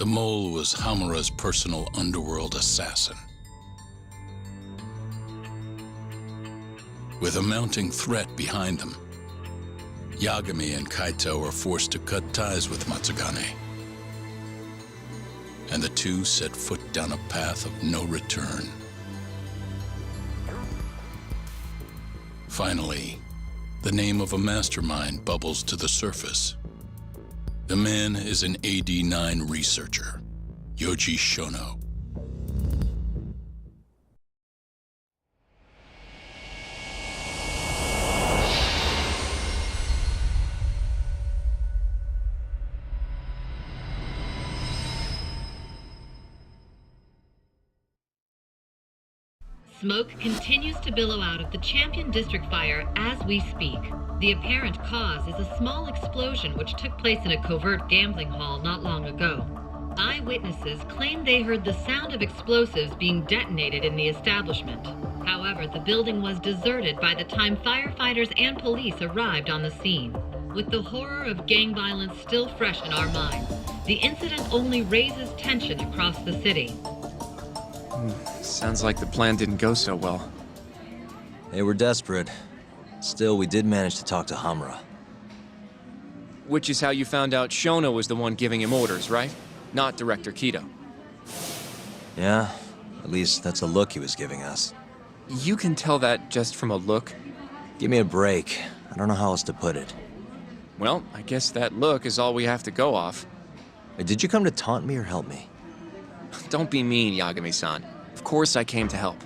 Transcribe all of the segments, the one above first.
The mole was Hamura's personal underworld assassin. With a mounting threat behind them, Yagami and Kaito are forced to cut ties with Matsugane. And the two set foot down a path of no return. Finally, the name of a mastermind bubbles to the surface. The man is an AD-9 researcher, Yoji Shono. Smoke continues to billow out of the Champion District fire as we speak. The apparent cause is a small explosion which took place in a covert gambling hall not long ago. Eyewitnesses claim they heard the sound of explosives being detonated in the establishment. However, the building was deserted by the time firefighters and police arrived on the scene. With the horror of gang violence still fresh in our minds, the incident only raises tension across the city. Sounds like the plan didn't go so well. They were desperate. Still, we did manage to talk to Hamura. Which is how you found out Shono was the one giving him orders, right? Not Director Kido. Yeah, at least that's a look he was giving us. You can tell that just from a look? Give me a break. I don't know how else to put it. Well, I guess that look is all we have to go off. Hey, did you come to taunt me or help me? Don't be mean, Yagami-san. Of course I came to help.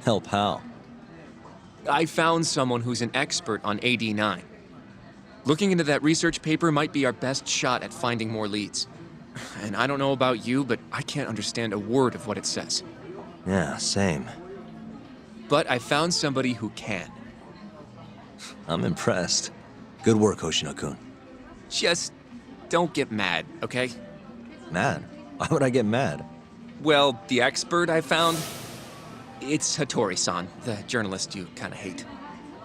Help how? I found someone who's an expert on AD-9. Looking into that research paper might be our best shot at finding more leads. And I don't know about you, but I can't understand a word of what it says. Yeah, same. But I found somebody who can. I'm impressed. Good work, Hoshino-kun. Just don't get mad, okay? Mad? Why would I get mad? Well, the expert I found, it's Hattori-san, the journalist you kind of hate.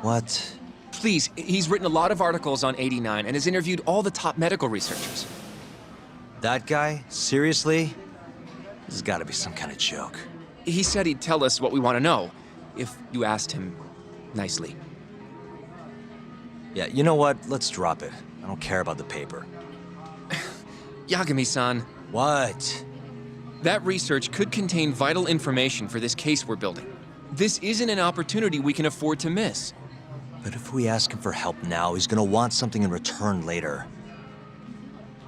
What? Please, he's written a lot of articles on AD-9 and has interviewed all the top medical researchers. That guy? Seriously? This has got to be some kind of joke. He said he'd tell us what we want to know, if you asked him nicely. Yeah, you know what? Let's drop it. I don't care about the paper. Yagami-san. What? That research could contain vital information for this case we're building. This isn't an opportunity we can afford to miss. But if we ask him for help now, he's gonna want something in return later.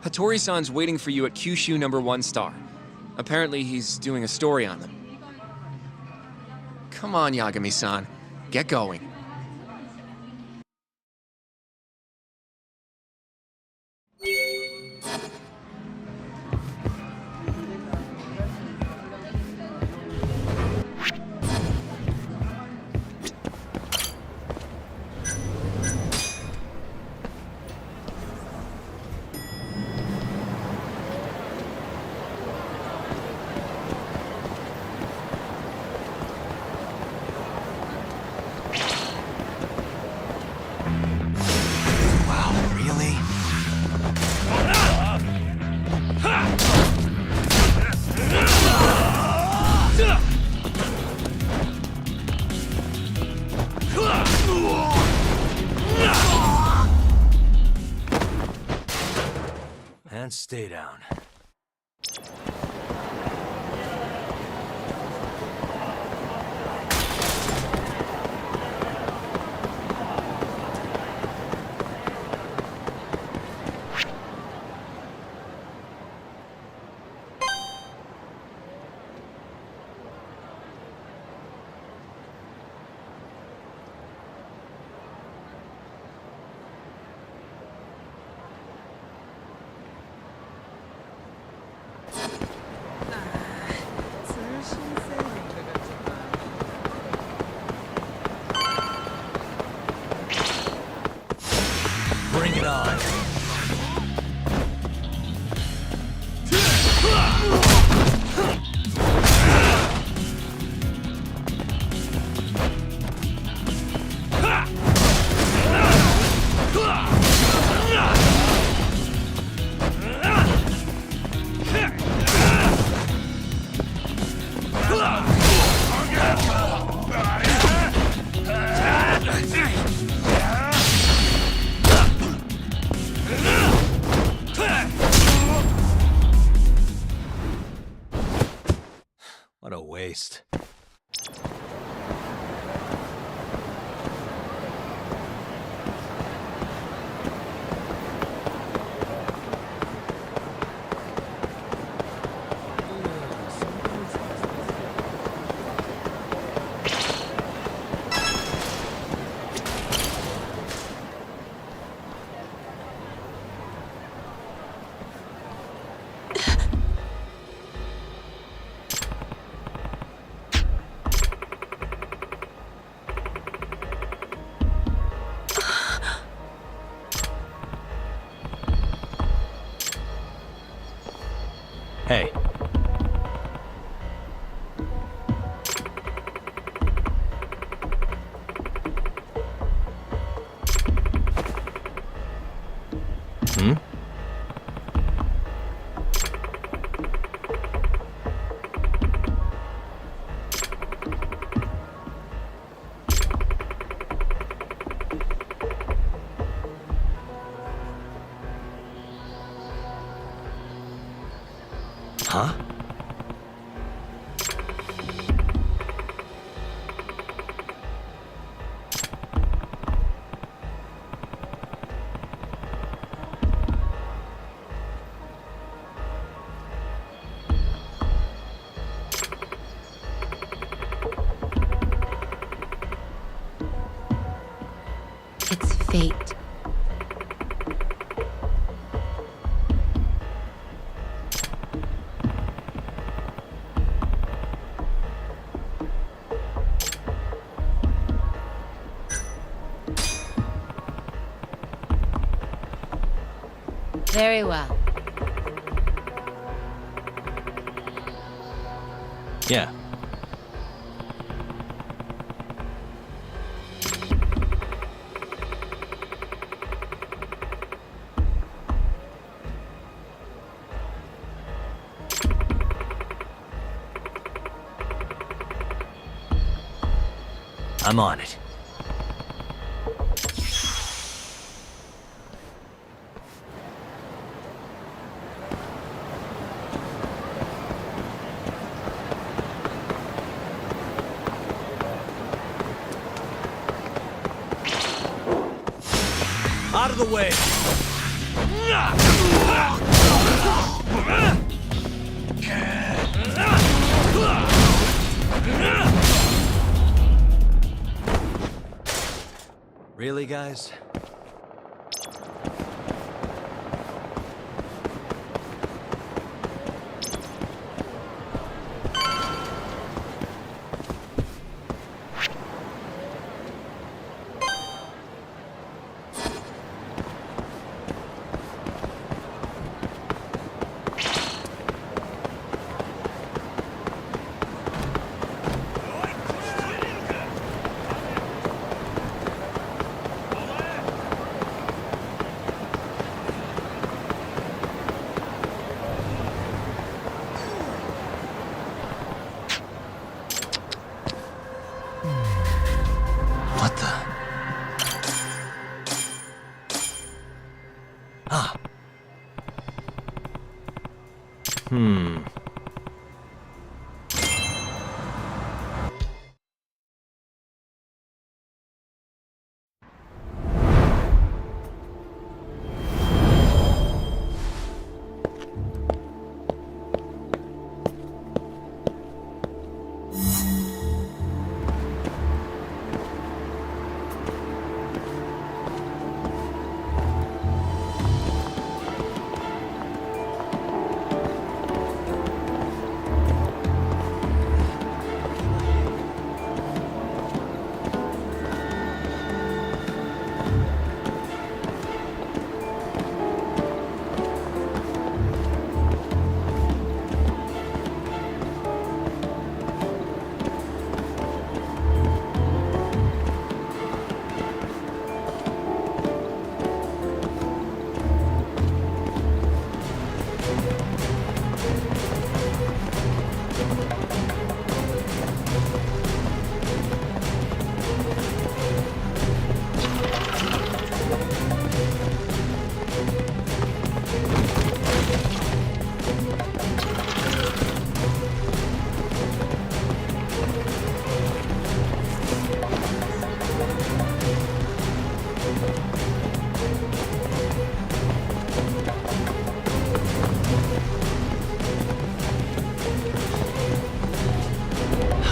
Hattori-san's waiting for you at Kyushu #1 star. Apparently he's doing a story on them. Come on, Yagami-san. Get going. And stay down. waste. Hey. Hmm? Huh? It's fate. Very well. Yeah. I'm on it. Out of the way! Really, guys? What the? Ah. Hmm.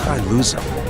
How'd I lose him?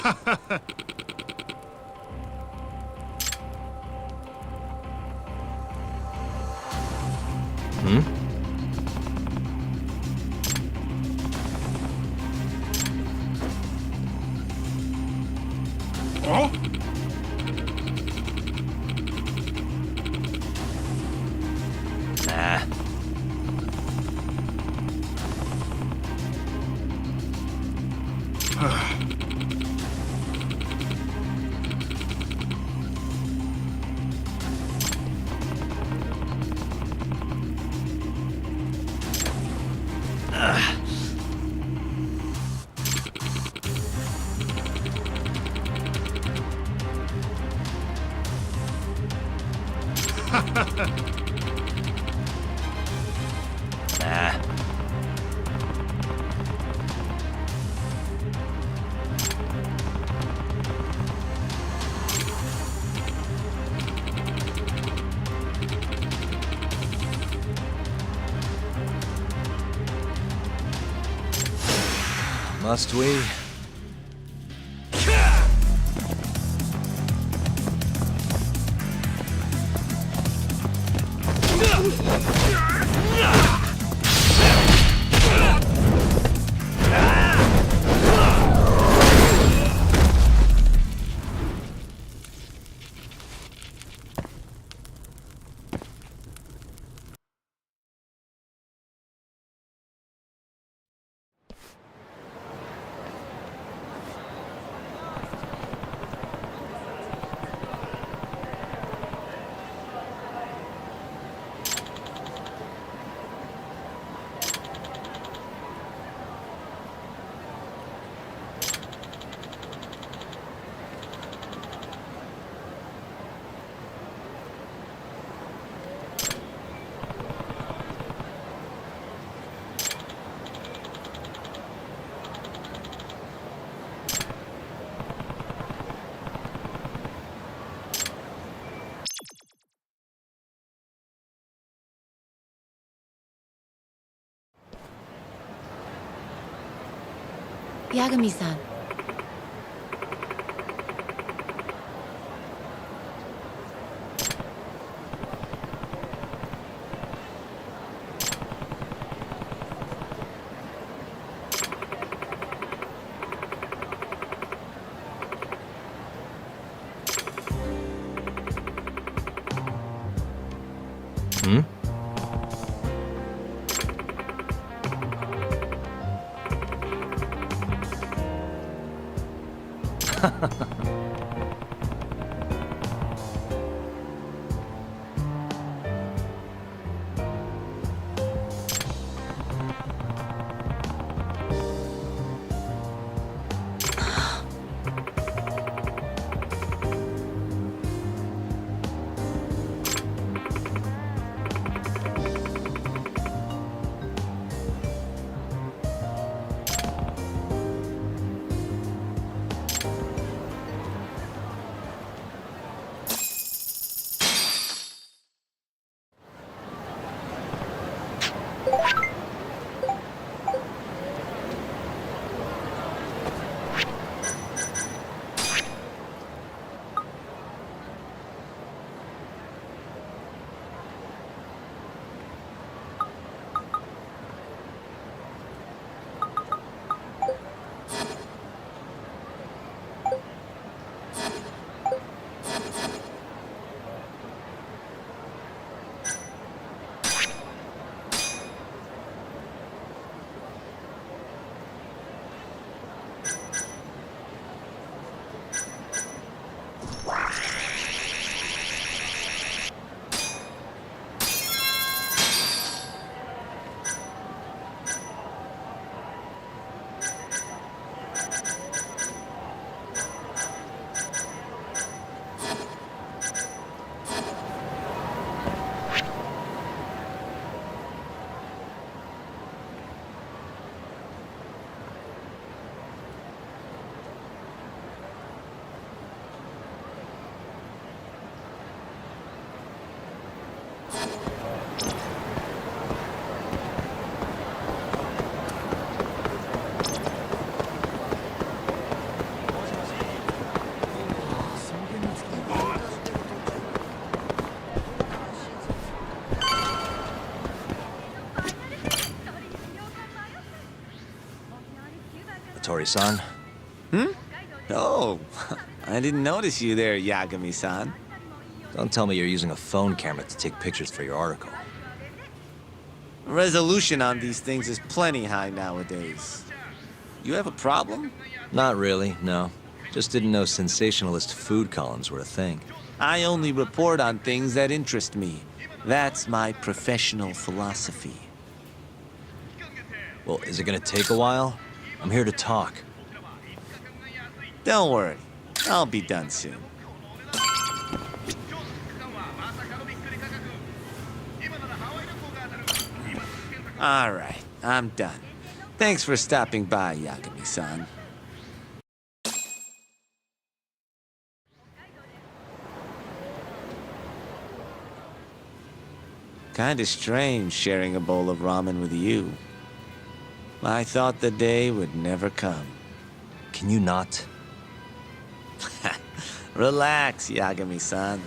Nah. Nah. Must we? Yagami-san. Hmm? Mori-san. Oh, I didn't notice you there, Yagami-san. Don't tell me you're using a phone camera to take pictures for your article. Resolution on these things is plenty high nowadays. You have a problem? Not really, no. Just didn't know sensationalist food columns were a thing. I only report on things that interest me. That's my professional philosophy. Well, is it gonna take a while? I'm here to talk. Don't worry, I'll be done soon. All right, I'm done. Thanks for stopping by, Yagami-san. Kinda strange sharing a bowl of ramen with you. I thought the day would never come. Can you not? Relax, Yagami-san.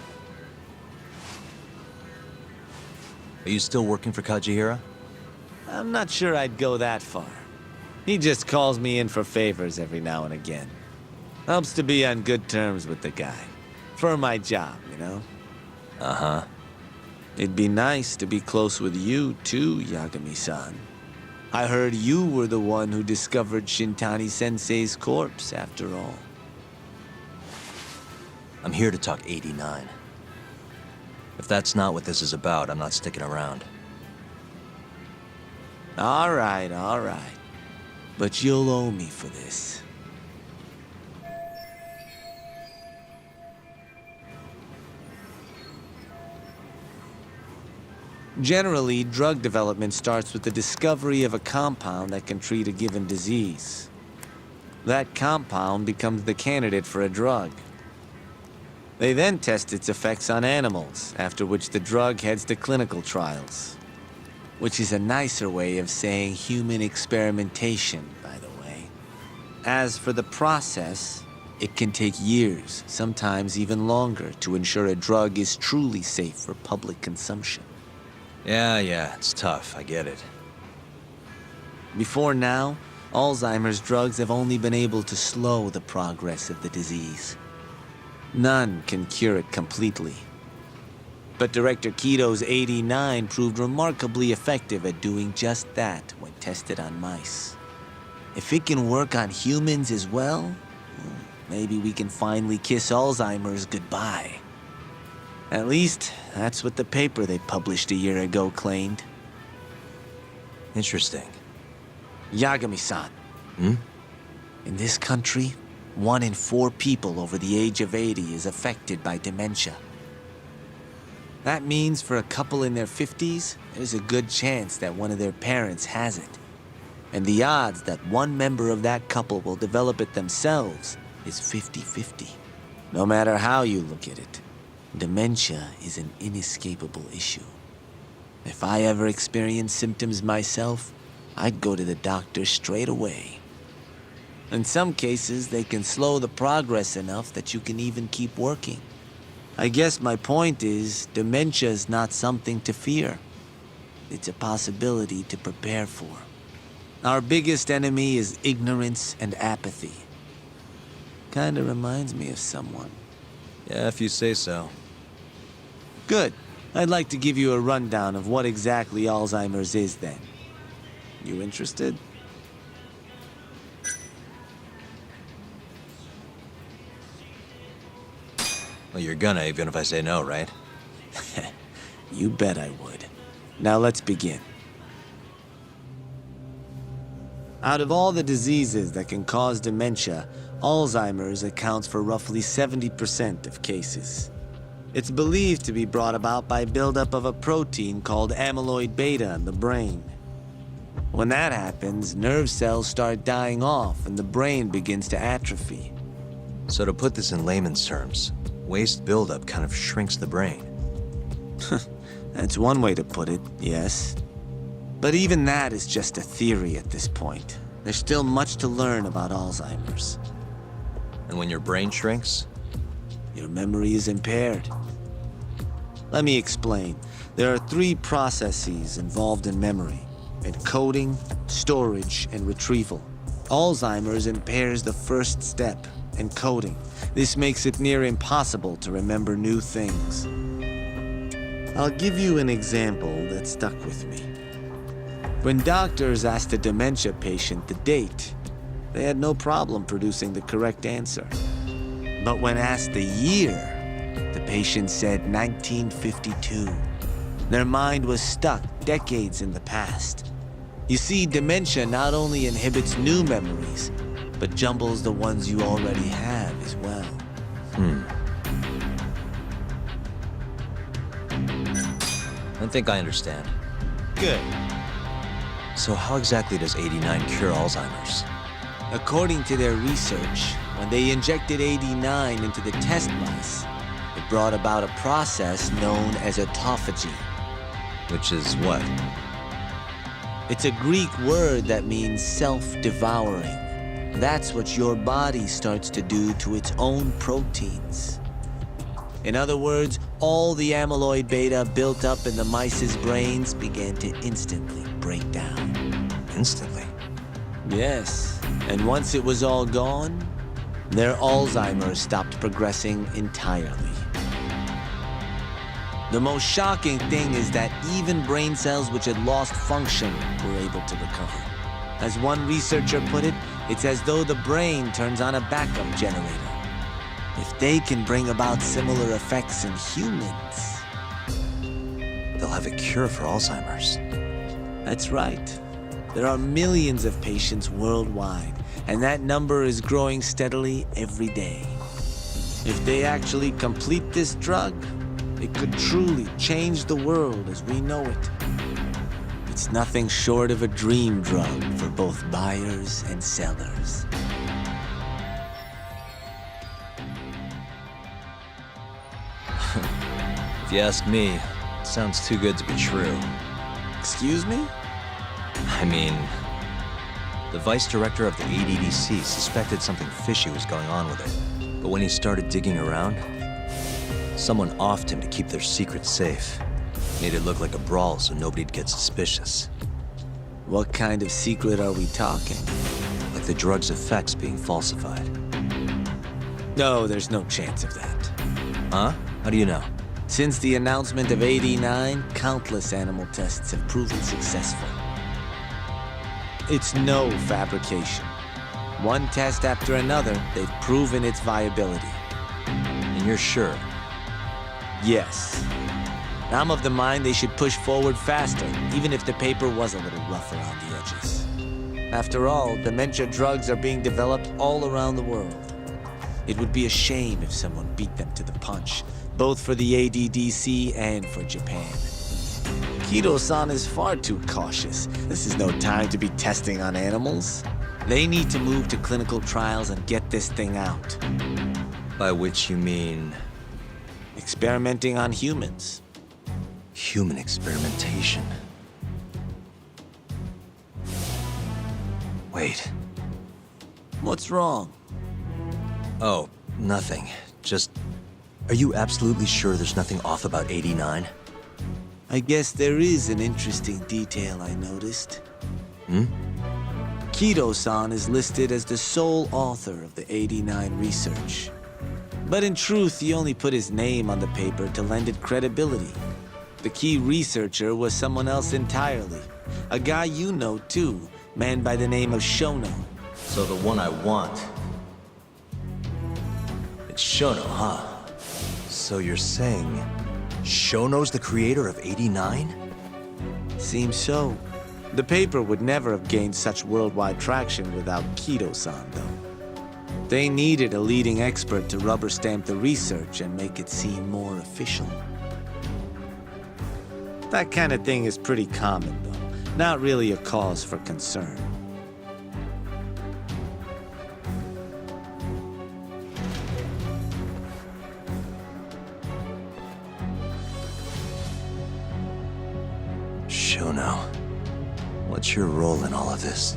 Are you still working for Kajihira? I'm not sure I'd go that far. He just calls me in for favors every now and again. Helps to be on good terms with the guy. For my job, you know? Uh-huh. It'd be nice to be close with you, too, Yagami-san. I heard you were the one who discovered Shintani-sensei's corpse, after all. I'm here to talk 89. If that's not what this is about, I'm not sticking around. All right. But you'll owe me for this. Generally, drug development starts with the discovery of a compound that can treat a given disease. That compound becomes the candidate for a drug. They then test its effects on animals, after which the drug heads to clinical trials. Which is a nicer way of saying human experimentation, by the way. As for the process, it can take years, sometimes even longer, to ensure a drug is truly safe for public consumption. Yeah, it's tough, I get it. Before now, Alzheimer's drugs have only been able to slow the progress of the disease. None can cure it completely. But Director Kito's 89 proved remarkably effective at doing just that when tested on mice. If it can work on humans as well, maybe we can finally kiss Alzheimer's goodbye. At least, that's what the paper they published a year ago claimed. Interesting. Yagami-san. In this country, 1 in 4 people over the age of 80 is affected by dementia. That means for a couple in their 50s, there's a good chance that one of their parents has it. And the odds that one member of that couple will develop it themselves is 50-50. No matter how you look at it, dementia is an inescapable issue. If I ever experienced symptoms myself, I'd go to the doctor straight away. In some cases, they can slow the progress enough that you can even keep working. I guess my point is, dementia is not something to fear. It's a possibility to prepare for. Our biggest enemy is ignorance and apathy. Kinda reminds me of someone. Yeah, if you say so. Good. I'd like to give you a rundown of what exactly Alzheimer's is then. You interested? Well, you're gonna, even if I say no, right? You bet I would. Now let's begin. Out of all the diseases that can cause dementia, Alzheimer's accounts for roughly 70% of cases. It's believed to be brought about by buildup of a protein called amyloid beta in the brain. When that happens, nerve cells start dying off and the brain begins to atrophy. So to put this in layman's terms, waste buildup kind of shrinks the brain. That's one way to put it, yes. But even that is just a theory at this point. There's still much to learn about Alzheimer's. And when your brain shrinks? Your memory is impaired. Let me explain. There are 3 processes involved in memory: encoding, storage, and retrieval. Alzheimer's impairs the first step, encoding. This makes it near impossible to remember new things. I'll give you an example that stuck with me. When doctors asked a dementia patient the date, they had no problem producing the correct answer. But when asked the year, the patient said 1952. Their mind was stuck decades in the past. You see, dementia not only inhibits new memories, but jumbles the ones you already have as well. I think I understand. Good. So how exactly does 89 cure Alzheimer's? According to their research, when they injected 89 into the test mice, it brought about a process known as autophagy. Which is what? It's a Greek word that means self-devouring. That's what your body starts to do to its own proteins. In other words, all the amyloid beta built up in the mice's brains began to instantly break down. Instantly? Yes, and once it was all gone, their Alzheimer's stopped progressing entirely. The most shocking thing is that even brain cells which had lost function were able to recover. As one researcher put it, it's as though the brain turns on a backup generator. If they can bring about similar effects in humans, They'll have a cure for Alzheimer's. that's right. There are millions of patients worldwide, and that number is growing steadily every day. If they actually complete this drug, it could truly change the world as we know it. It's nothing short of a dream drug for both buyers and sellers. If you ask me, it sounds too good to be true. Excuse me? I mean, the vice director of the ADDC suspected something fishy was going on with it. But when he started digging around, someone offed him to keep their secret safe. Made it look like a brawl so nobody'd get suspicious. What kind of secret are we talking? Like the drug's effects being falsified. No, there's no chance of that. Huh? How do you know? Since the announcement of 89, countless animal tests have proven successful. It's no fabrication. One test after another, they've proven its viability. And you're sure? Yes. I'm of the mind they should push forward faster, even if the paper was a little rough around the edges. After all, dementia drugs are being developed all around the world. It would be a shame if someone beat them to the punch, both for the ADDC and for Japan. Kido-san is far too cautious. This is no time to be testing on animals. They need to move to clinical trials and get this thing out. By which you mean Experimenting on humans. human experimentation. Wait. What's wrong? Oh, nothing. Just, are you absolutely sure there's nothing off about 89? I guess there is an interesting detail I noticed. Kido-san is listed as the sole author of the 89 research. But in truth, he only put his name on the paper to lend it credibility. The key researcher was someone else entirely. A guy you know too, man by the name of Shono. So the one I want. It's Shono, huh? So you're saying Shono's the creator of 89? Seems so. The paper would never have gained such worldwide traction without Kido-san, though. They needed a leading expert to rubber stamp the research and make it seem more official. That kind of thing is pretty common, though. Not really a cause for concern. Shono, what's your role in all of this?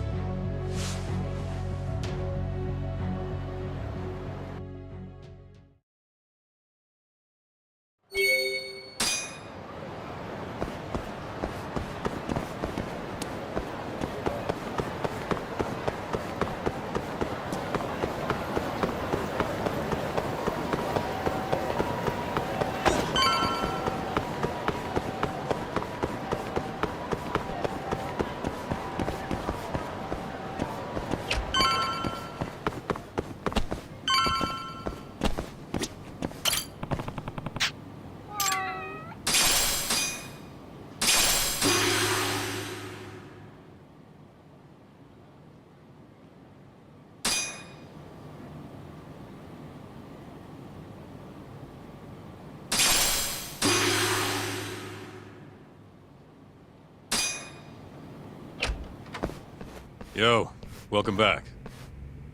Yo, welcome back.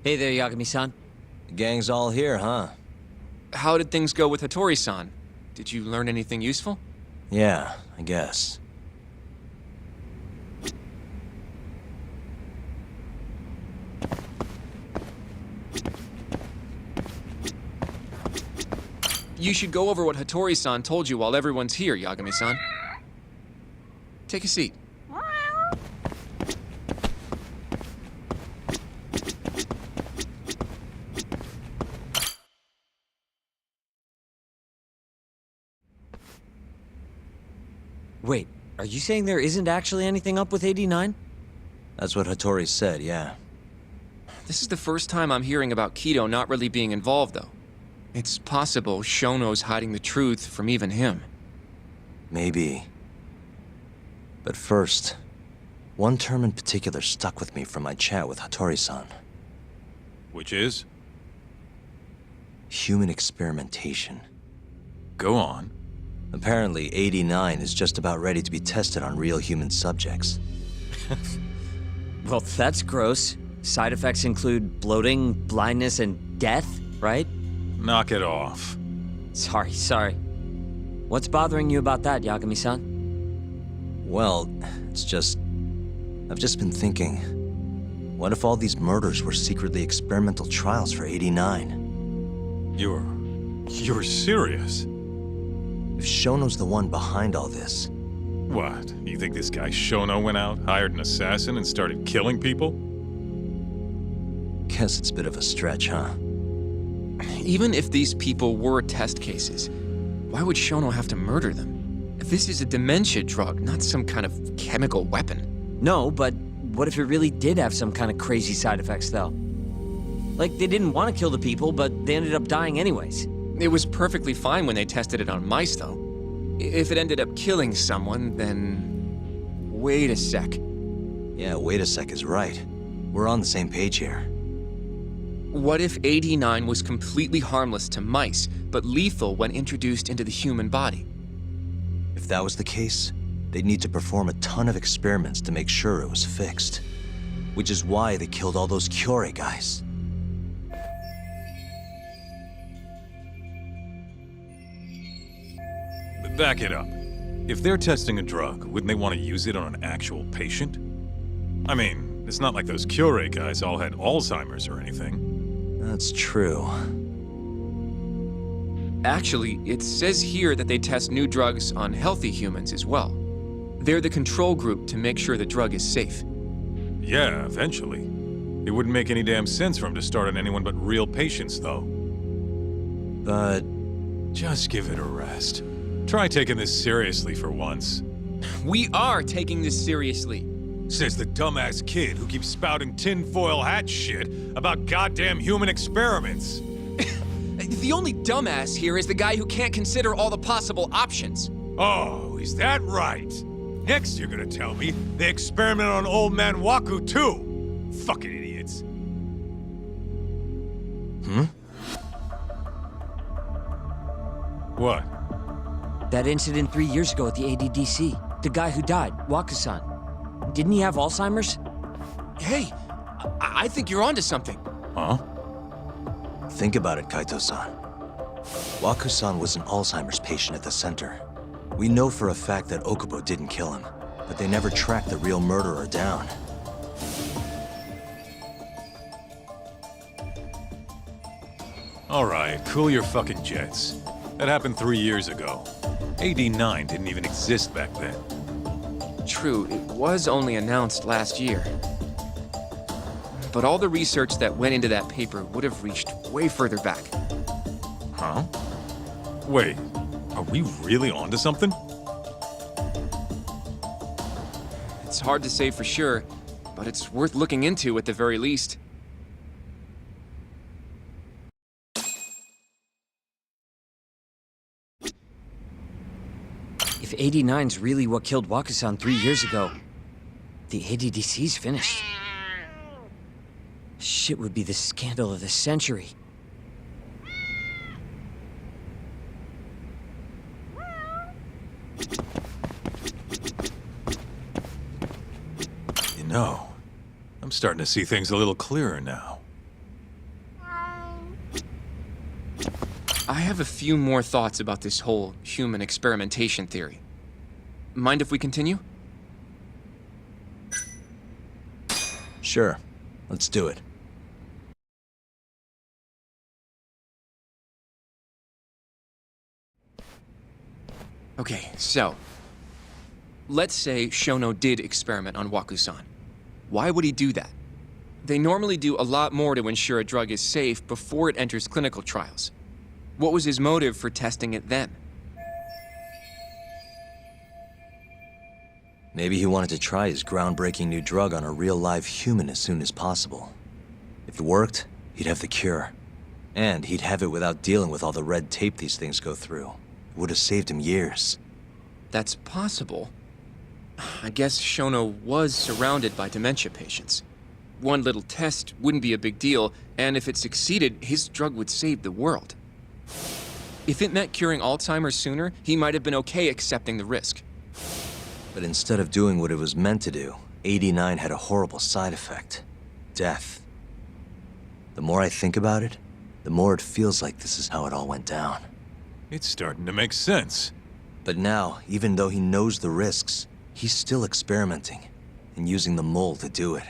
Hey there, Yagami-san. The gang's all here, huh? How did things go with Hattori-san? Did you learn anything useful? Yeah, I guess. You should go over what Hattori-san told you while everyone's here, Yagami-san. Take a seat. Wait, are you saying there isn't actually anything up with 89? That's what Hattori said, yeah. This is the first time I'm hearing about Kido not really being involved, though. It's possible Shono's hiding the truth from even him. Maybe. But first, one term in particular stuck with me from my chat with Hattori-san. Which is? Human experimentation. Go on. Apparently, 89 is just about ready to be tested on real human subjects. Well, that's gross. Side effects include bloating, blindness, and death, right? Knock it off. Sorry. What's bothering you about that, Yagami-san? Well, it's just... I've just been thinking... What if all these murders were secretly experimental trials for 89? You're serious? If Shono's the one behind all this, What? You think this guy Shono went out, hired an assassin, and started killing people? guess it's a bit of a stretch, huh? Even if these people were test cases, why would Shono have to murder them? This is a dementia drug, not some kind of chemical weapon. No, but what if it really did have some kind of crazy side effects, though? Like, they didn't want to kill the people, but they ended up dying anyways. It was perfectly fine when they tested it on mice, though. If it ended up killing someone, then... Wait a sec. Yeah, wait a sec is right. We're on the same page here. What if 89 was completely harmless to mice, but lethal when introduced into the human body? If that was the case, they'd need to perform a ton of experiments to make sure it was fixed. Which is why they killed all those Kyorei guys. Back it up. If they're testing a drug, wouldn't they want to use it on an actual patient? I mean, it's not like those Kyorei guys all had Alzheimer's or anything. That's true. Actually, it says here that they test new drugs on healthy humans as well. They're the control group to make sure the drug is safe. Yeah, eventually. It wouldn't make any damn sense for him to start on anyone but real patients, though. But Just give it a rest. Try taking this seriously for once. We are taking this seriously. Says the dumbass kid who keeps spouting tinfoil hat shit about goddamn human experiments. The only dumbass here is the guy who can't consider all the possible options. Oh, is that right? Next you're gonna tell me they experiment on old man Waku too. Fucking idiots. What? That incident 3 years ago at the ADDC. The guy who died, Waku-san. Didn't he have Alzheimer's? Hey, I think you're onto something. Huh? think about it, Kaito-san. Waku-san was an Alzheimer's patient at the center. We know for a fact that Okubo didn't kill him, but they never tracked the real murderer down. All right, cool your fucking jets. That happened 3 years ago. AD9 didn't even exist back then. True, it was only announced last year. But all the research that went into that paper would have reached way further back. Huh? Wait, are we really onto something? It's hard to say for sure, but it's worth looking into at the very least. If 89's really what killed Waku-san 3 years ago, the ADDC's finished. Shit would be the scandal of the century. You know, I'm starting to see things a little clearer now. I have a few more thoughts about this whole human experimentation theory. Mind if we continue? Sure. Let's do it. Okay, so... let's say Shono did experiment on Waku-san. Why would he do that? They normally do a lot more to ensure a drug is safe before it enters clinical trials. What was his motive for testing it then? Maybe he wanted to try his groundbreaking new drug on a real live human as soon as possible. If it worked, he'd have the cure. And he'd have it without dealing with all the red tape these things go through. It would have saved him years. That's possible. I guess Shono was surrounded by dementia patients. One little test wouldn't be a big deal, and if it succeeded, his drug would save the world. If it meant curing Alzheimer's sooner, he might have been okay accepting the risk. But instead of doing what it was meant to do, 89 had a horrible side effect. Death. The more I think about it, the more it feels like this is how it all went down. It's starting to make sense. But now, even though he knows the risks, he's still experimenting and using the mole to do it.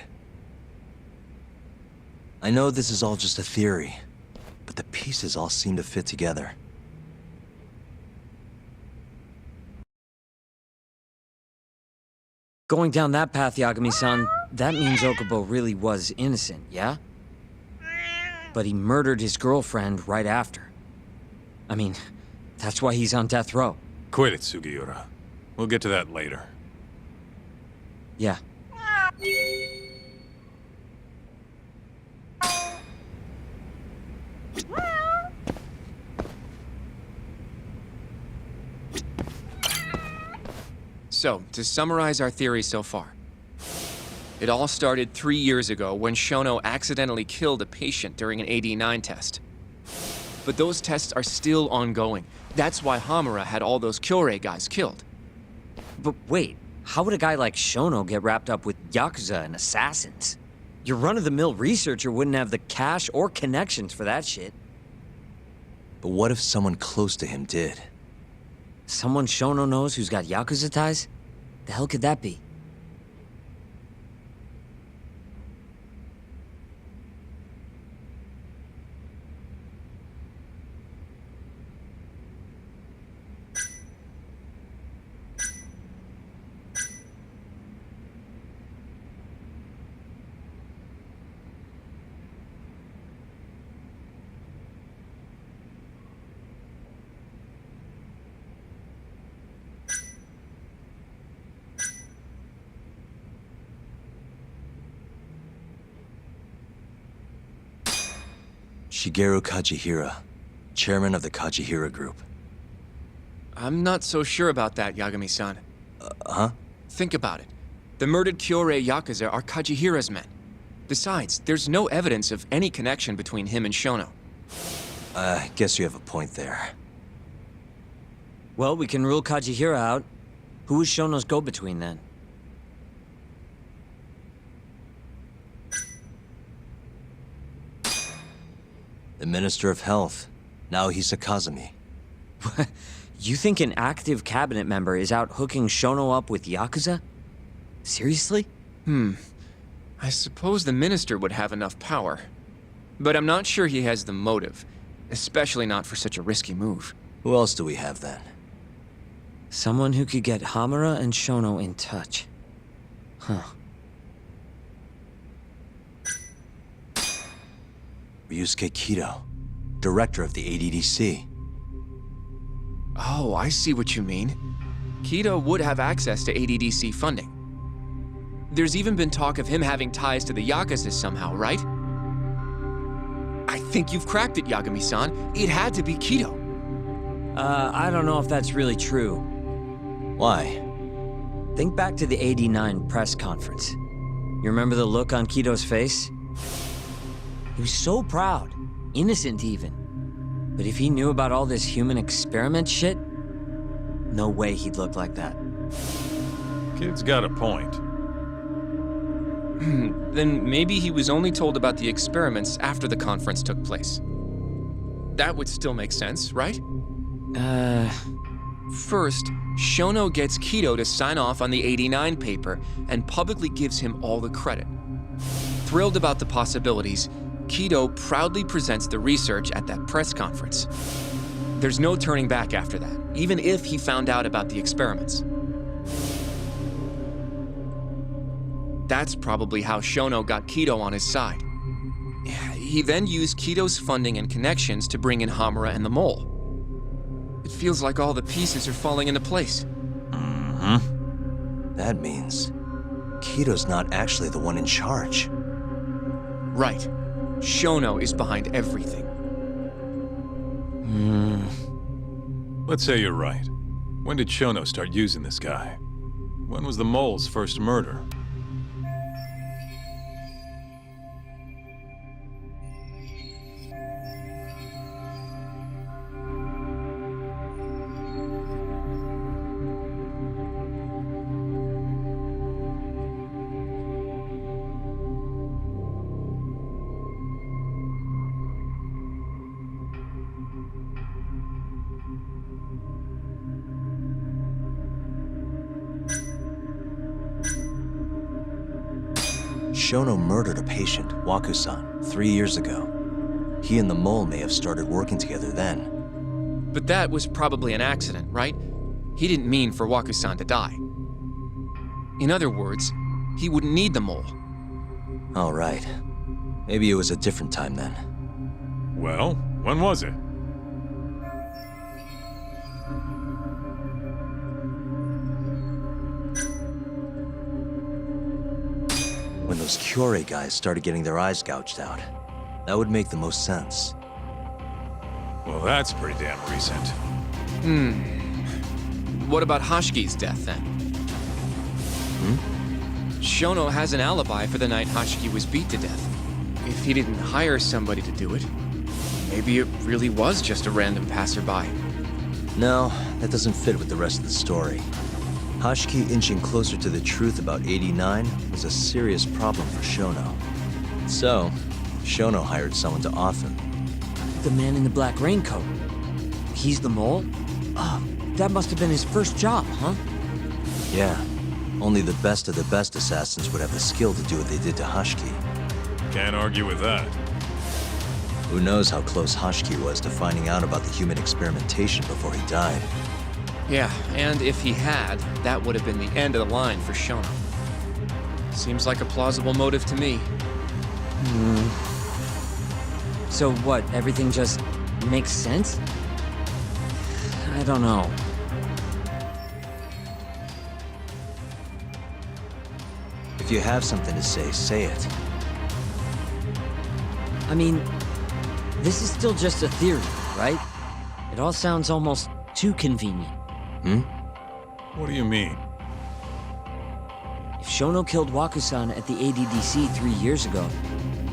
I know this is all just a theory, but the pieces all seem to fit together. Going down that path, Yagami-san, that means Okubo really was innocent, yeah? But he murdered his girlfriend right after. I mean, that's why he's on death row. Quit it, Sugiura. We'll get to that later. Yeah. So, to summarize our theory so far. It all started 3 years ago when Shono accidentally killed a patient during an AD9 test. But those tests are still ongoing. That's why Hamura had all those Kyorei guys killed. But wait, how would a guy like Shono get wrapped up with Yakuza and assassins? Your run-of-the-mill researcher wouldn't have the cash or connections for that shit. But what if someone close to him did? Someone Shono knows who's got Yakuza ties? The hell could that be? Shigeru Kajihira, chairman of the Kajihira Group. I'm not so sure about that, Yagami-san. Huh? Think about it. The murdered Kyorei Yakuza are Kajihira's men. Besides, there's no evidence of any connection between him and Shono. Guess you have a point there. Well, we can rule Kajihira out. Who is Shono's go-between then? The Minister of Health, Naohisa Kazumi. You think an active cabinet member is out hooking Shono up with Yakuza? Seriously? I suppose the minister would have enough power. But I'm not sure he has the motive, especially not for such a risky move. Who else do we have then? Someone who could get Hamura and Shono in touch. Huh. Ryusuke Kido, director of the ADDC. Oh, I see what you mean. Kido would have access to ADDC funding. There's even been talk of him having ties to the Yakuza somehow, right? I think you've cracked it, Yagami-san. It had to be Kido. I don't know if that's really true. Why? Think back to the '89 press conference. You remember the look on Kido's face? He was so proud, innocent even. But if he knew about all this human experiment shit, no way he'd look like that. Kid's got a point. Then maybe he was only told about the experiments after the conference took place. That would still make sense, right? First, Shono gets Kido to sign off on the 89 paper and publicly gives him all the credit. Thrilled about the possibilities, Kido proudly presents the research at that press conference. There's no turning back after that, even if he found out about the experiments. That's probably how Shono got Kido on his side. He then used Kido's funding and connections to bring in Hamura and the Mole. It feels like all the pieces are falling into place. That means Kido's not actually the one in charge. Right. Shono is behind everything. Let's say you're right. When did Shono start using this guy? When was the Mole's first murder? Shono murdered a patient, Waku-san, 3 years ago. He and the Mole may have started working together then. But that was probably an accident, right? He didn't mean for Waku-san to die. In other words, he wouldn't need the Mole. All right. Maybe it was a different time then. Well, when was it? When those Kyorei guys started getting their eyes gouged out. That would make the most sense. Well, that's pretty damn recent. What about Hashki's death then? Shono has an alibi for the night Hashki was beat to death. If he didn't hire somebody to do it, maybe it really was just a random passerby. No, that doesn't fit with the rest of the story. Hashki inching closer to the truth about 89 was a serious problem for Shono. So, Shono hired someone to off him. The man in the black raincoat. He's the Mole? That must have been his first job, huh? Yeah, only the best of the best assassins would have the skill to do what they did to Hashki. Can't argue with that. Who knows how close Hashki was to finding out about the human experimentation before he died. Yeah, and if he had, that would have been the end of the line for Shono. Seems like a plausible motive to me. So what, everything just makes sense? I don't know. If you have something to say it. I mean, this is still just a theory, right? It all sounds almost too convenient. What do you mean? If Shono killed Waku-san at the ADDC 3 years ago,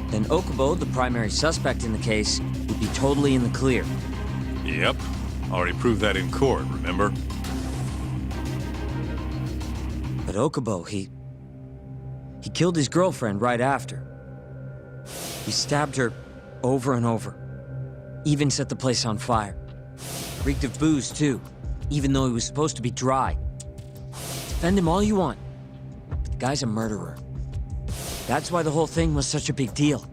then Okubo, the primary suspect in the case, would be totally in the clear. Yep. Already proved that in court, remember? But Okubo, he killed his girlfriend right after. He stabbed her over and over. Even set the place on fire. Reeked of booze, too, even though he was supposed to be dry. Defend him all you want, but the guy's a murderer. That's why the whole thing was such a big deal.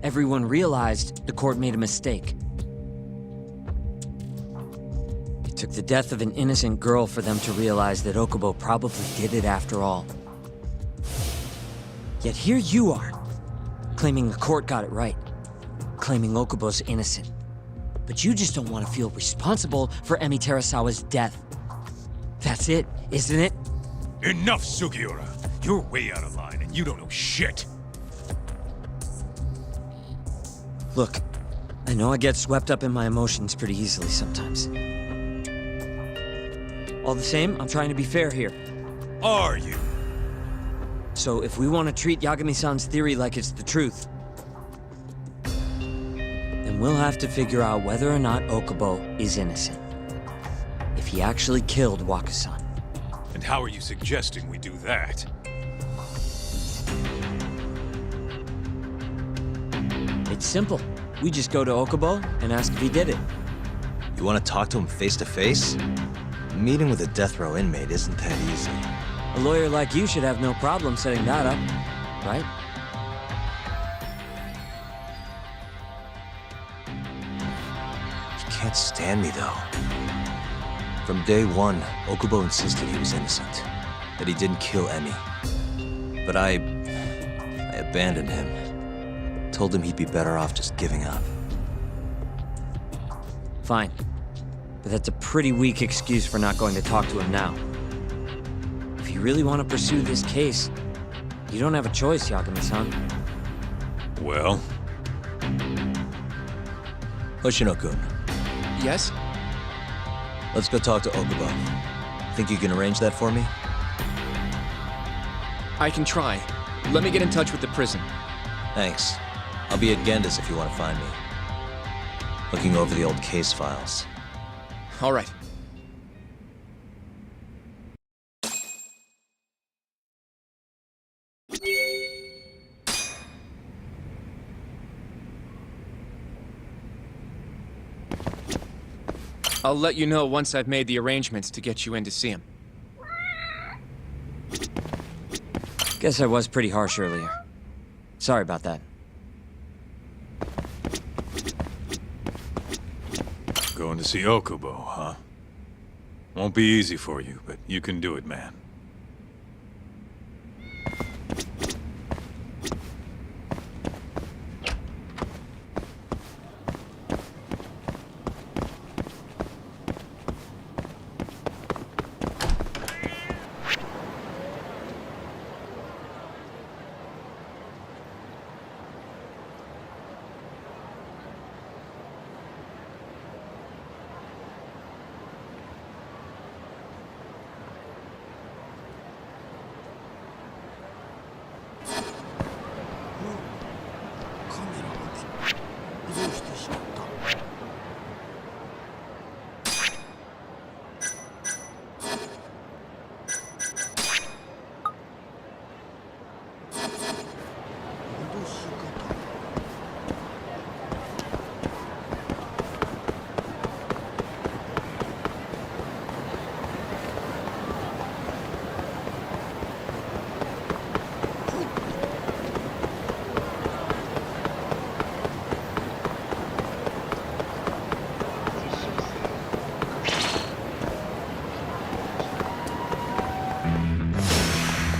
Everyone realized the court made a mistake. It took the death of an innocent girl for them to realize that Okubo probably did it after all. Yet here you are, claiming the court got it right, claiming Okubo's innocent. But you just don't want to feel responsible for Emi Terasawa's death. That's it, isn't it? Enough, Sugiura! You're way out of line, and you don't know shit! Look, I know I get swept up in my emotions pretty easily sometimes. All the same, I'm trying to be fair here. Are you? So if we want to treat Yagami-san's theory like it's the truth, then we'll have to figure out whether or not Okubo is innocent. If he actually killed Waku-san. And how are you suggesting we do that? It's simple. We just go to Okubo and ask if he did it. You want to talk to him face to face? Meeting with a death row inmate isn't that easy. A lawyer like you should have no problem setting that up, right? You can't stand me, though. From day one, Okubo insisted he was innocent, that he didn't kill Emi. But I abandoned him. Told him he'd be better off just giving up. Fine. But that's a pretty weak excuse for not going to talk to him now. If you really want to pursue this case, you don't have a choice, Yagami-san. Well, Hoshino-kun, Yes? let's go talk to Okubo. Think you can arrange that for me? I can try. Let me get in touch with the prison. Thanks. I'll be at Genda's if you want to find me. Looking over the old case files. All right. I'll let you know once I've made the arrangements to get you in to see him. Guess I was pretty harsh earlier. Sorry about that. going to see Okubo, huh? Won't be easy for you, but you can do it, man.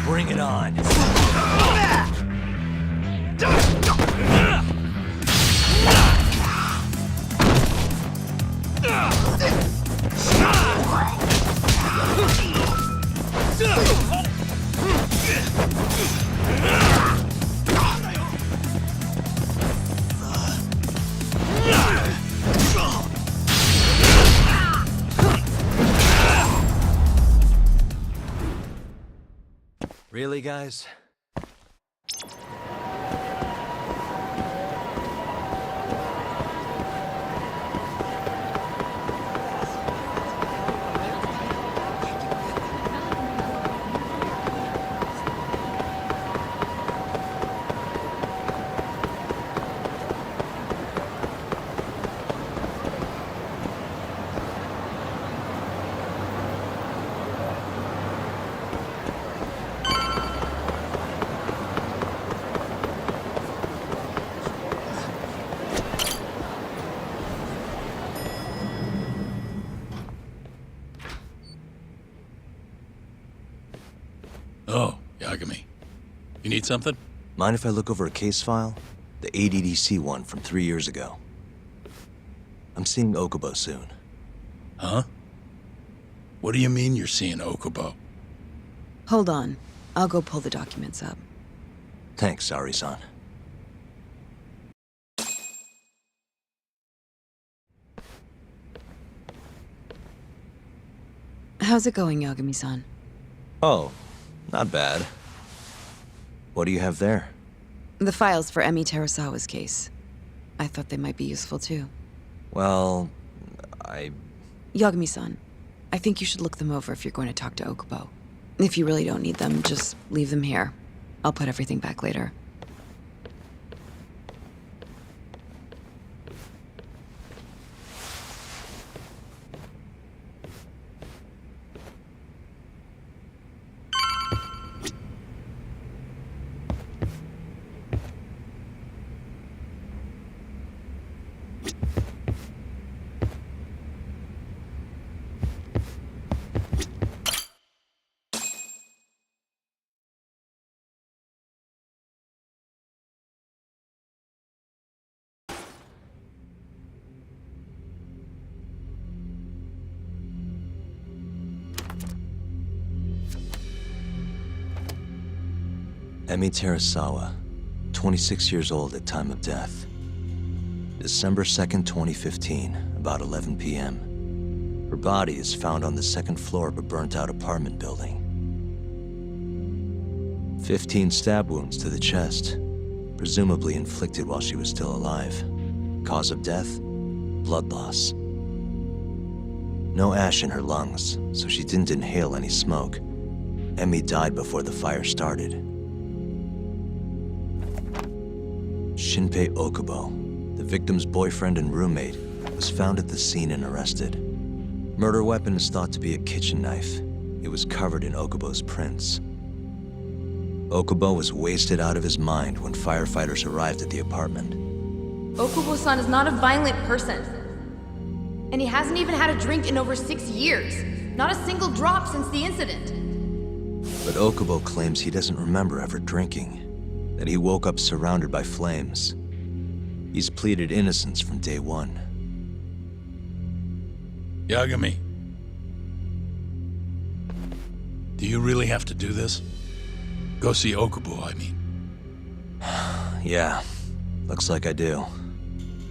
Bring it on. Really, guys? Oh, Yagami. You need something? Mind if I look over a case file? The ADDC one from 3 years ago. I'm seeing Okubo soon. Huh? What do you mean you're seeing Okubo? Hold on. I'll go pull the documents up. Thanks, Ari-san. How's it going, Yagami-san? Oh, not bad. What do you have there? The files for Emi Terasawa's case. I thought they might be useful too. Well, Yagami-san, I think you should look them over if you're going to talk to Okubo. If you really don't need them, just leave them here. I'll put everything back later. Emi Terasawa, 26 years old at time of death. December 2nd, 2015, about 11 p.m. Her body is found on the second floor of a burnt-out apartment building. 15 stab wounds to the chest, presumably inflicted while she was still alive. Cause of death? Blood loss. No ash in her lungs, so she didn't inhale any smoke. Emi died before the fire started. Shinpei Okubo, the victim's boyfriend and roommate, was found at the scene and arrested. Murder weapon is thought to be a kitchen knife. It was covered in Okubo's prints. Okubo was wasted out of his mind when firefighters arrived at the apartment. Okubo-san is not a violent person. And he hasn't even had a drink in over 6 years. Not a single drop since the incident. But Okubo claims he doesn't remember ever drinking, that he woke up surrounded by flames. He's pleaded innocence from day one. Yagami. Do you really have to do this? Go see Okubo, I mean. Yeah, looks like I do.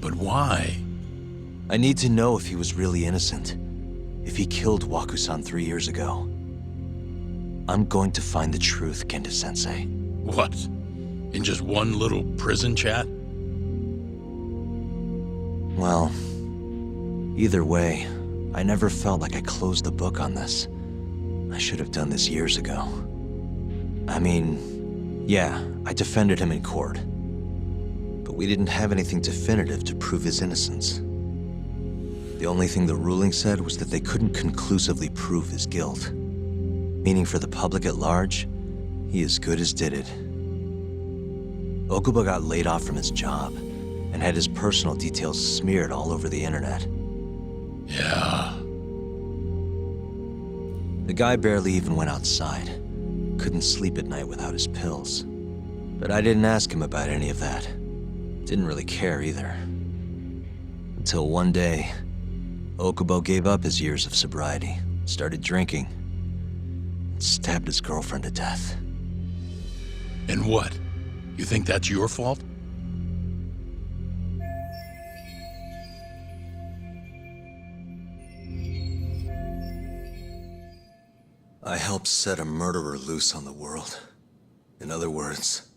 But why? I need to know if he was really innocent. If he killed Waku-san 3 years ago. I'm going to find the truth, Kenta-sensei. What? In just one little prison chat? Well, either way, I never felt like I closed the book on this. I should have done this years ago. I mean, yeah, I defended him in court. But we didn't have anything definitive to prove his innocence. The only thing the ruling said was that they couldn't conclusively prove his guilt. Meaning for the public at large, he as good as did it. Okubo got laid off from his job and had his personal details smeared all over the internet. Yeah. The guy barely even went outside. Couldn't sleep at night without his pills. But I didn't ask him about any of that. Didn't really care either. Until one day, Okubo gave up his years of sobriety, started drinking, and stabbed his girlfriend to death. And what? You think that's your fault? I helped set a murderer loose on the world. In other words,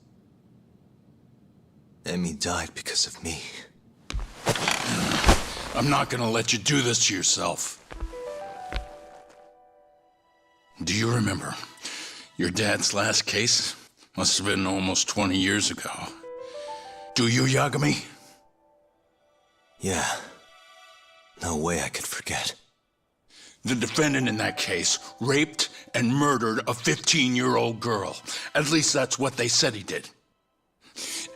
Emi died because of me. I'm not gonna let you do this to yourself. Do you remember your dad's last case? Must have been almost 20 years ago. Do you, Yagami? Yeah. No way I could forget. The defendant in that case raped and murdered a 15-year-old girl. At least that's what they said he did.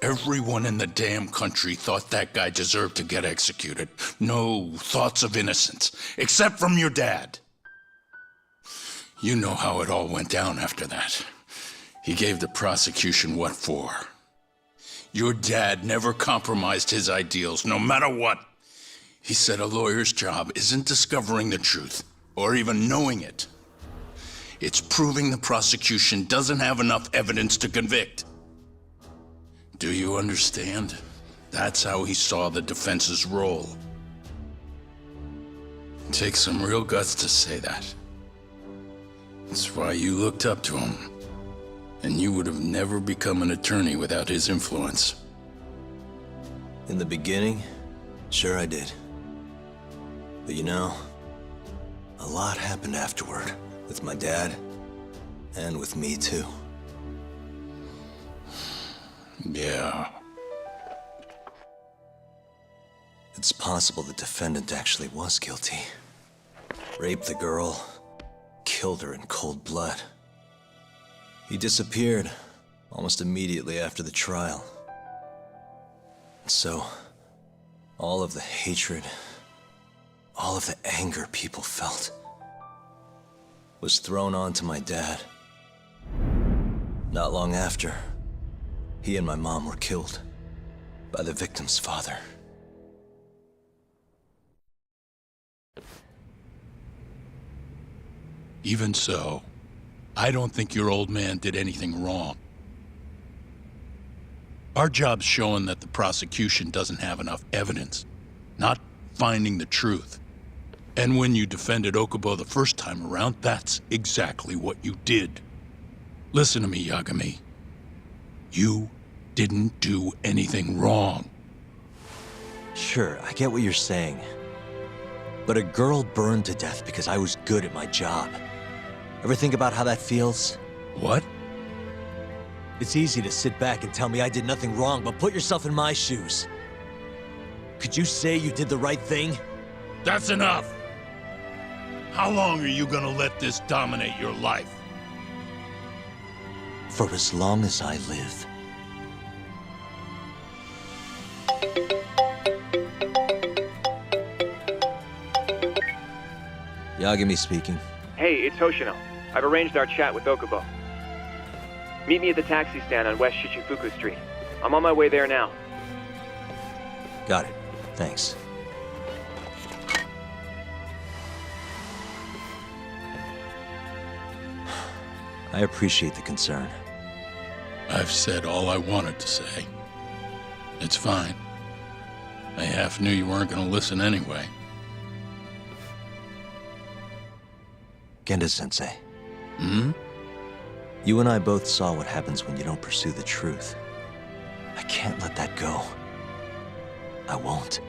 Everyone in the damn country thought that guy deserved to get executed. No thoughts of innocence, except from your dad. You know how it all went down after that. He gave the prosecution what for. Your dad never compromised his ideals, no matter what. He said a lawyer's job isn't discovering the truth, or even knowing it. It's proving the prosecution doesn't have enough evidence to convict. Do you understand? That's how he saw the defense's role. It takes some real guts to say that. That's why you looked up to him. And you would have never become an attorney without his influence. In the beginning, sure I did. But you know, a lot happened afterward, with my dad, and with me too. Yeah. It's possible the defendant actually was guilty. Raped the girl, killed her in cold blood. He disappeared almost immediately after the trial. And so, all of the hatred, all of the anger people felt was thrown onto my dad. Not long after, he and my mom were killed by the victim's father. Even so, I don't think your old man did anything wrong. Our job's showing that the prosecution doesn't have enough evidence, not finding the truth. And when you defended Okubo the first time around, that's exactly what you did. Listen to me, Yagami. You didn't do anything wrong. Sure, I get what you're saying. But a girl burned to death because I was good at my job. Ever think about how that feels? What? It's easy to sit back and tell me I did nothing wrong, but put yourself in my shoes. Could you say you did the right thing? That's enough! How long are you gonna let this dominate your life? For as long as I live. Yagami speaking. Hey, it's Hoshino. I've arranged our chat with Okubo. Meet me at the taxi stand on West Shichifuku Street. I'm on my way there now. Got it. Thanks. I appreciate the concern. I've said all I wanted to say. It's fine. I half knew you weren't gonna listen anyway. Genda-sensei. Hmm? You and I both saw what happens when you don't pursue the truth. I can't let that go. I won't.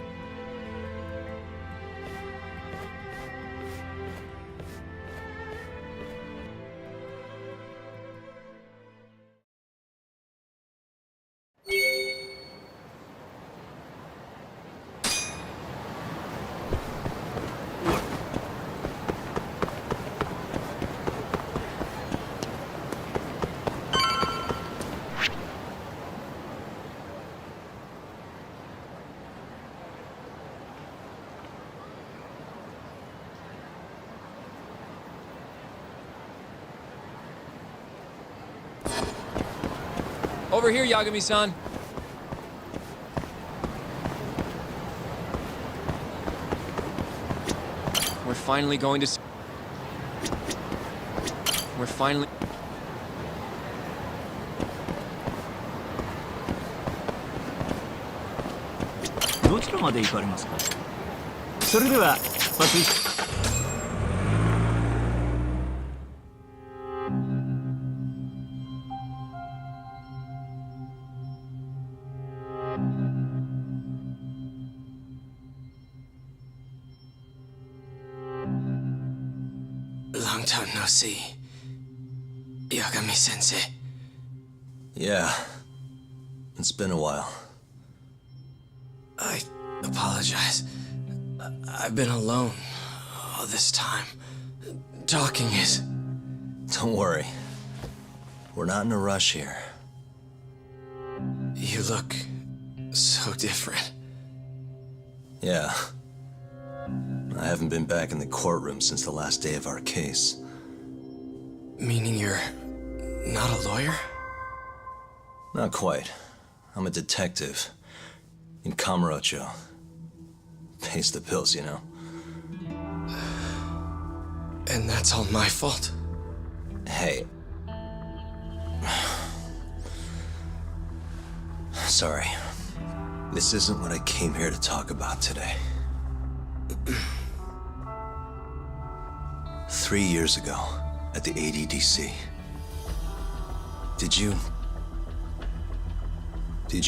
Over here, Yagami-san. We're finally going to... We're finally... どちらまで行かれますか。それでは出発。Long time no see, Yagami-sensei. Yeah. It's been a while. I apologize. I've been alone all this time. Talking is... Don't worry. We're not in a rush here. You look so different. Yeah. I haven't been back in the courtroom since the last day of our case. Meaning you're not a lawyer? Not quite. I'm a detective. In Kamurocho. Pays the bills, you know. And that's all my fault? Hey. Sorry. This isn't what I came here to talk about today. 3 years ago, at the ADDC. Did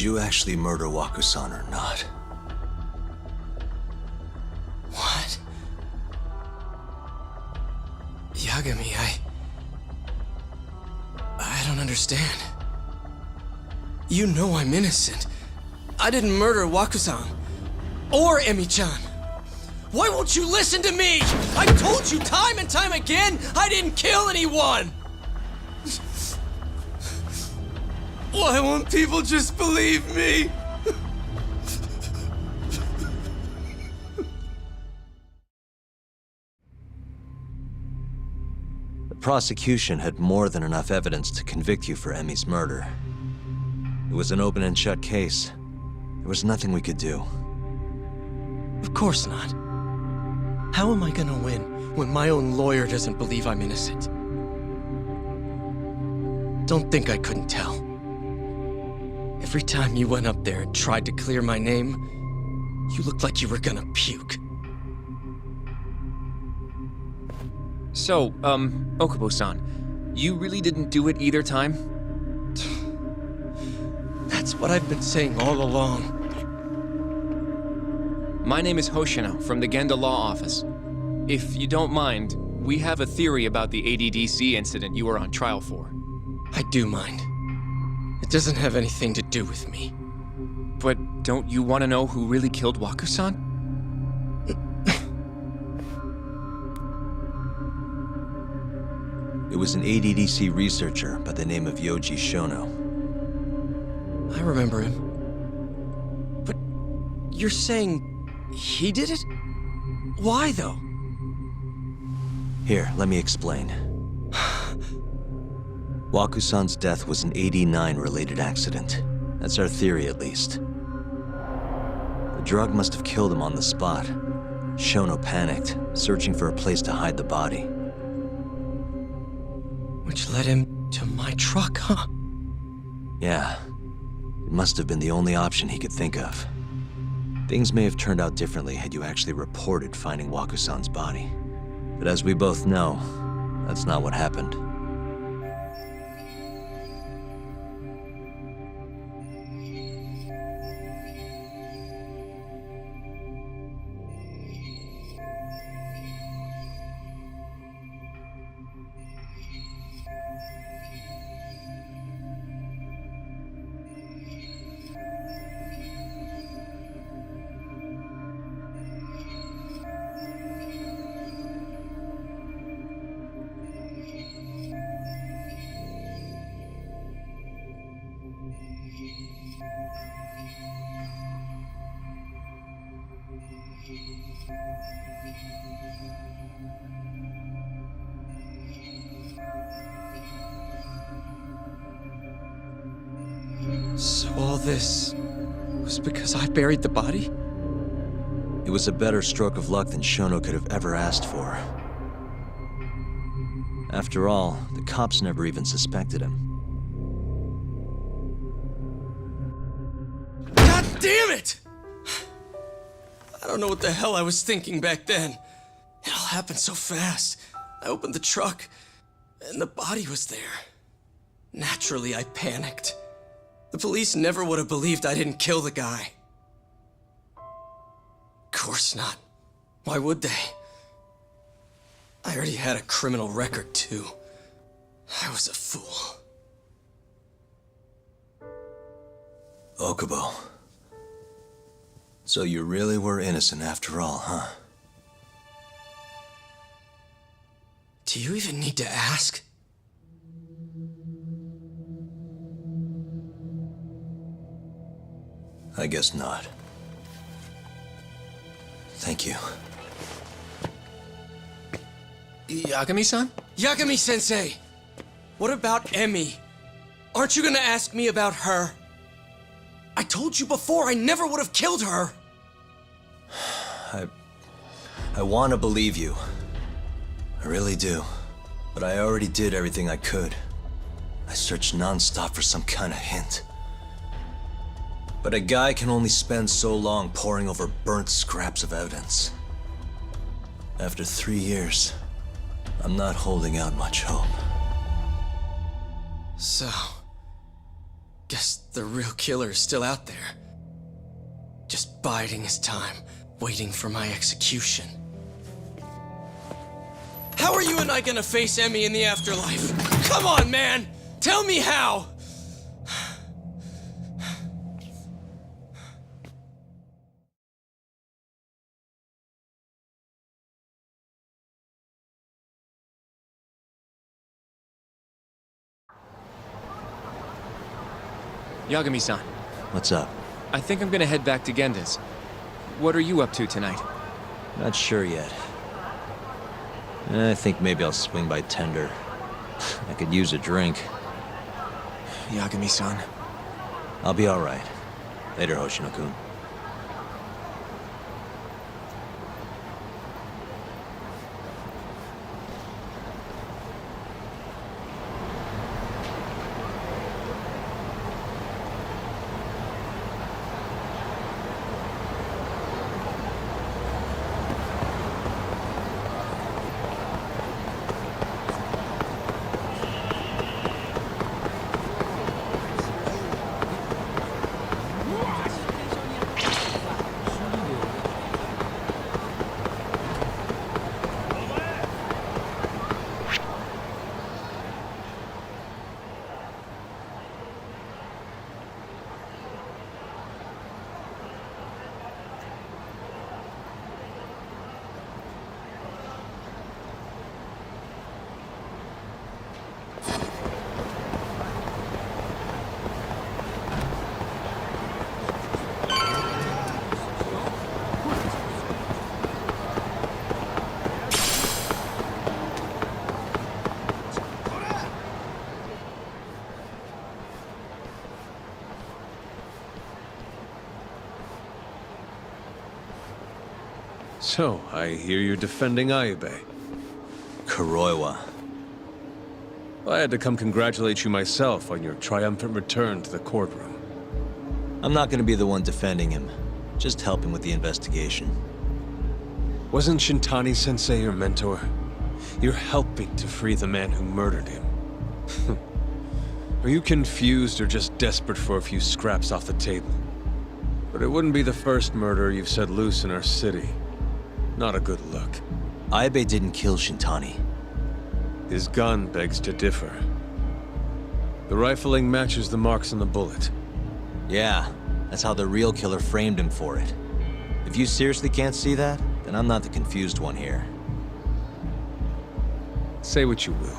you actually murder Waku-san or not? What? Yagami, I don't understand. You know I'm innocent. I didn't murder Waku-san. Or Emi-chan. Why won't you listen to me? I told you time and time again, I didn't kill anyone! Why won't people just believe me? The prosecution had more than enough evidence to convict you for Emi's murder. It was an open and shut case. There was nothing we could do. Of course not. How am I gonna win when my own lawyer doesn't believe I'm innocent? Don't think I couldn't tell. Every time you went up there and tried to clear my name, you looked like you were gonna puke. So, Okubo-san, you really didn't do it either time? That's what I've been saying all along. My name is Hoshino from the Genda Law Office. If you don't mind, we have a theory about the ADDC incident you were on trial for. I do mind. It doesn't have anything to do with me. But don't you want to know who really killed Waku-san? It was an ADDC researcher by the name of Yoji Shono. I remember him. But you're saying he did it? Why, though? Here, let me explain. Waku-san's death was an 89-related accident. That's our theory, at least. The drug must have killed him on the spot. Shono panicked, searching for a place to hide the body. Which led him to my truck, huh? Yeah. It must have been the only option he could think of. Things may have turned out differently had you actually reported finding Waku-san's body. But as we both know, that's not what happened. So all this was because I buried the body? It was a better stroke of luck than Shono could have ever asked for. After all, the cops never even suspected him. God damn it! I don't know what the hell I was thinking back then. It all happened so fast. I opened the truck, and the body was there. Naturally, I panicked. The police never would have believed I didn't kill the guy. Of course not. Why would they? I already had a criminal record, too. I was a fool. Okubo. So you really were innocent after all, huh? Do you even need to ask? I guess not. Thank you. Yagami-san? Yagami-sensei! What about Emi? Aren't you gonna ask me about her? I told you before I never would have killed her! I want to believe you. I really do. But I already did everything I could. I searched non-stop for some kind of hint. But a guy can only spend so long poring over burnt scraps of evidence. After 3 years, I'm not holding out much hope. So, guess the real killer is still out there. Just biding his time, waiting for my execution. How are you and I gonna face Emi in the afterlife? Come on, man! Tell me how! Yagami-san, What's up? I think I'm gonna head back to Genda's. What are you up to tonight? Not sure yet. I think maybe I'll swing by Tender. I could use a drink. Yagami-san. I'll be all right. Later, Hoshino-kun. So, I hear you're defending Ayube. Kuroiwa. I had to come congratulate you myself on your triumphant return to the courtroom. I'm not gonna be the one defending him. Just helping with the investigation. Wasn't Shintani-sensei your mentor? You're helping to free the man who murdered him. Are you confused or just desperate for a few scraps off the table? But it wouldn't be the first murder you've set loose in our city. Not a good look. Ayube didn't kill Shintani. His gun begs to differ. The rifling matches the marks on the bullet. Yeah, that's how the real killer framed him for it. If you seriously can't see that, then I'm not the confused one here. Say what you will.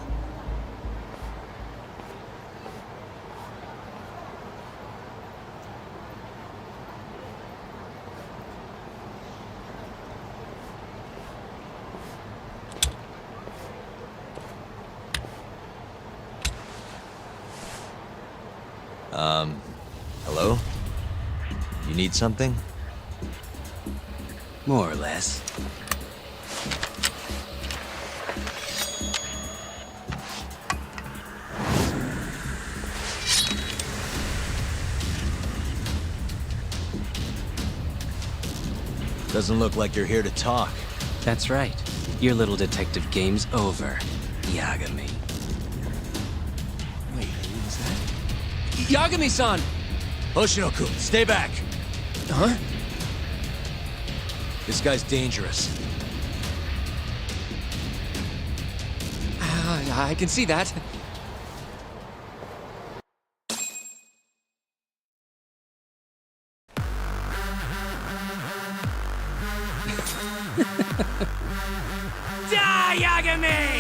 Hello? You need something? More or less. Doesn't look like you're here to talk. That's right. Your little detective game's over, Yagami. Wait, who was that? Yagami-san! Hoshinoku, stay back! Huh? This guy's dangerous. I can see that. Die, Yagami!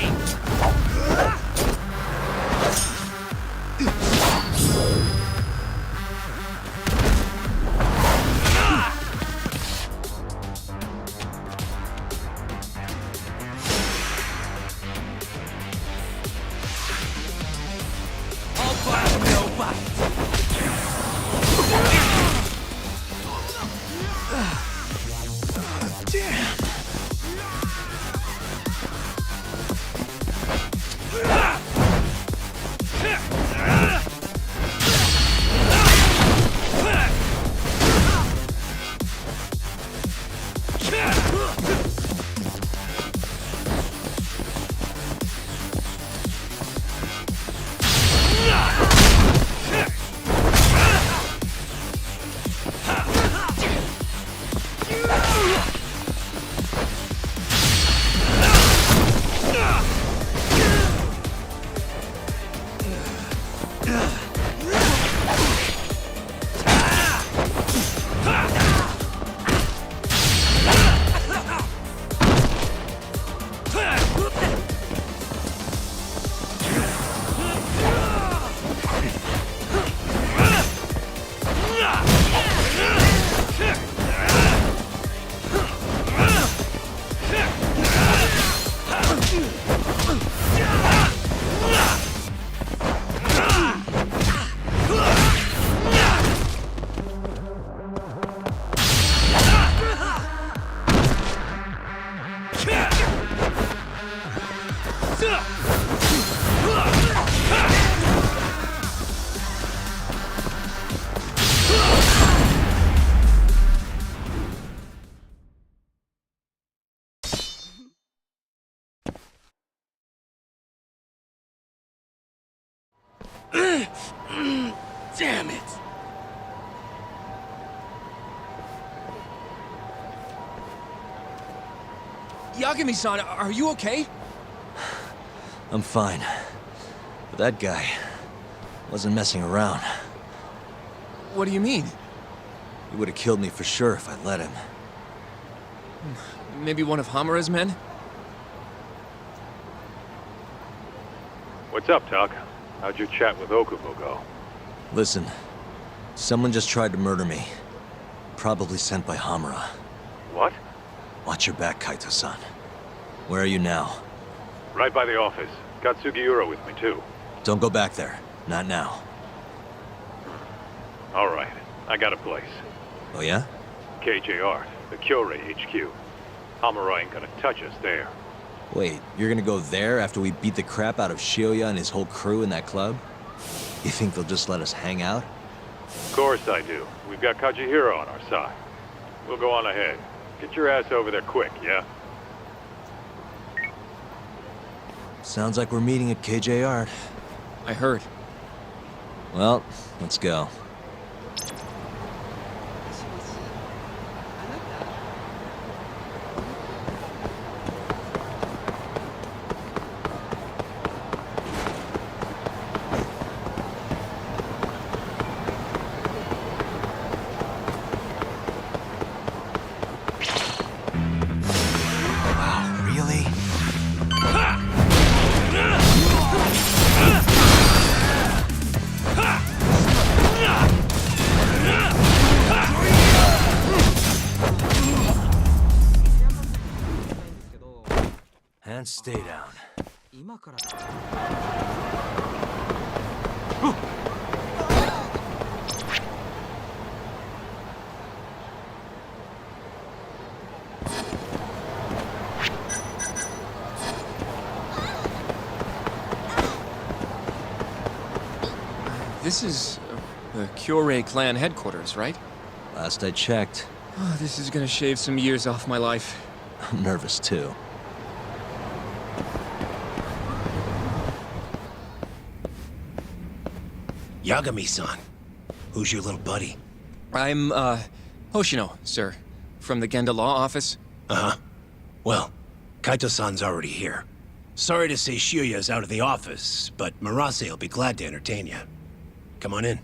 Damn it! Yagami-san, are you okay? I'm fine. But that guy wasn't messing around. What do you mean? He would have killed me for sure if I let him. Maybe one of Hamura's men? What's up, Tuck? How'd your chat with Okubo go? Listen, someone just tried to murder me. Probably sent by Hamura. What? Watch your back, Kaito-san. Where are you now? Right by the office. Got Sugiura with me, too. Don't go back there. Not now. All right. I got a place. Oh yeah? KJ Art, the Kyorei HQ. Amuro ain't gonna touch us there. Wait, you're gonna go there after we beat the crap out of Shioya and his whole crew in that club? You think they'll just let us hang out? Of course I do. We've got Kajihiro on our side. We'll go on ahead. Get your ass over there quick, yeah? Sounds like we're meeting at KJR. I heard. Well, let's go. Wow, really? And stay down. This is the Kyorei clan headquarters, right? Last I checked. Oh, this is gonna shave some years off my life. I'm nervous too. Yagami-san. Who's your little buddy? I'm, Hoshino, sir. From the Genda Law Office. Uh-huh. Well, Kaito-san's already here. Sorry to say Shioya's out of the office, but Murase will be glad to entertain you. Come on in.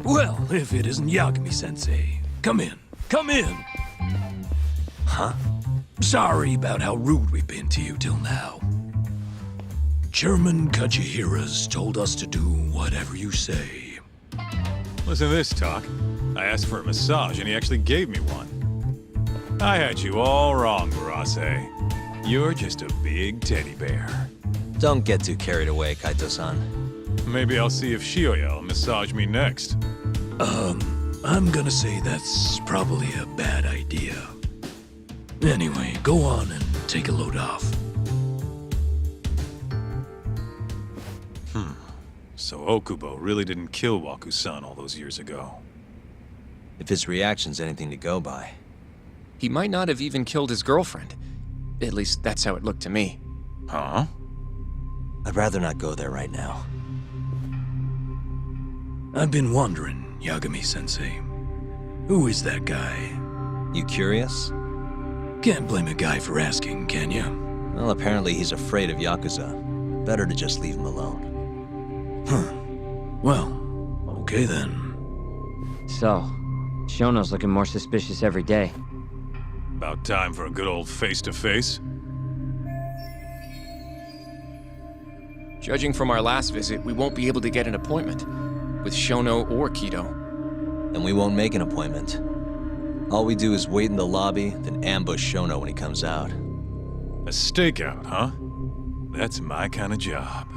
Well, if it isn't Yagami-sensei. Come in. Come in! Huh? Sorry about how rude we've been to you till now. Chairman Kachihira's told us to do whatever you say. Listen to this, Talk. I asked for a massage and he actually gave me one. I had you all wrong, Murase. You're just a big teddy bear. Don't get too carried away, Kaito-san. Maybe I'll see if Shioya will massage me next. I'm gonna say that's probably a bad idea. Anyway, go on and take a load off. So Okubo really didn't kill Waku-san all those years ago. If his reaction's anything to go by. He might not have even killed his girlfriend. At least that's how it looked to me. Huh? I'd rather not go there right now. I've been wondering, Yagami-sensei. Who is that guy? You curious? Can't blame a guy for asking, can you? Well, apparently he's afraid of Yakuza. Better to just leave him alone. Huh. Well, okay then. So, Shono's looking more suspicious every day. About time for a good old face-to-face. Judging from our last visit, we won't be able to get an appointment with Shono or Kido. And we won't make an appointment. All we do is wait in the lobby, then ambush Shono when he comes out. A stakeout, huh? That's my kind of job.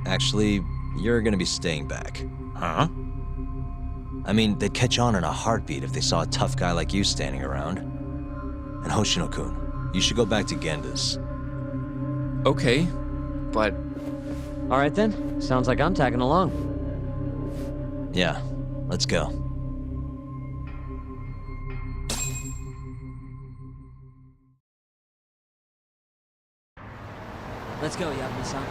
Actually, you're gonna be staying back. Huh? I mean, they'd catch on in a heartbeat if they saw a tough guy like you standing around. And Hoshino-kun, you should go back to Genda's. Okay, but... All right then, sounds like I'm tagging along. Yeah, let's go. Let's go, Yagami-san.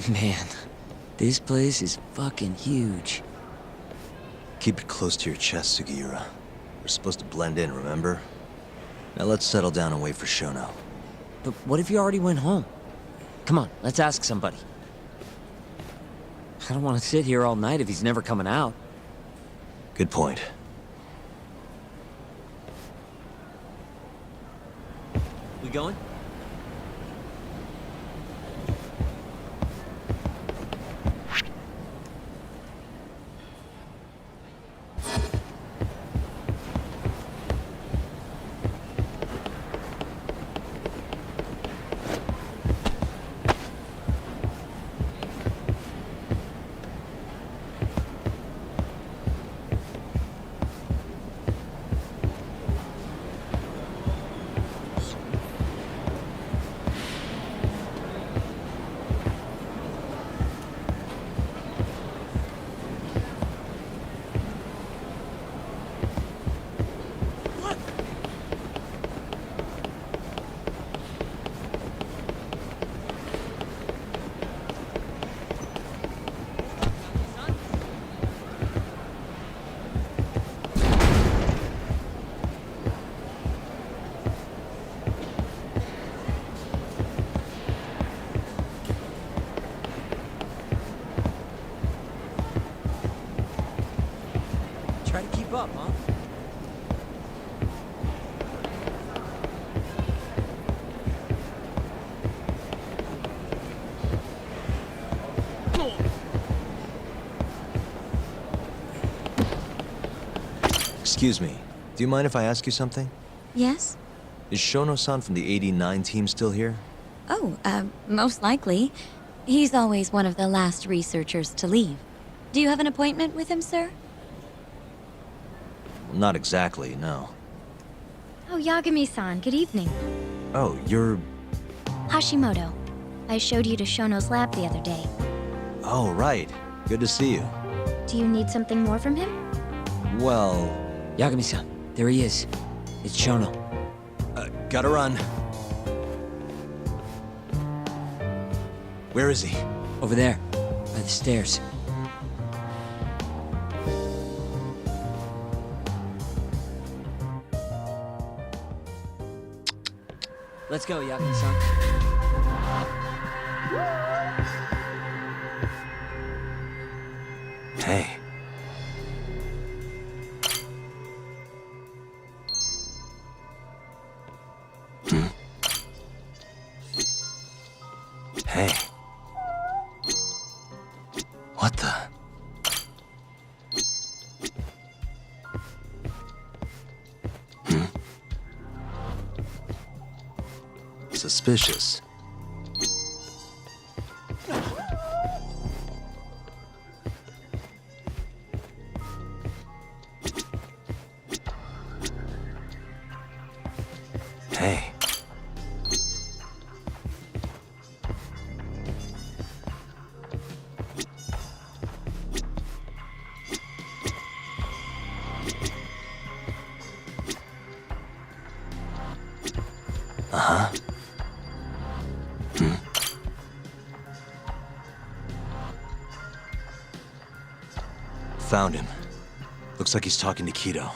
Man, this place is fucking huge. Keep it close to your chest, Sugiura. We're supposed to blend in, remember? Now let's settle down and wait for Shono. But what if you already went home? Come on, let's ask somebody. I don't want to sit here all night if he's never coming out. Good point. We going? Try to keep up, huh? Excuse me, do you mind if I ask you something? Yes? Is Shono-san from the 89 team still here? Oh, most likely. He's always one of the last researchers to leave. Do you have an appointment with him, sir? Not exactly, no. Oh, Yagami-san, good evening. Oh, you're... Hashimoto. I showed you to Shono's lab the other day. Oh, right. Good to see you. Do you need something more from him? Well... Yagami-san, there he is. It's Shono. Gotta run. Where is he? Over there, by the stairs. Let's go, Yagami-san. Hey. Hey. What the? Suspicious. Hey. Uh-huh. Found him. Looks like he's talking to Kido.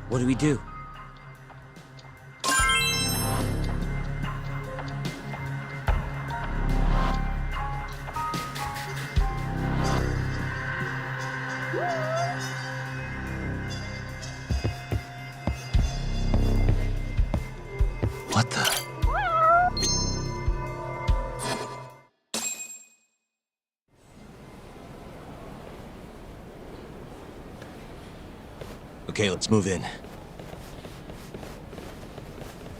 What do we do? What the? Okay, let's move in.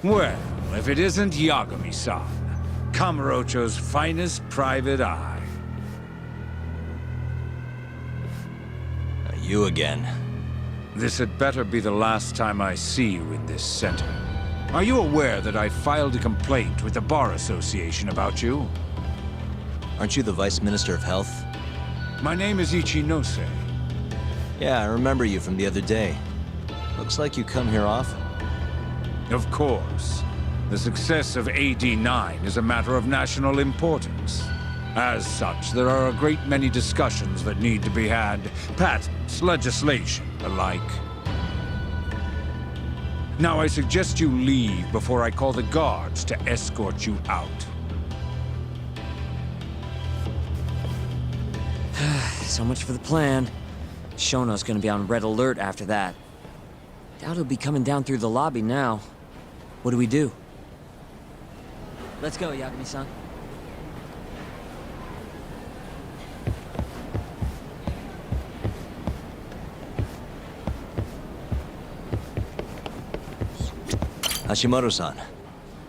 Well, if it isn't Yagami-san, Kamurocho's finest private eye. You again. This had better be the last time I see you in this center. Are you aware that I filed a complaint with the Bar Association about you? Aren't you the Vice Minister of Health? My name is Ichinose. Yeah, I remember you from the other day. Looks like you come here often. Of course. The success of AD9 is a matter of national importance. As such, there are a great many discussions that need to be had. Patents, legislation, the like. Now I suggest you leave before I call the guards to escort you out. So much for the plan. Shono's gonna be on red alert after that. Doubt he'll be coming down through the lobby now. What do we do? Let's go, Yagami-san. Hashimoto-san.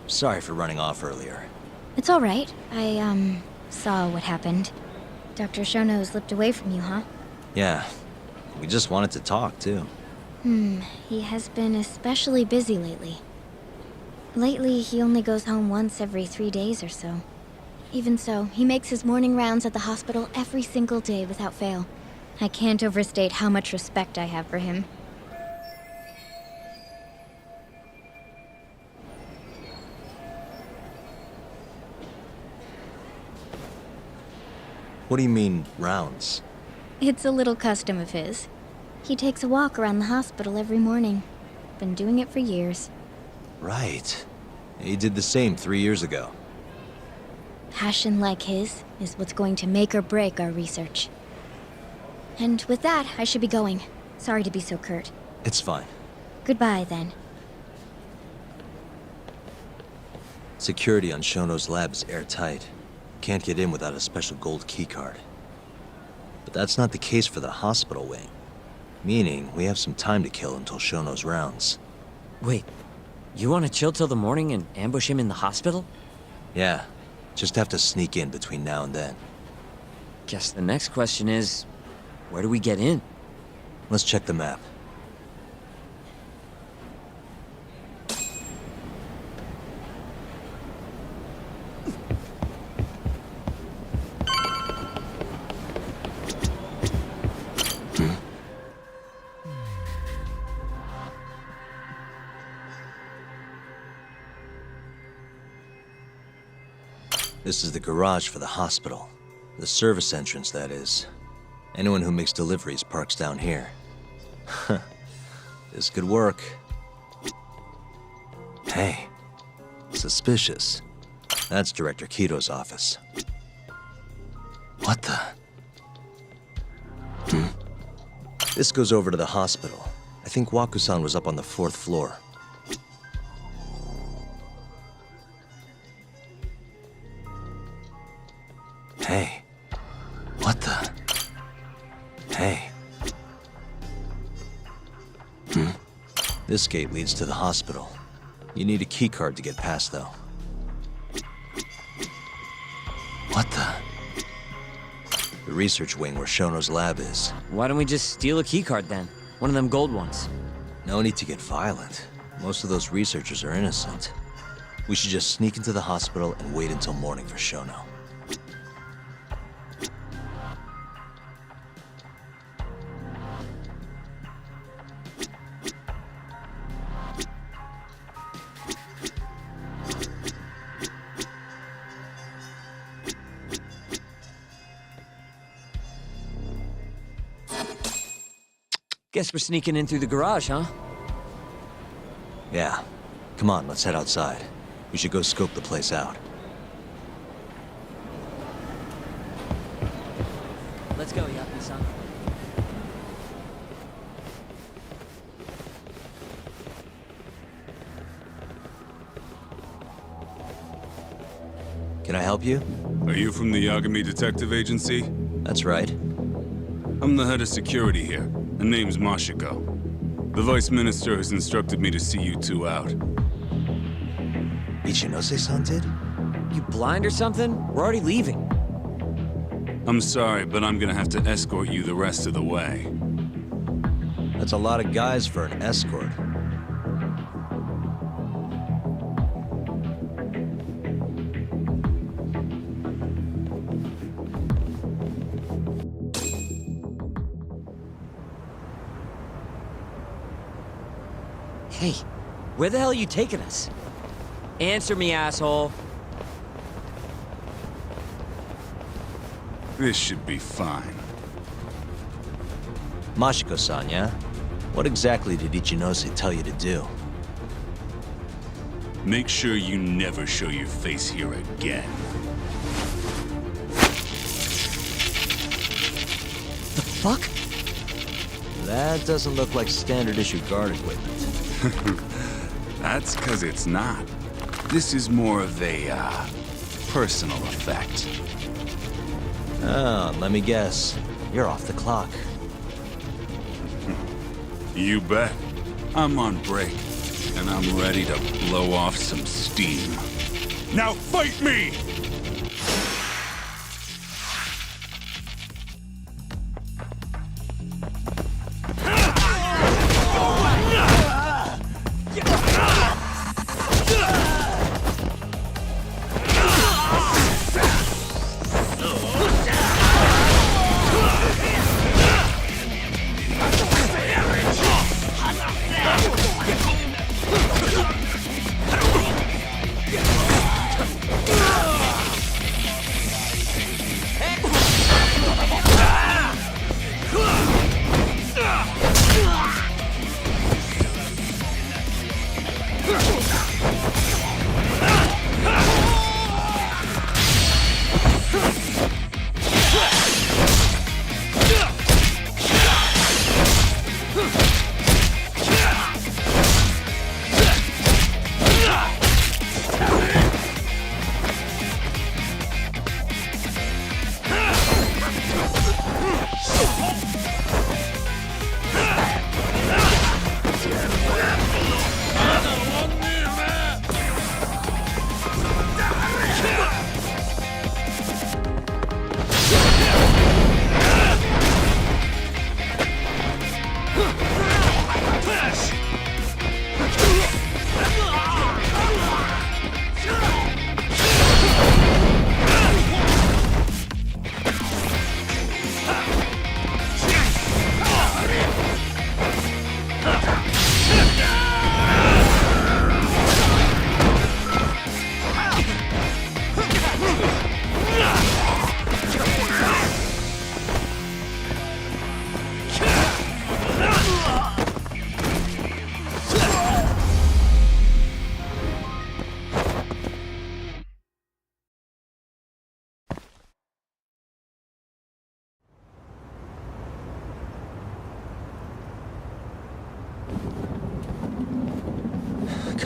Sorry for running off earlier. It's all right. I, saw what happened. Dr. Shono slipped away from you, huh? Yeah. We just wanted to talk, too. He has been especially busy lately. Lately, he only goes home once every 3 days or so. Even so, he makes his morning rounds at the hospital every single day without fail. I can't overstate how much respect I have for him. What do you mean, rounds? It's a little custom of his. He takes a walk around the hospital every morning. Been doing it for years. Right. He did the same 3 years ago. Passion like his is what's going to make or break our research. And with that, I should be going. Sorry to be so curt. It's fine. Goodbye, then. Security on Shono's lab is airtight. Can't get in without a special gold keycard. But that's not the case for the hospital wing. Meaning, we have some time to kill until Shono's rounds. Wait, you want to chill till the morning and ambush him in the hospital? Yeah, just have to sneak in between now and then. Guess the next question is, where do we get in? Let's check the map. This is the garage for the hospital. The service entrance, that is. Anyone who makes deliveries parks down here. This could work. Hey, suspicious. That's Director Kito's office. What the? This goes over to the hospital. I think Waku-san was up on the 4th floor. Hey. What the? Hey. This gate leads to the hospital. You need a keycard to get past, though. What the? The research wing where Shono's lab is. Why don't we just steal a keycard then? One of them gold ones. No need to get violent. Most of those researchers are innocent. We should just sneak into the hospital and wait until morning for Shono. Guess we're sneaking in through the garage, huh? Yeah. Come on, let's head outside. We should go scope the place out. Let's go, Yaku-san. Can I help you? Are you from the Yagami Detective Agency? That's right. I'm the head of security here. My name's Mashiko. The Vice Minister has instructed me to see you two out. Ichinose-san did? You blind or something? We're already leaving. I'm sorry, but I'm gonna have to escort you the rest of the way. That's a lot of guys for an escort. Hey, where the hell are you taking us? Answer me, asshole. This should be fine. Mashiko-san, yeah? What exactly did Ichinose tell you to do? Make sure you never show your face here again. The fuck? That doesn't look like standard issue guard equipment. That's 'cause it's not. This is more of a, personal effect. Oh, let me guess. You're off the clock. You bet. I'm on break, and I'm ready to blow off some steam. Now fight me!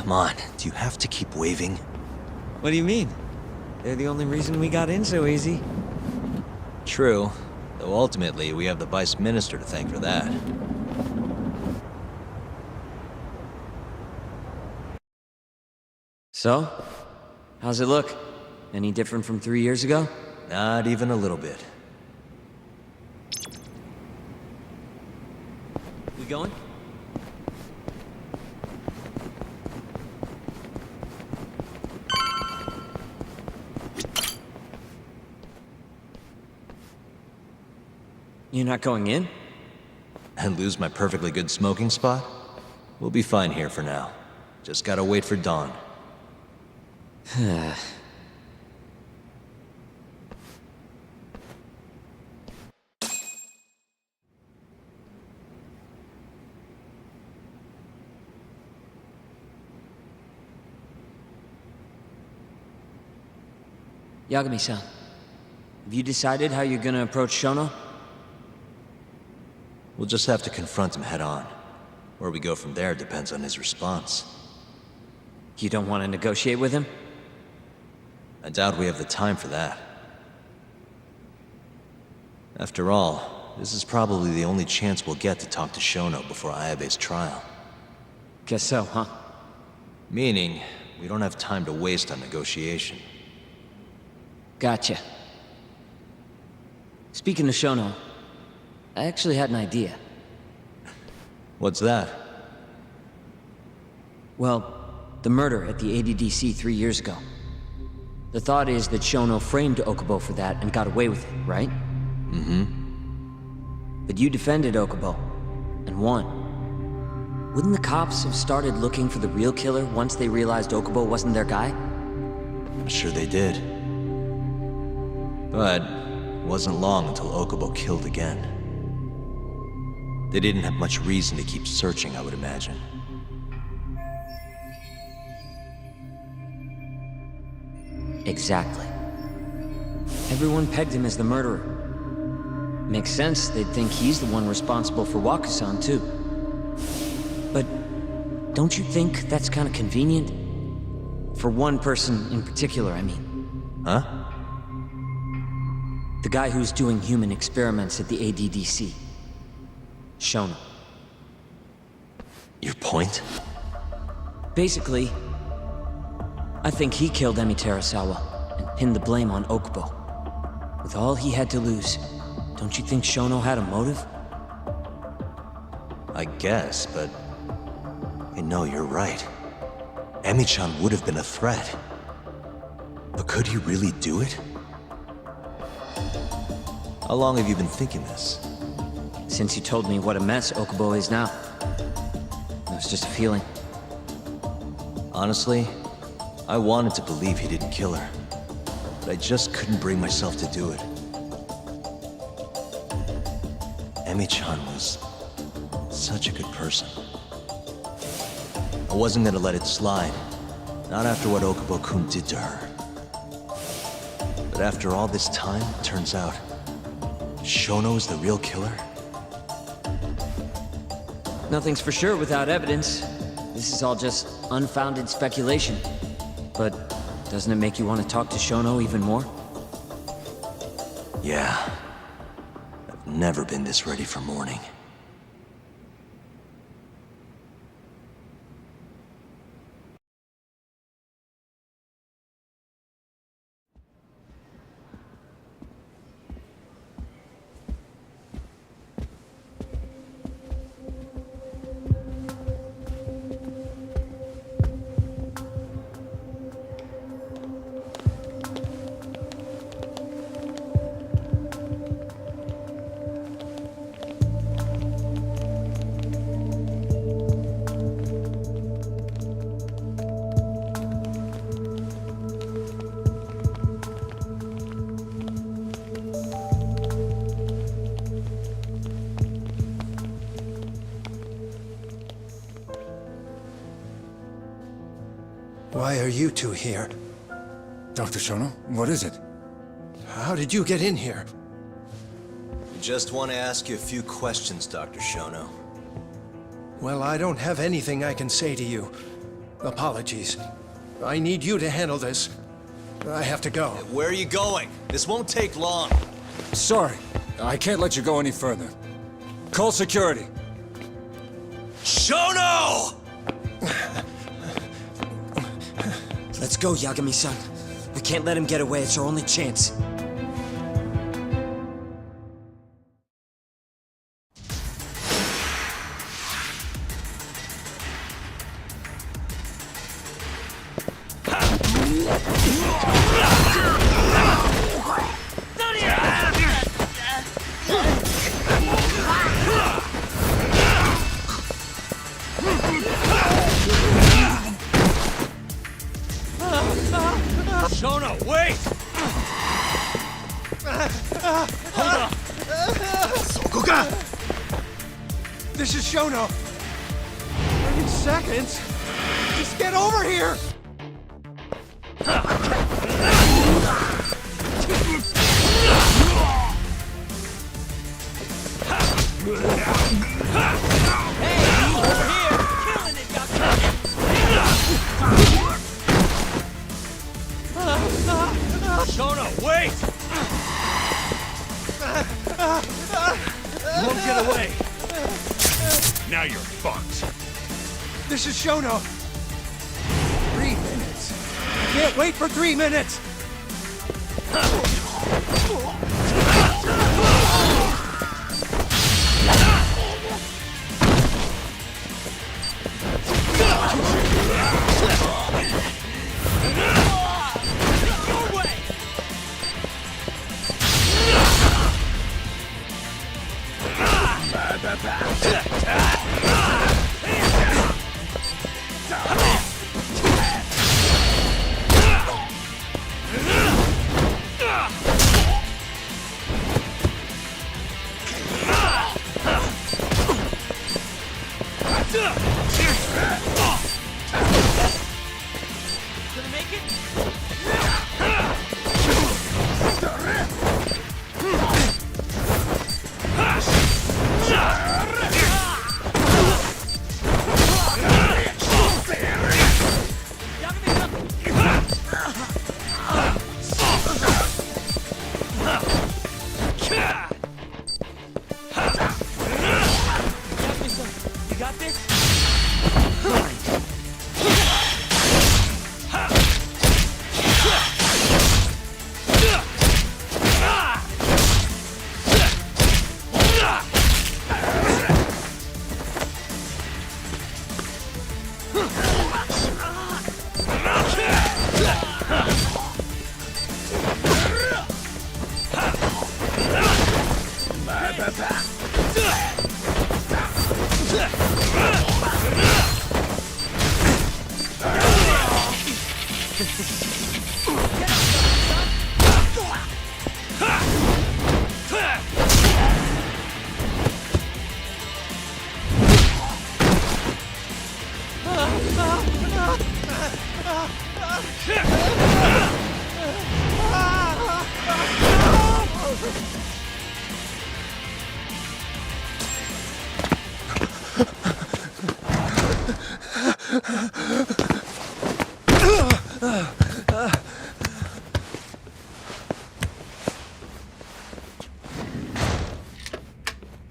Come on, do you have to keep waving? What do you mean? They're the only reason we got in so easy. True, though ultimately we have the Vice Minister to thank for that. So? How's it look? Any different from 3 years ago? Not even a little bit. We going? You're not going in? And lose my perfectly good smoking spot? We'll be fine here for now. Just gotta wait for dawn. Yagami-san, have you decided how you're gonna approach Shono? We'll just have to confront him head on. Where we go from there depends on his response. You don't want to negotiate with him? I doubt we have the time for that. After all, this is probably the only chance we'll get to talk to Shono before Ayabe's trial. Guess so, huh? Meaning, we don't have time to waste on negotiation. Gotcha. Speaking of Shono, I actually had an idea. What's that? Well, the murder at the ADDC 3 years ago. The thought is that Shono framed Okubo for that and got away with it, right? Mm-hmm. But you defended Okubo, and won. Wouldn't the cops have started looking for the real killer once they realized Okubo wasn't their guy? I'm sure they did. But it wasn't long until Okubo killed again. They didn't have much reason to keep searching, I would imagine. Exactly. Everyone pegged him as the murderer. Makes sense, they'd think he's the one responsible for Wakusan, too. But don't you think that's kind of convenient? For one person in particular, I mean. Huh? The guy who's doing human experiments at the ADDC. Shono. Your point? Basically, I think he killed Emi Terasawa and pinned the blame on Okubo. With all he had to lose, don't you think Shono had a motive? I guess, but... No, you're right. Emi-chan would have been a threat. But could he really do it? How long have you been thinking this? Since you told me what a mess Okubo is now. It was just a feeling. Honestly, I wanted to believe he didn't kill her. But I just couldn't bring myself to do it. Emi-chan was such a good person. I wasn't gonna let it slide. Not after what Okubo-kun did to her. But after all this time, it turns out Shono is the real killer? Nothing's for sure without evidence. This is all just unfounded speculation. But doesn't it make you want to talk to Shono even more? Yeah. I've never been this ready for morning. Why are you two here? Dr. Shono, what is it? How did you get in here? I just want to ask you a few questions, Dr. Shono. Well, I don't have anything I can say to you. Apologies. I need you to handle this. I have to go. Where are you going? This won't take long. Sorry, I can't let you go any further. Call security. Shono! Let's go, Yagami-san. We can't let him get away. It's our only chance. Shono, wait! Hold on! Sokoka! This is Shono! 30 seconds? Just get over here! Shono, wait! You won't get away. Now you're fucked. This is Shono! 3 minutes! I can't wait for 3 minutes!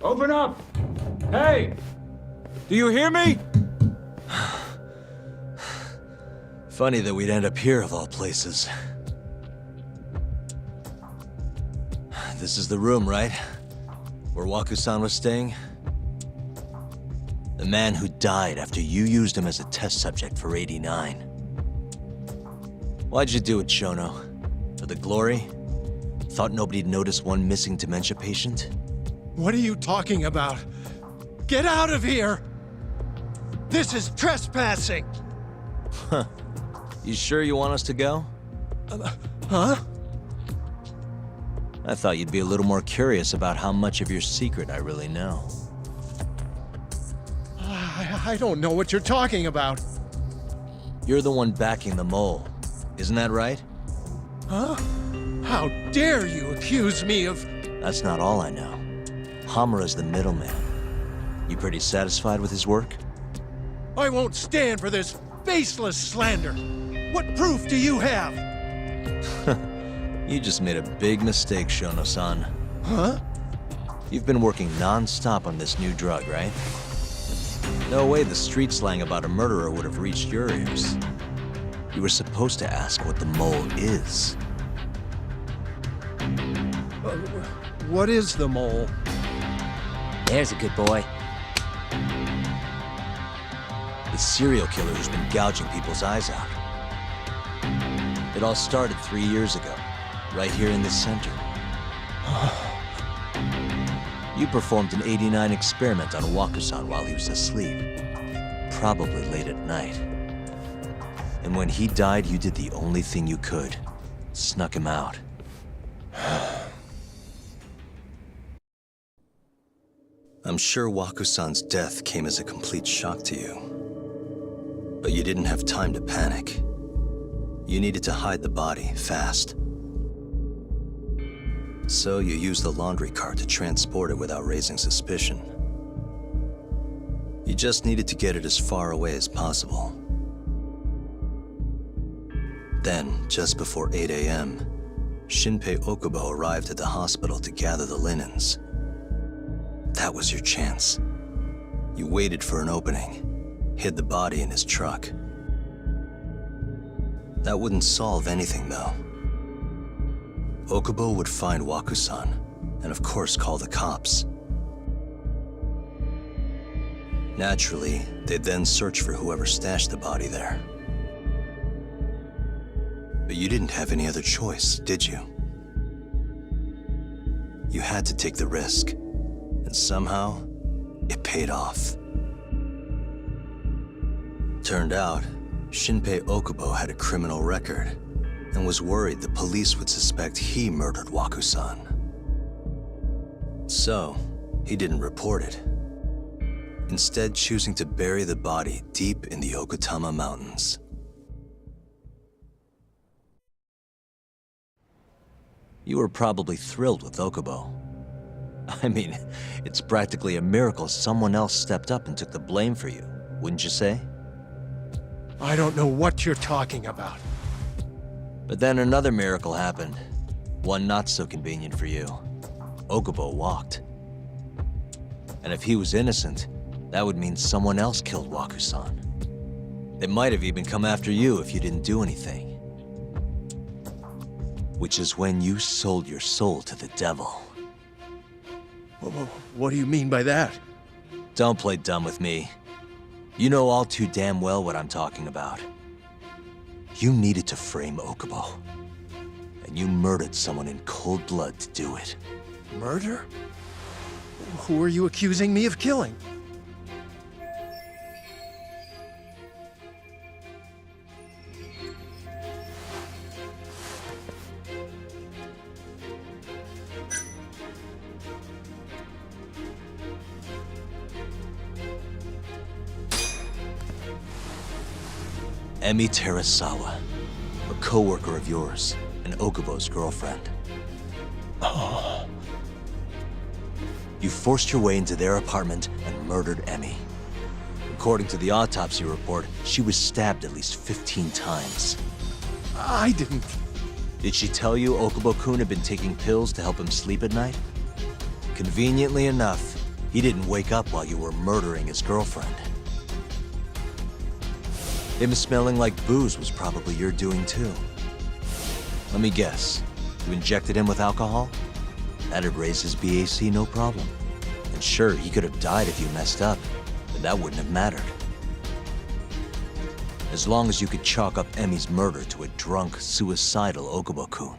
Open up! Hey! Do you hear me? Funny that we'd end up here of all places. This is the room, right? Where Waku-san was staying? The man who died after you used him as a test subject for 89. Why'd you do it, Shono? For the glory? Thought nobody'd notice one missing dementia patient? What are you talking about? Get out of here! This is trespassing! Huh. You sure you want us to go? Huh? I thought you'd be a little more curious about how much of your secret I really know. I don't know what you're talking about. You're the one backing the mole, isn't that right? Huh? How dare you accuse me of... That's not all I know. Hamura's the middleman. You pretty satisfied with his work? I won't stand for this baseless slander. What proof do you have? You just made a big mistake, Shono-san. Huh? You've been working non-stop on this new drug, right? No way the street slang about a murderer would have reached your ears. You were supposed to ask what the mole is. What is the mole? There's a good boy. The serial killer who's been gouging people's eyes out. It all started 3 years ago, right here in the center. You performed an 89 experiment on Waku-san while he was asleep. Probably late at night. And when he died, you did the only thing you could. Snuck him out. I'm sure Waku-san's death came as a complete shock to you. But you didn't have time to panic. You needed to hide the body, fast. So you used the laundry cart to transport it without raising suspicion. You just needed to get it as far away as possible. Then, just before 8 a.m., Shinpei Okubo arrived at the hospital to gather the linens. That was your chance. You waited for an opening, hid the body in his truck. That wouldn't solve anything, though. Okubo would find Waku-san, and of course call the cops. Naturally, they'd then search for whoever stashed the body there. But you didn't have any other choice, did you? You had to take the risk, and somehow, it paid off. Turned out, Shinpei Okubo had a criminal record, and was worried the police would suspect he murdered Waku-san. So, he didn't report it, instead choosing to bury the body deep in the Okutama Mountains. You were probably thrilled with Okubo. I mean, it's practically a miracle someone else stepped up and took the blame for you, wouldn't you say? I don't know what you're talking about. But then another miracle happened. One not so convenient for you. Okubo walked. And if he was innocent, that would mean someone else killed Waku-san. They might have even come after you if you didn't do anything. Which is when you sold your soul to the devil. What do you mean by that? Don't play dumb with me. You know all too damn well what I'm talking about. You needed to frame Okubo. And you murdered someone in cold blood to do it. Murder? Who are you accusing me of killing? Emi Terasawa, a co-worker of yours, and Okubo's girlfriend. Oh. You forced your way into their apartment and murdered Emi. According to the autopsy report, she was stabbed at least 15 times. I didn't. Did she tell you Okubo-kun had been taking pills to help him sleep at night? Conveniently enough, he didn't wake up while you were murdering his girlfriend. Him smelling like booze was probably your doing too. Let me guess, you injected him with alcohol? That'd raise his BAC no problem. And sure, he could have died if you messed up, but that wouldn't have mattered. As long as you could chalk up Emi's murder to a drunk, suicidal Okubo-kun.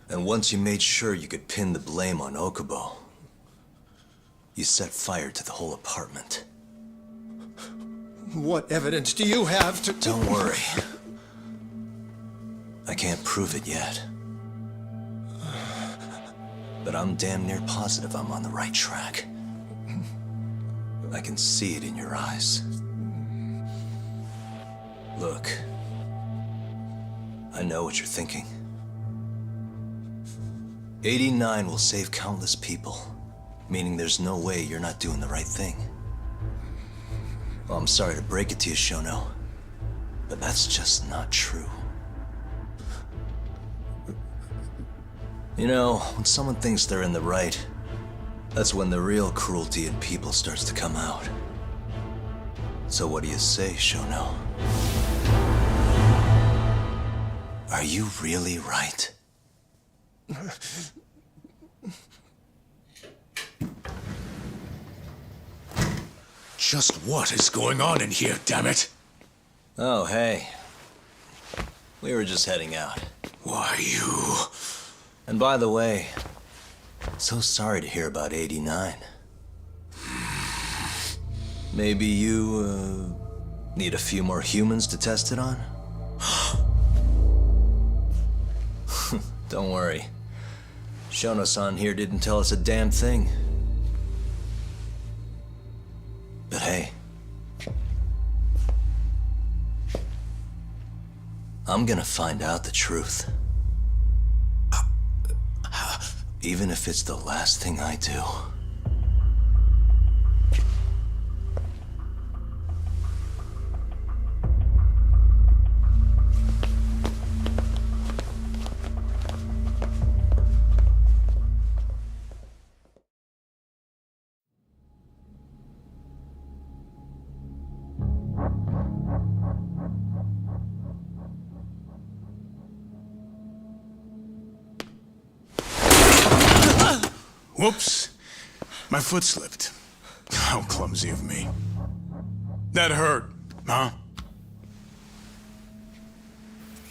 And once you made sure you could pin the blame on Okubo, you set fire to the whole apartment. What evidence do you have to... Don't worry. I can't prove it yet. But I'm damn near positive I'm on the right track. I can see it in your eyes. Look, I know what you're thinking. 89 will save countless people. Meaning there's no way you're not doing the right thing. Well, I'm sorry to break it to you, Shono, but that's just not true. You know, when someone thinks they're in the right, that's when the real cruelty in people starts to come out. So what do you say, Shono? Are you really right? Just what is going on in here, damn it? Oh, hey. We were just heading out. Why, you... And by the way, so sorry to hear about 89. Maybe you, need a few more humans to test it on? Don't worry. Shono-san here didn't tell us a damn thing. But hey, I'm gonna find out the truth. Even if it's the last thing I do. Whoops. My foot slipped. How clumsy of me. That hurt, huh?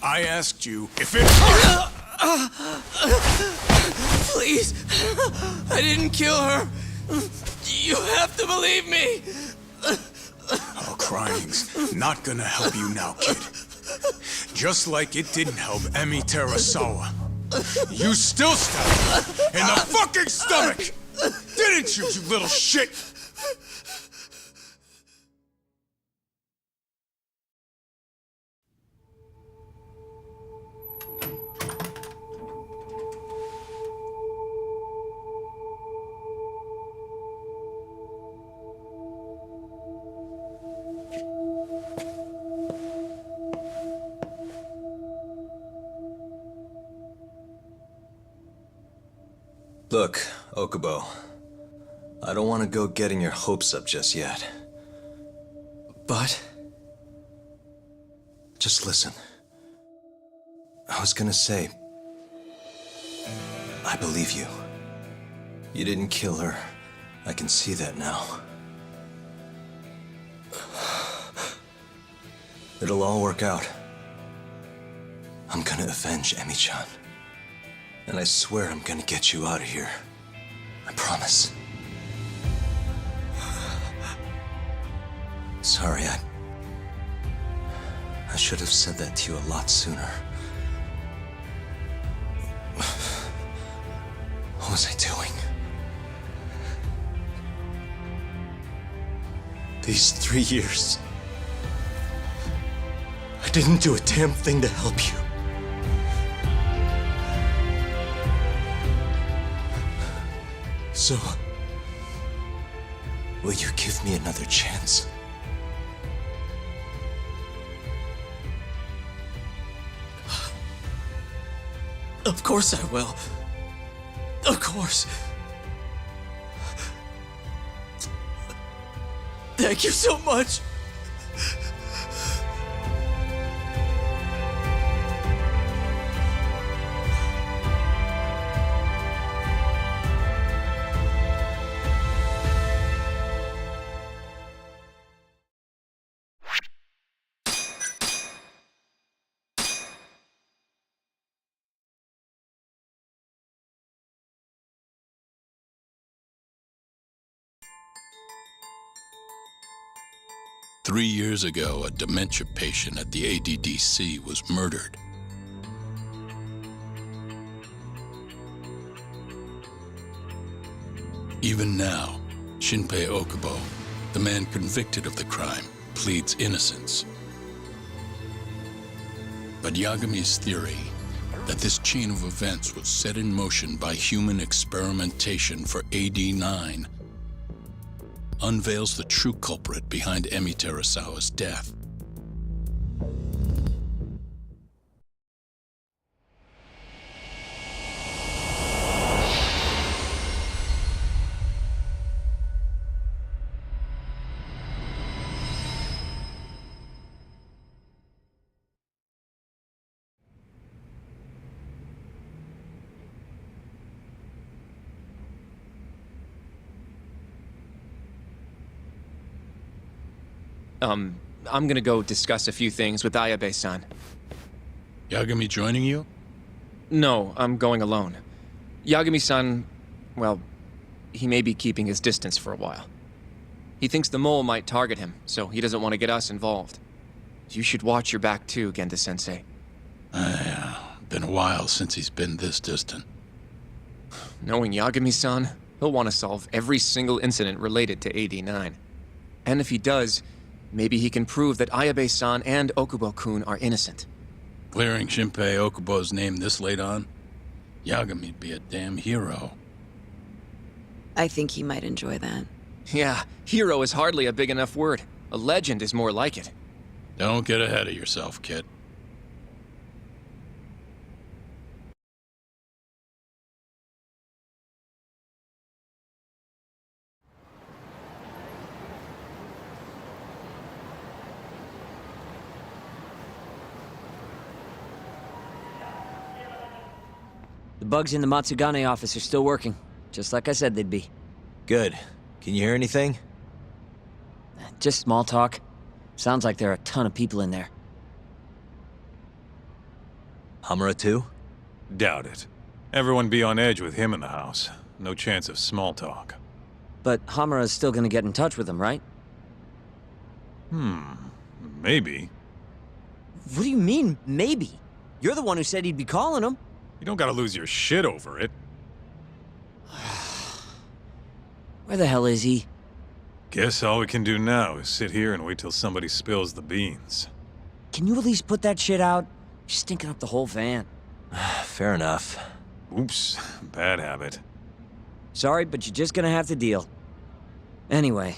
I asked you if it... Please! I didn't kill her! You have to believe me! Oh, crying's not gonna help you now, kid. Just like it didn't help Emi Terasawa. You still stabbed her in the fucking stomach! Didn't you, you little shit? Look, Okubo, I don't want to go getting your hopes up just yet. But? Just listen. I was gonna say, I believe you. You didn't kill her. I can see that now. It'll all work out. I'm gonna avenge Emi-chan. And I swear I'm gonna get you out of here. I promise. Sorry, I should have said that to you a lot sooner. What was I doing? These 3 years, I didn't do a damn thing to help you. So, will you give me another chance? Of course I will. Of course. Thank you so much. Three years ago, a dementia patient at the ADDC was murdered. Even now, Shinpei Okubo, the man convicted of the crime, pleads innocence. But Yagami's theory that this chain of events was set in motion by human experimentation for AD-9 unveils the true culprit behind Emi Terasawa's death. I'm gonna go discuss a few things with Ayabe-san. Yagami joining you? No, I'm going alone. Yagami-san, well, he may be keeping his distance for a while. He thinks the mole might target him, so he doesn't want to get us involved. You should watch your back too, Genda-sensei. Been a while since he's been this distant. Knowing Yagami-san, he'll want to solve every single incident related to AD-9. And if he does, maybe he can prove that Ayabe-san and Okubo-kun are innocent. Clearing Shinpei Okubo's name this late on? Yagami'd be a damn hero. I think he might enjoy that. Yeah, hero is hardly a big enough word. A legend is more like it. Don't get ahead of yourself, kid. The bugs in the Matsugane office are still working, just like I said they'd be. Good. Can you hear anything? Just small talk. Sounds like there are a ton of people in there. Hamura too? Doubt it. Everyone be on edge with him in the house. No chance of small talk. But Hamura's still gonna get in touch with them, right? Maybe. What do you mean, maybe? You're the one who said he'd be calling them. You don't gotta lose your shit over it. Where the hell is he? Guess all we can do now is sit here and wait till somebody spills the beans. Can you at least put that shit out? You're stinking up the whole van. Fair enough. Oops, bad habit. Sorry, but you're just gonna have to deal. Anyway,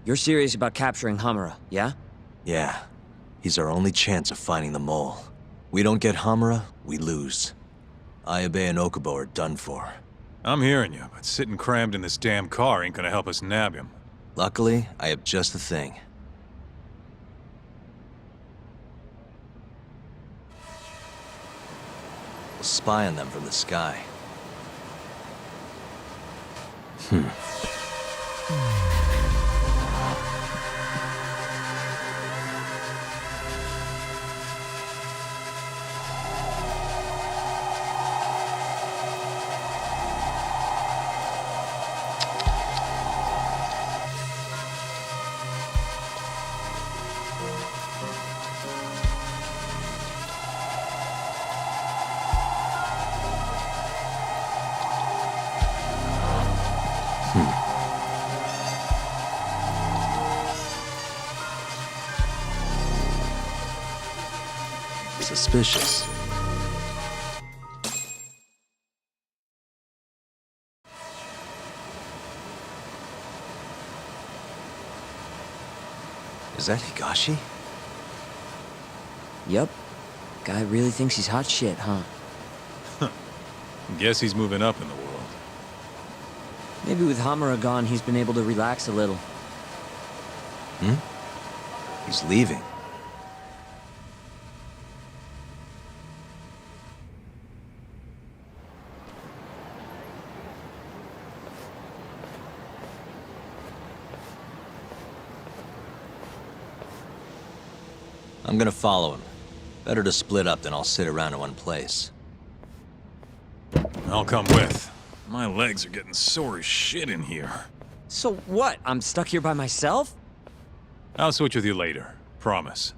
you're serious about capturing Hamura, yeah? Yeah. He's our only chance of finding the mole. We don't get Hamura, we lose. Ayabe and Okubo are done for. I'm hearing you, but sitting crammed in this damn car ain't gonna help us nab him. Luckily, I have just the thing. We'll spy on them from the sky. Suspicious. Is that Higashi? Yep. Guy really thinks he's hot shit, huh? Guess he's moving up in the world. Maybe with Hamura gone, he's been able to relax a little. He's leaving. I'm gonna follow him. Better to split up than I'll sit around in one place. I'll come with. My legs are getting sore as shit in here. So what? I'm stuck here by myself? I'll switch with you later. Promise.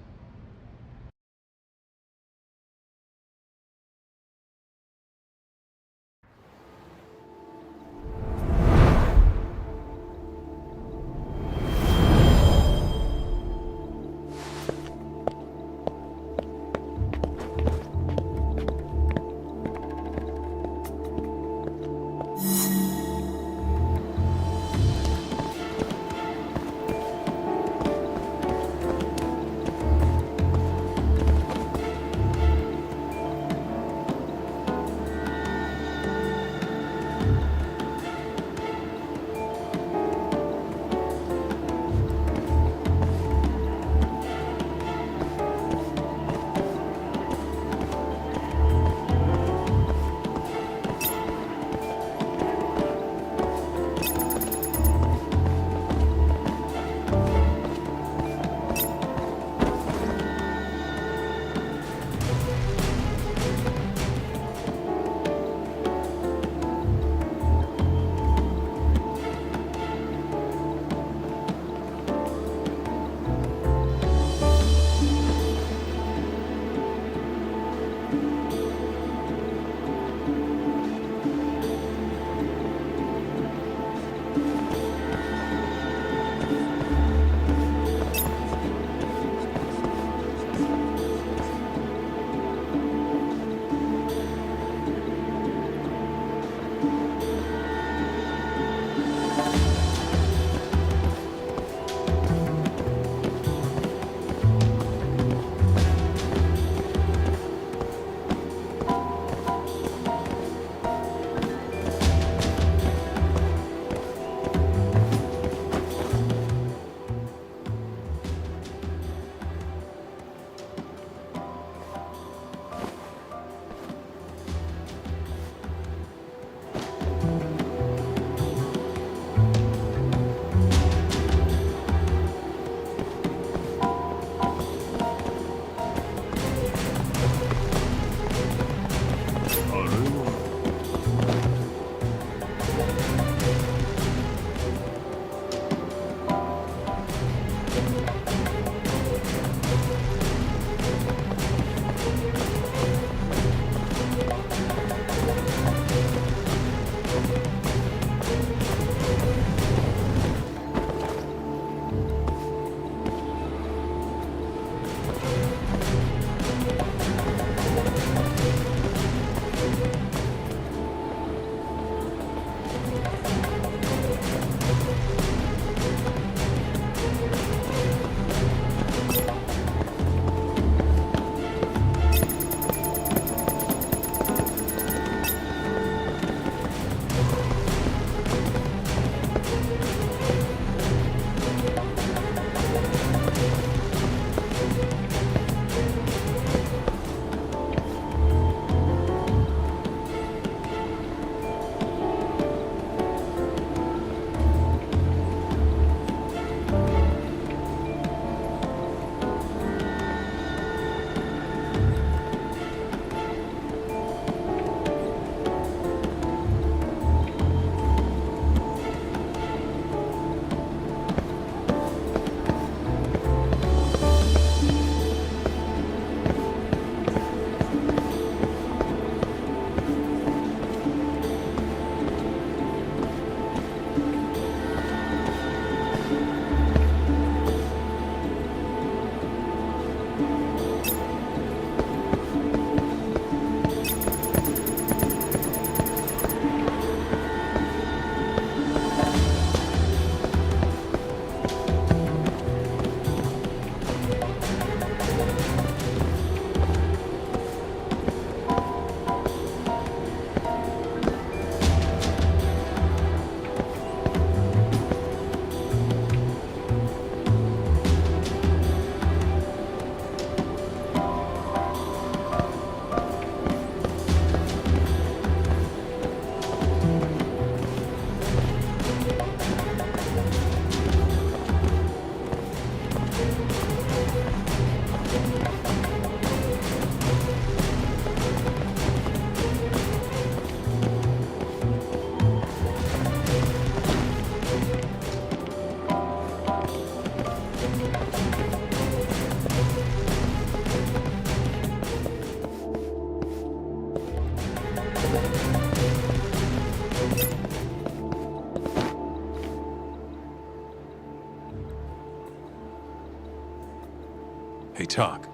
Hey, Talk.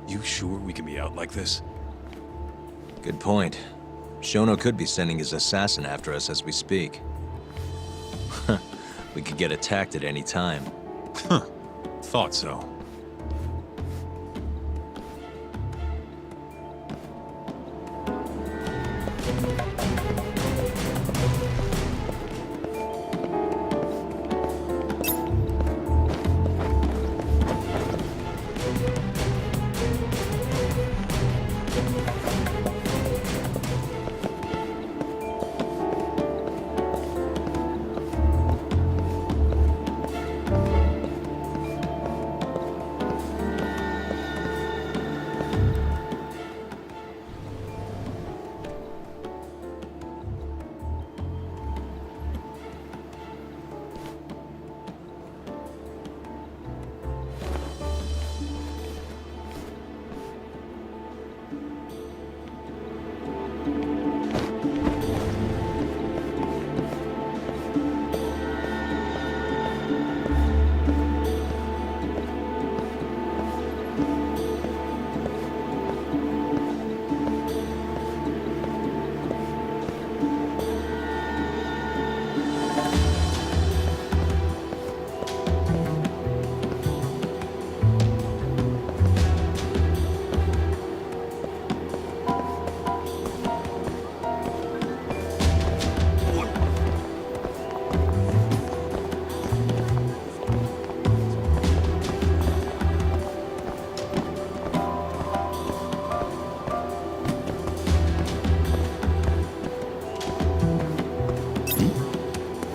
You sure we can be out like this? Good point. Shono could be sending his assassin after us as we speak. We could get attacked at any time. Huh. Thought so.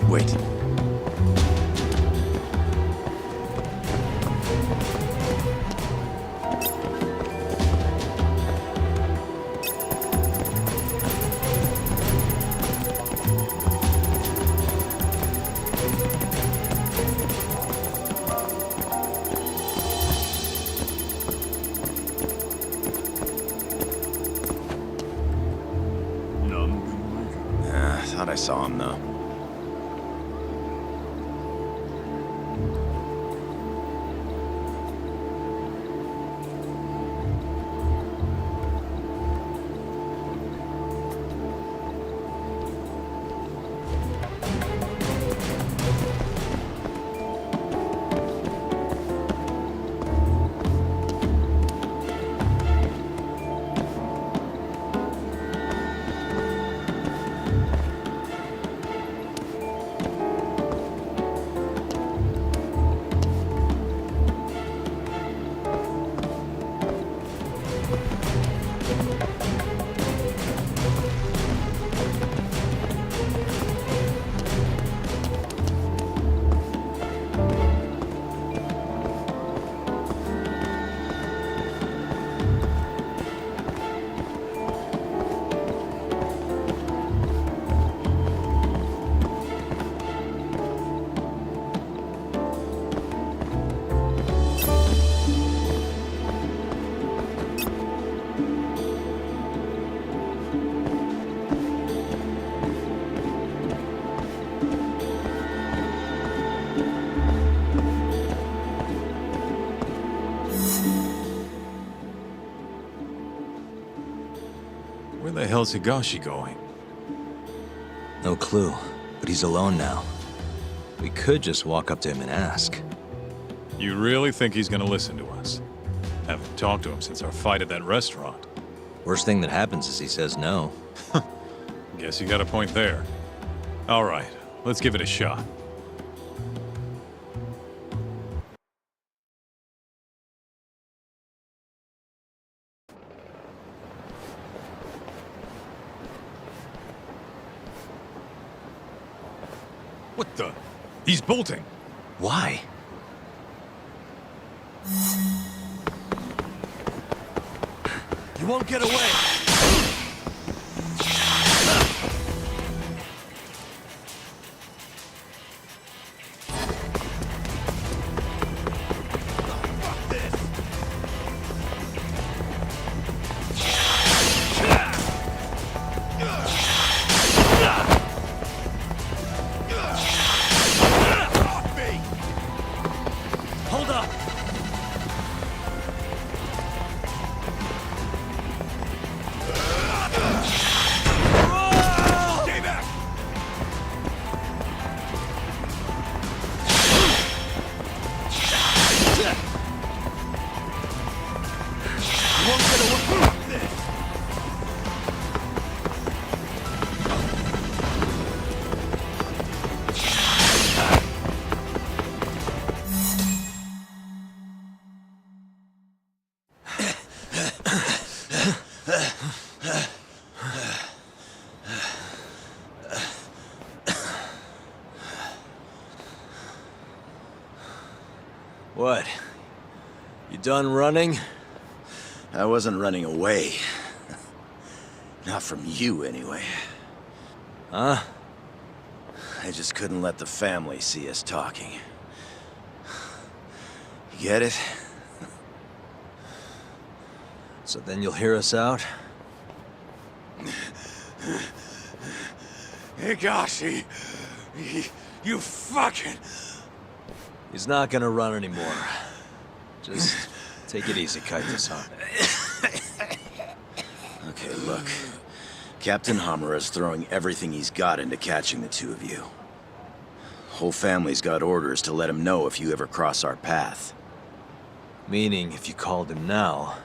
Wait. Thought I saw him, though. Where the hell's Higashi going? No clue, but he's alone now. We could just walk up to him and ask. You really think he's gonna listen to us? Haven't talked to him since our fight at that restaurant. Worst thing that happens is he says no. Guess you got a point there. All right, let's give it a shot. What the? He's bolting. Why? You won't get away! Hold up! You done running? I wasn't running away. Not from you, anyway. Huh? I just couldn't let the family see us talking. You get it? So then you'll hear us out? Higashi, you fucking... He's not gonna run anymore. Just take it easy, Kaito-san. Okay, look. Captain Hamura is throwing everything he's got into catching the two of you. Whole family's got orders to let him know if you ever cross our path. Meaning, if you called him now,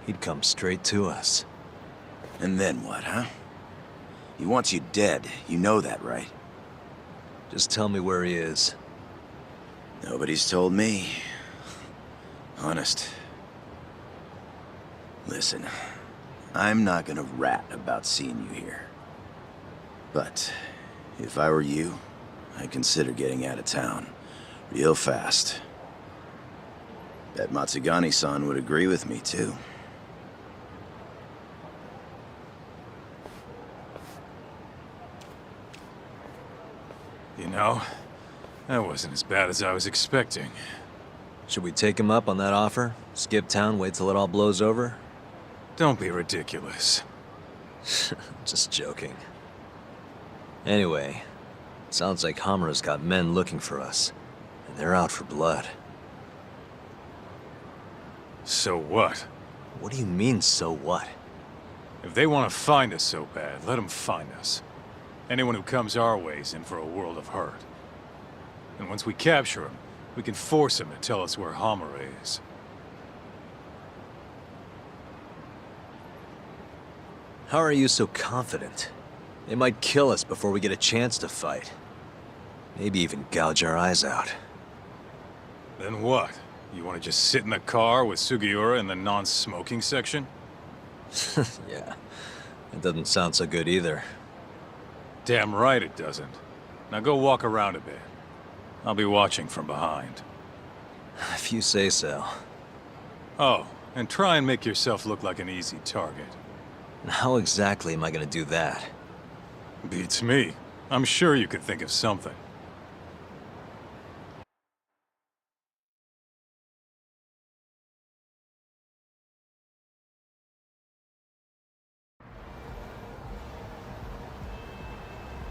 he'd come straight to us. And then what, huh? He wants you dead. You know that, right? Just tell me where he is. Nobody's told me. Honest. Listen, I'm not gonna rat about seeing you here. But if I were you, I'd consider getting out of town. Real fast. Bet Matsugani-san would agree with me, too. You know, that wasn't as bad as I was expecting. Should we take him up on that offer? Skip town, wait till it all blows over? Don't be ridiculous. Just joking. Anyway, sounds like Hamura's got men looking for us. And they're out for blood. So what? What do you mean, so what? If they want to find us so bad, let them find us. Anyone who comes our way is in for a world of hurt. And once we capture him, we can force him to tell us where Hamura is. How are you so confident? They might kill us before we get a chance to fight. Maybe even gouge our eyes out. Then what? You want to just sit in the car with Sugiura in the non-smoking section? Yeah, it doesn't sound so good either. Damn right it doesn't. Now go walk around a bit. I'll be watching from behind. If you say so. Oh, and try and make yourself look like an easy target. How exactly am I gonna do that? Beats me. I'm sure you could think of something.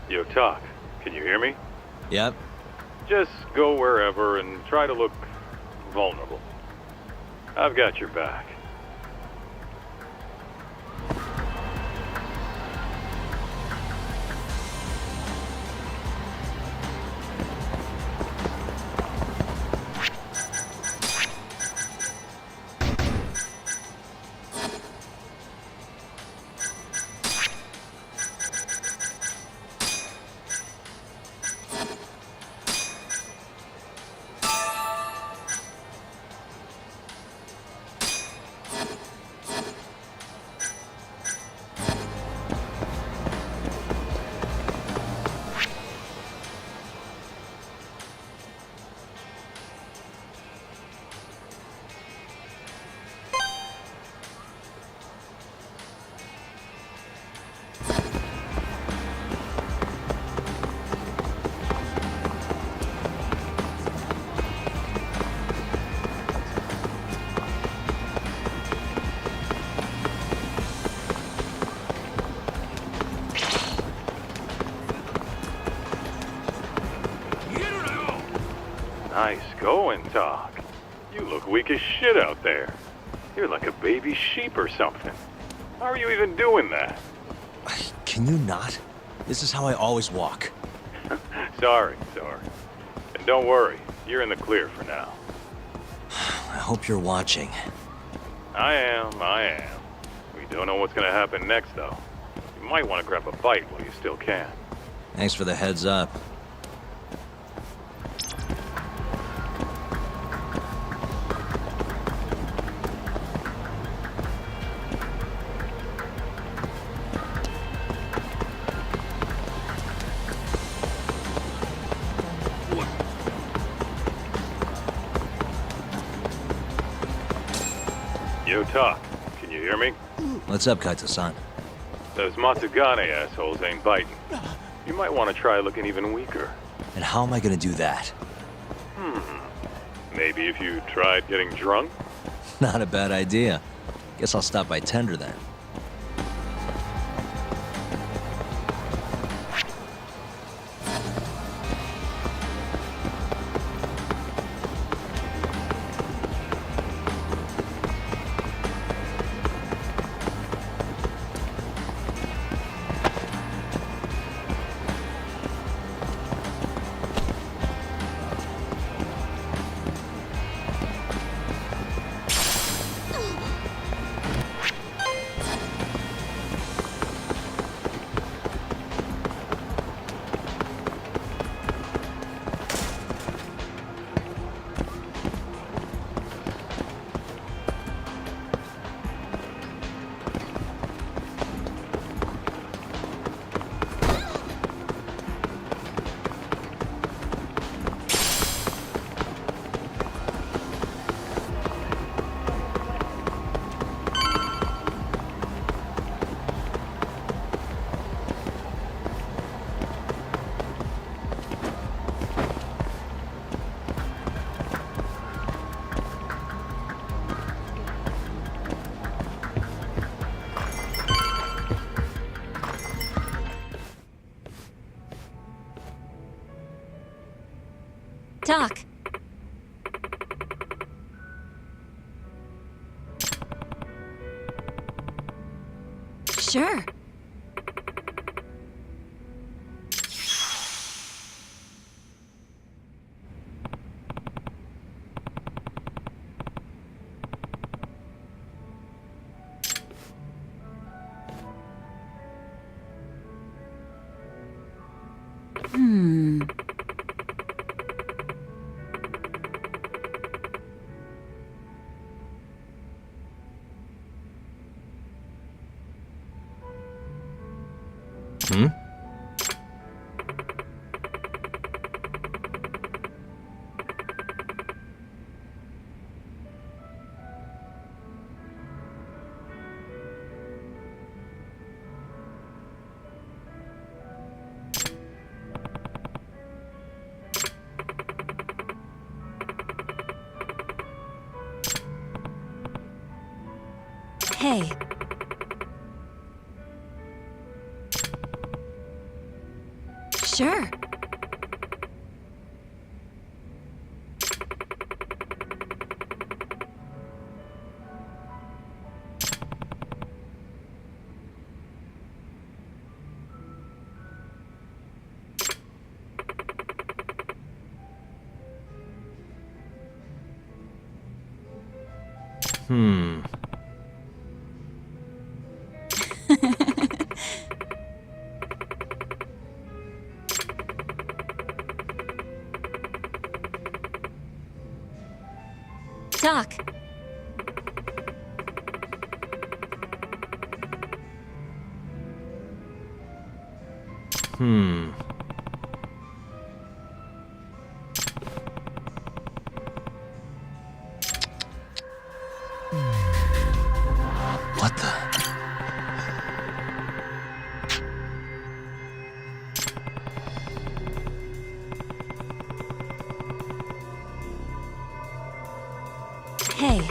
Yo, Talk, can you hear me? Yep. Just go wherever and try to look vulnerable. I've got your back. Nice going, Talk. You look weak as shit out there. You're like a baby sheep or something. How are you even doing that? Can you not? This is how I always walk. Sorry. And don't worry, you're in the clear for now. I hope you're watching. I am. We don't know what's gonna happen next, though. You might want to grab a bite while you still can. Thanks for the heads up. Yo, Talk. Can you hear me? What's up, Kaito-san? Those Matsugane assholes ain't biting. You might want to try looking even weaker. And how am I gonna do that? Maybe if you tried getting drunk? Not a bad idea. Guess I'll stop by Tender then. Doc. Sure. Hmm? Hey. Sure. Doc. What the? Hey.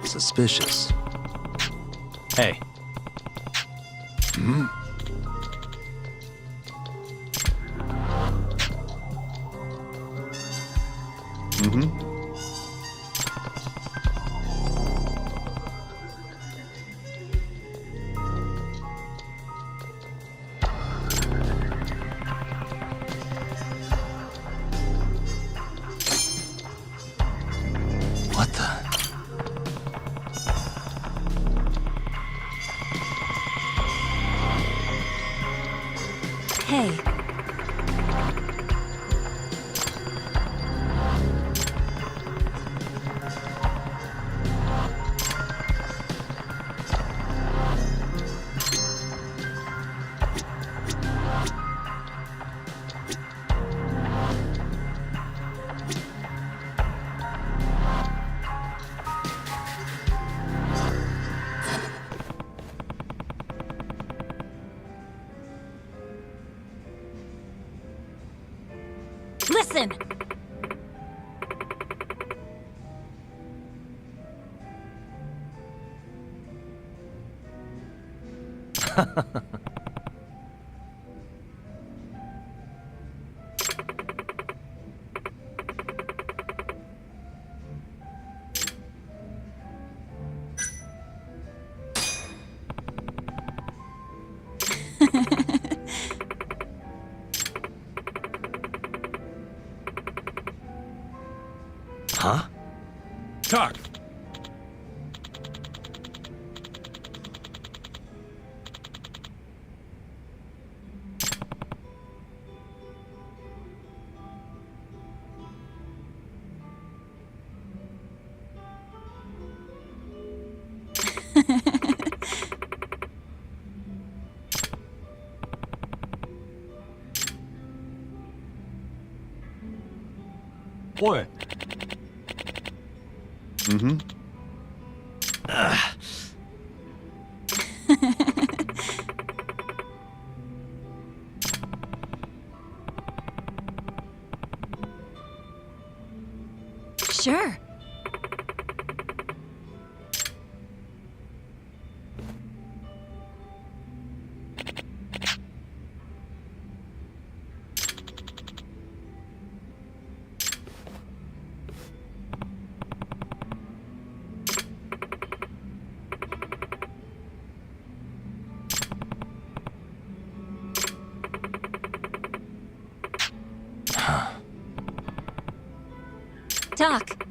Suspicious. Hey. What the? Hey. Huh? Talk. Boy. Mm-hmm. Sure. Doc.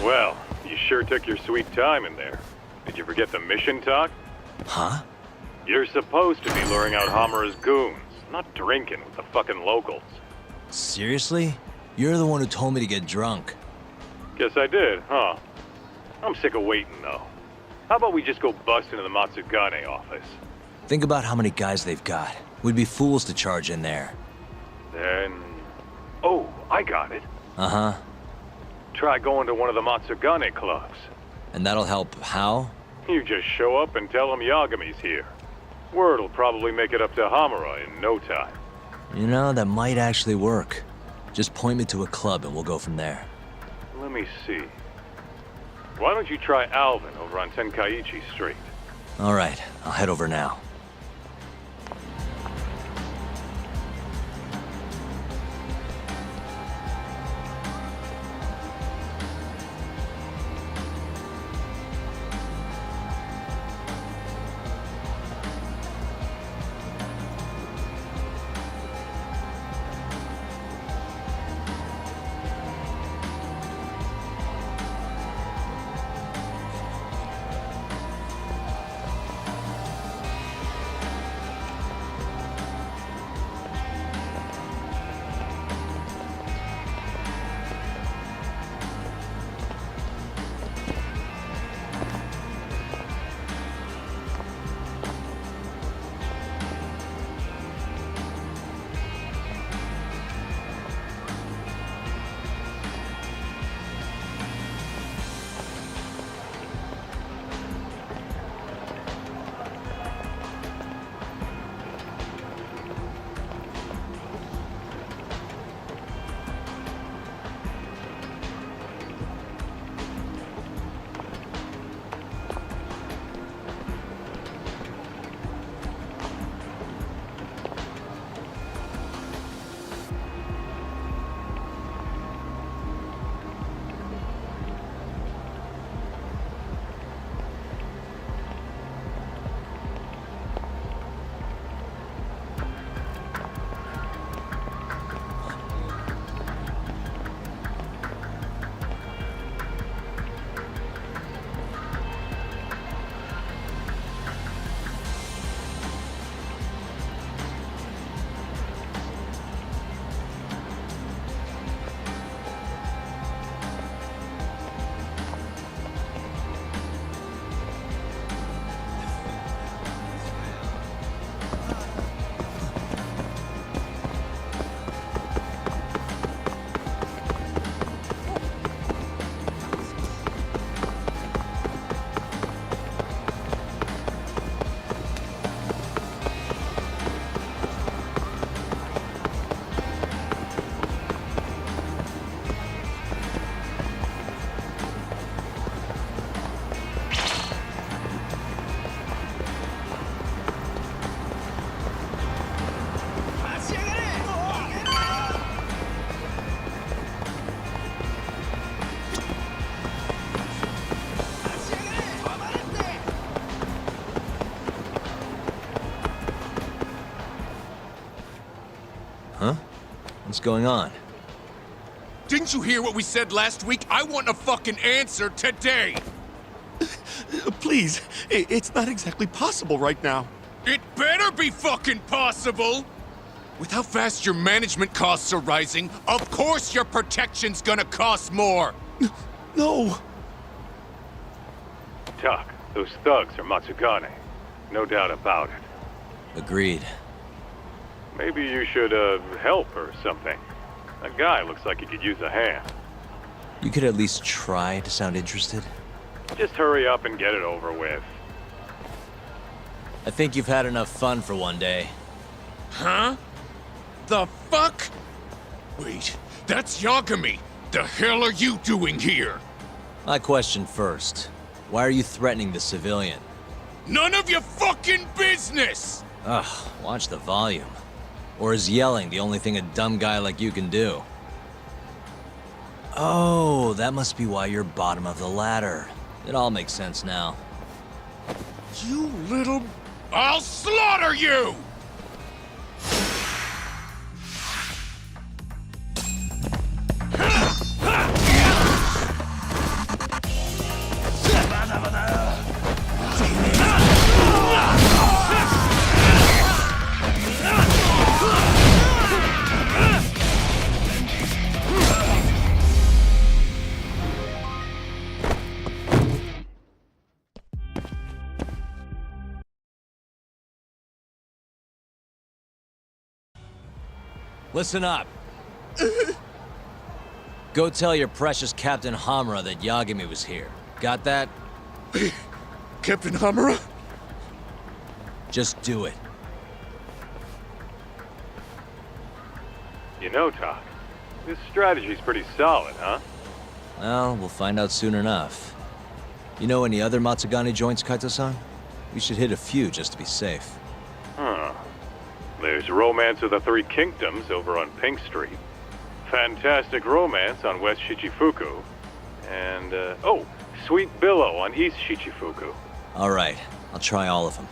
Well, you sure took your sweet time in there. Did you forget the mission talk? Huh? You're supposed to be luring out Hamura's goons, not drinking with the fucking locals. Seriously? You're the one who told me to get drunk. Guess I did, huh? I'm sick of waiting, though. How about we just go bust into the Matsugane office? Think about how many guys they've got. We'd be fools to charge in there. Then... Oh, I got it. Uh-huh. Try going to one of the Matsugane clubs. And that'll help how? You just show up and tell them Yagami's here. Word'll probably make it up to Hamura in no time. You know, that might actually work. Just point me to a club and we'll go from there. Let me see. Why don't you try Alvin over on Tenkaichi Street? All right, I'll head over now. What's going on? Didn't you hear what we said last week? I want a fucking answer today! Please, it's not exactly possible right now. It better be fucking possible! With how fast your management costs are rising, of course your protection's gonna cost more! No! Tuck, those thugs are Matsugane. No doubt about it. Agreed. Maybe you should, help or something. That guy looks like he could use a hand. You could at least try to sound interested. Just hurry up and get it over with. I think you've had enough fun for one day. Huh? The fuck? Wait, that's Yagami! The hell are you doing here? My question first. Why are you threatening the civilian? None of your fucking business! Ugh, watch the volume. Or is yelling the only thing a dumb guy like you can do? Oh, that must be why you're bottom of the ladder. It all makes sense now. You little... I'll slaughter you! Listen up. Go tell your precious Captain Hamura that Yagami was here. Got that? Captain Hamura? Just do it. You know, Tuck, this strategy's pretty solid, huh? Well, we'll find out soon enough. You know any other Matsugane joints, Kaito-san? We should hit a few just to be safe. Huh. There's Romance of the Three Kingdoms over on Pink Street. Fantastic Romance on West Shichifuku. And, oh, Sweet Billow on East Shichifuku. All right, I'll try all of them.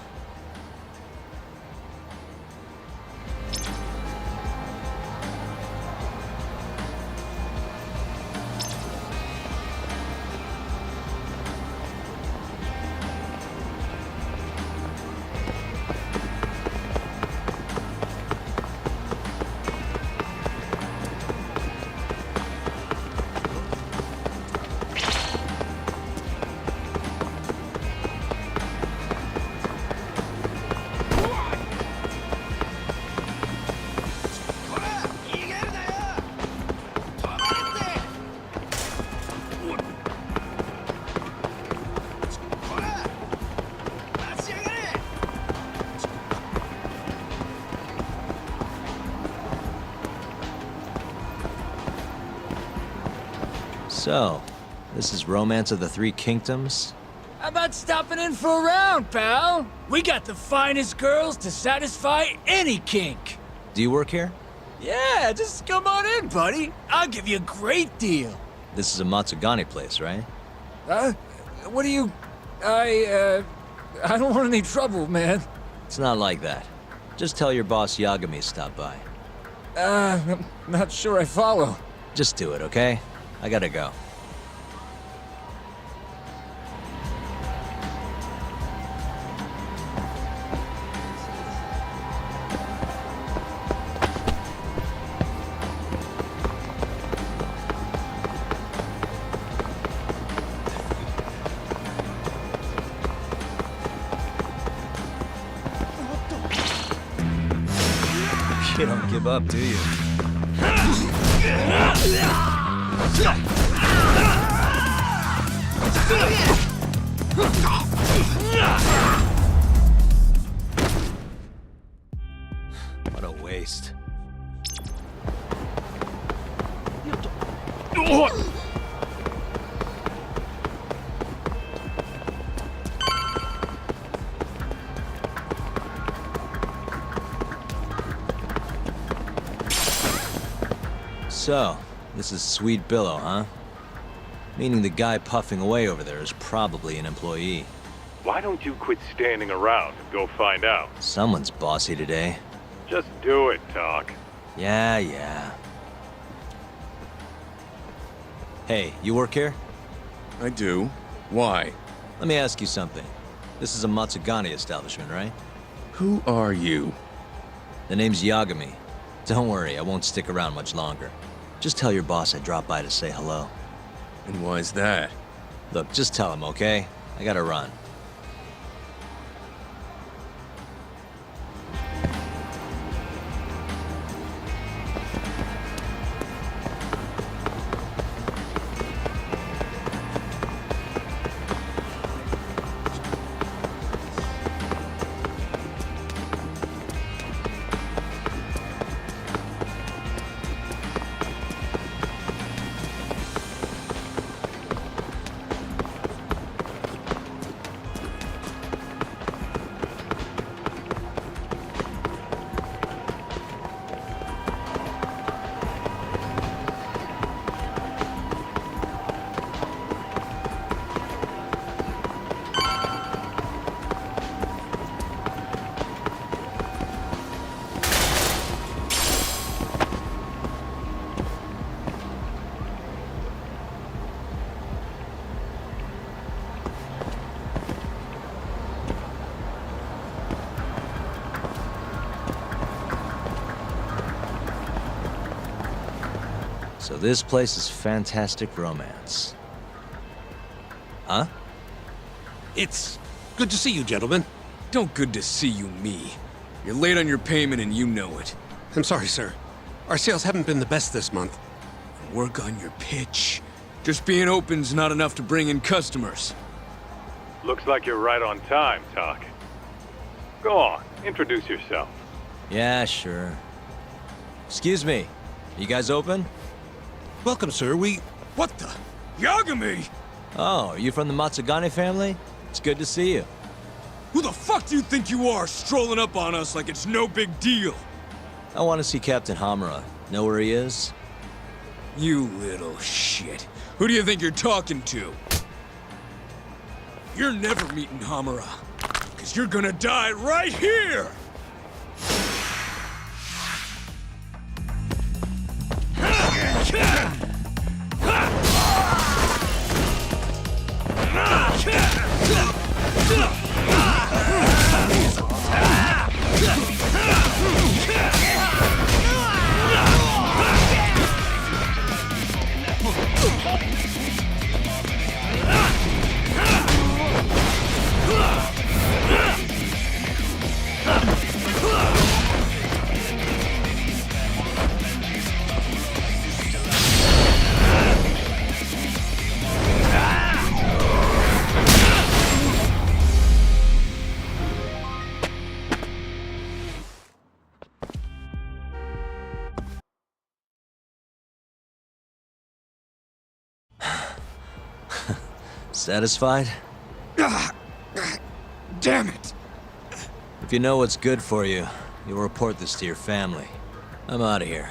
So, this is Romance of the Three Kingdoms? How about stopping in for a round, pal? We got the finest girls to satisfy any kink. Do you work here? Yeah, just come on in, buddy. I'll give you a great deal. This is a Matsugane place, right? What do you... I don't want any trouble, man. It's not like that. Just tell your boss Yagami stopped by. I'm not sure I follow. Just do it, okay? I gotta go. You don't give up, do you? What a waste. So, this is Sweet Billow, huh? Meaning the guy puffing away over there is probably an employee. Why don't you quit standing around and go find out? Someone's bossy today. Just do it, Tuck. Yeah. Hey, you work here? I do. Why? Let me ask you something. This is a Matsugane establishment, right? Who are you? The name's Yagami. Don't worry, I won't stick around much longer. Just tell your boss I dropped by to say hello. And why's that? Look, just tell him, okay? I gotta run. So this place is fantastic romance. Huh? It's good to see you, gentlemen. Don't good to see you me. You're late on your payment and you know it. I'm sorry, sir. Our sales haven't been the best this month. Work on your pitch. Just being open's not enough to bring in customers. Looks like you're right on time, Tak. Go on, introduce yourself. Yeah, sure. Excuse me. You guys open? Welcome, sir. What the? Yagami! Oh, are you from the Matsugane family? It's good to see you. Who the fuck do you think you are, strolling up on us like it's no big deal? I want to see Captain Hamura. Know where he is? You little shit. Who do you think you're talking to? You're never meeting Hamura. Because you're gonna die right here! Satisfied? Damn it! If you know what's good for you, you'll report this to your family. I'm out of here.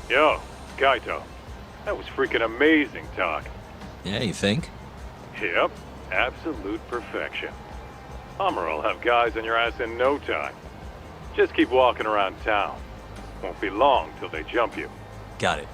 Yo, Kaito. That was freaking amazing, Tak. Yeah, you think? Yep, absolute perfection. Hammer'll have guys on your ass in no time. Just keep walking around town. Won't be long till they jump you. Got it.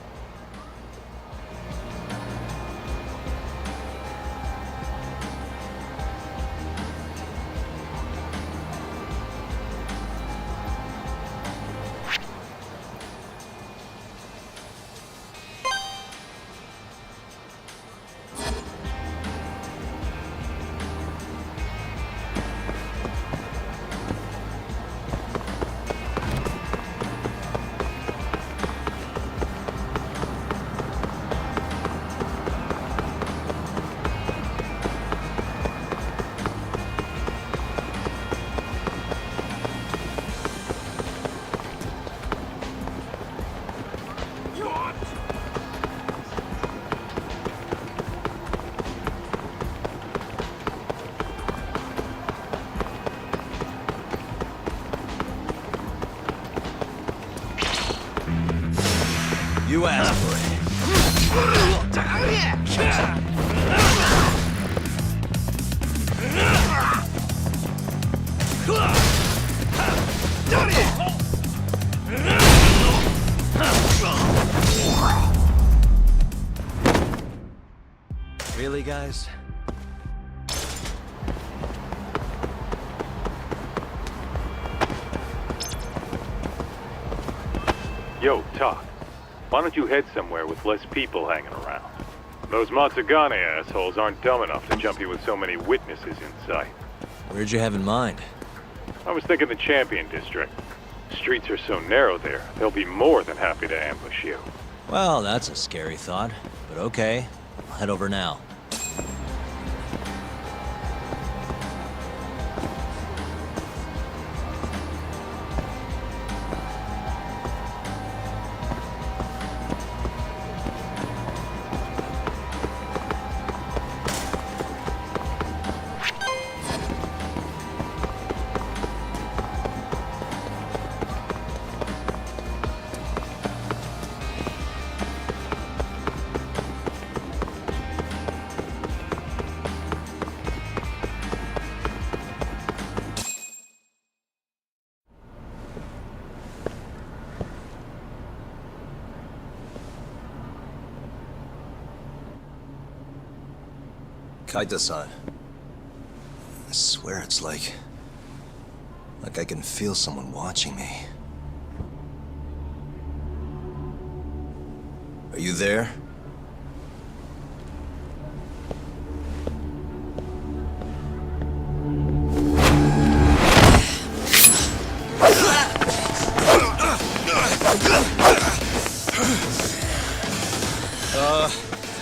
You asked for it. Really, guys? Yo, Talk. Why don't you head somewhere with less people hanging around? Those Matsugane assholes aren't dumb enough to jump you with so many witnesses in sight. Where'd you have in mind? I was thinking the Champion District. Streets are so narrow there, they'll be more than happy to ambush you. Well, that's a scary thought, but okay. I'll head over now. Kaita-san. I swear it's like I can feel someone watching me. Are you there?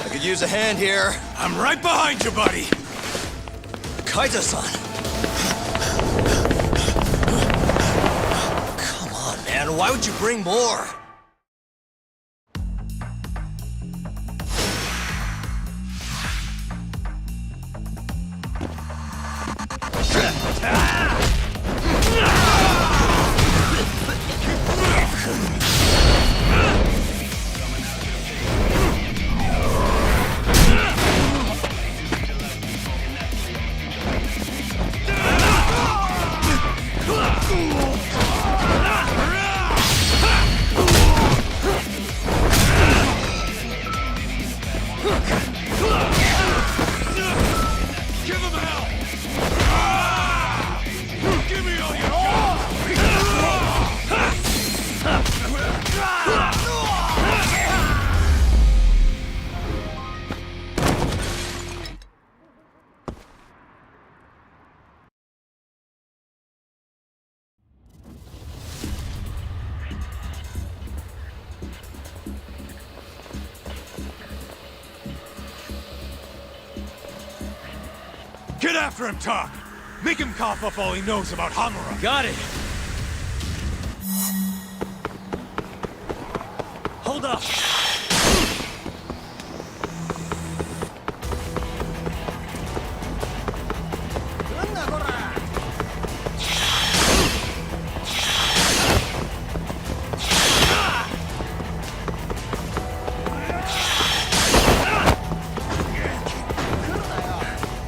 I could use a hand here. I'm right behind you, buddy. Kaita-san. Come on, man. Why would you bring more? Get after him, Talk! Make him cough up all he knows about Hamura! Got it! Hold up!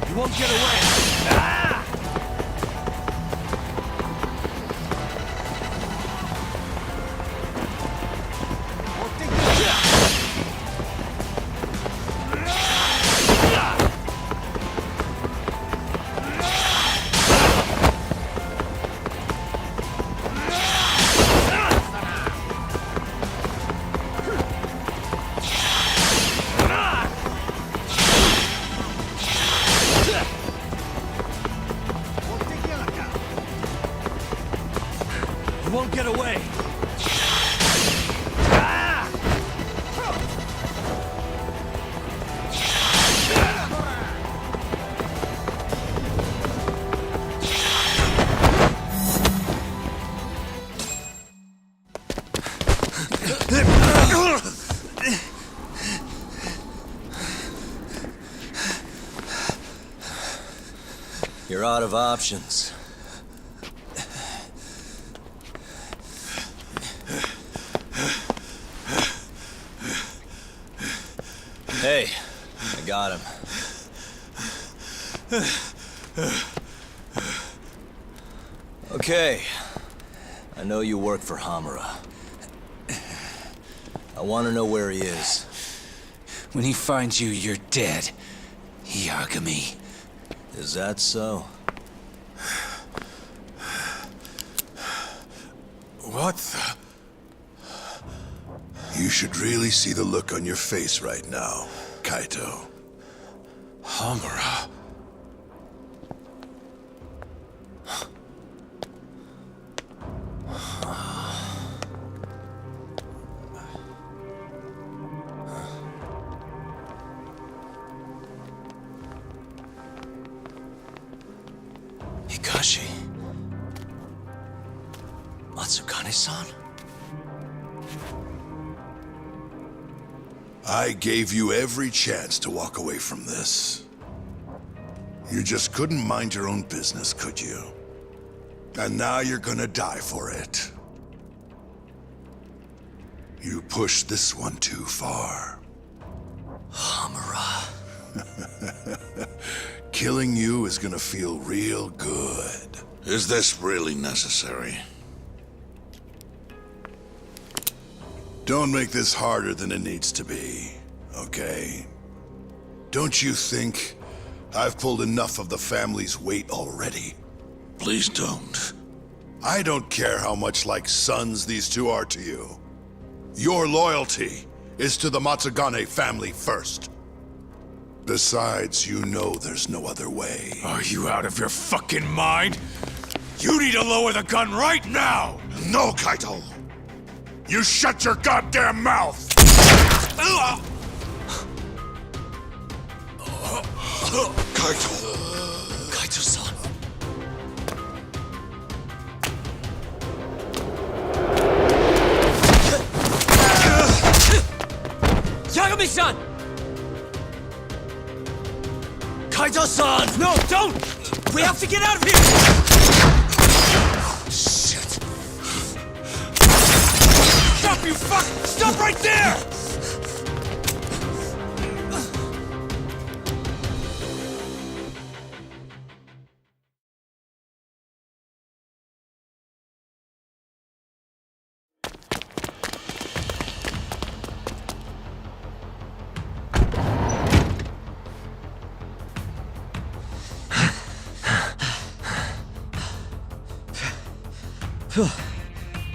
You won't get away! Won't get away. You're out of options. Hey, I got him. Okay. I know you work for Hamura. I want to know where he is. When he finds you, you're dead. Yagami. Is that so? What the... You should really see the look on your face right now, Kaito. Hamura. Hikashi. Matsukane-san? I gave you every chance to walk away from this. You just couldn't mind your own business, could you? And now you're gonna die for it. You pushed this one too far. Hamura. Killing you is gonna feel real good. Is this really necessary? Don't make this harder than it needs to be, okay? Don't you think I've pulled enough of the family's weight already? Please don't. I don't care how much like sons these two are to you. Your loyalty is to the Matsugane family first. Besides, you know there's no other way. Are you out of your fucking mind? You need to lower the gun right now! No, Kaito! You shut your goddamn mouth! Kaito! Kaito-san. Yagami-san! Kaito-san! No, don't! We have to get out of here! Shit. Stop, you fuck! Stop right there!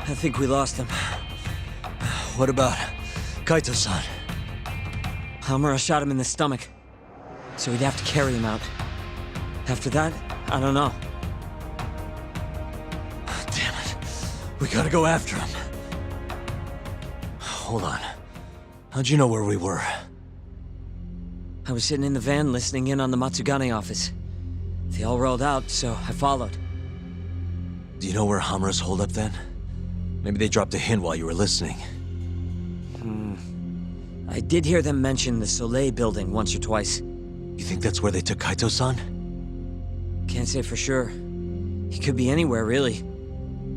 I think we lost him. What about Kaito-san? Hamura shot him in the stomach, so we'd have to carry him out. After that, I don't know. Damn it. We gotta go after him. Hold on. How'd you know where we were? I was sitting in the van listening in on the Matsugane office. They all rolled out, so I followed. Do you know where Hamura's holed up then? Maybe they dropped a hint while you were listening. I did hear them mention the Soleil building once or twice. You think that's where they took Kaito-san? Can't say for sure. He could be anywhere, really.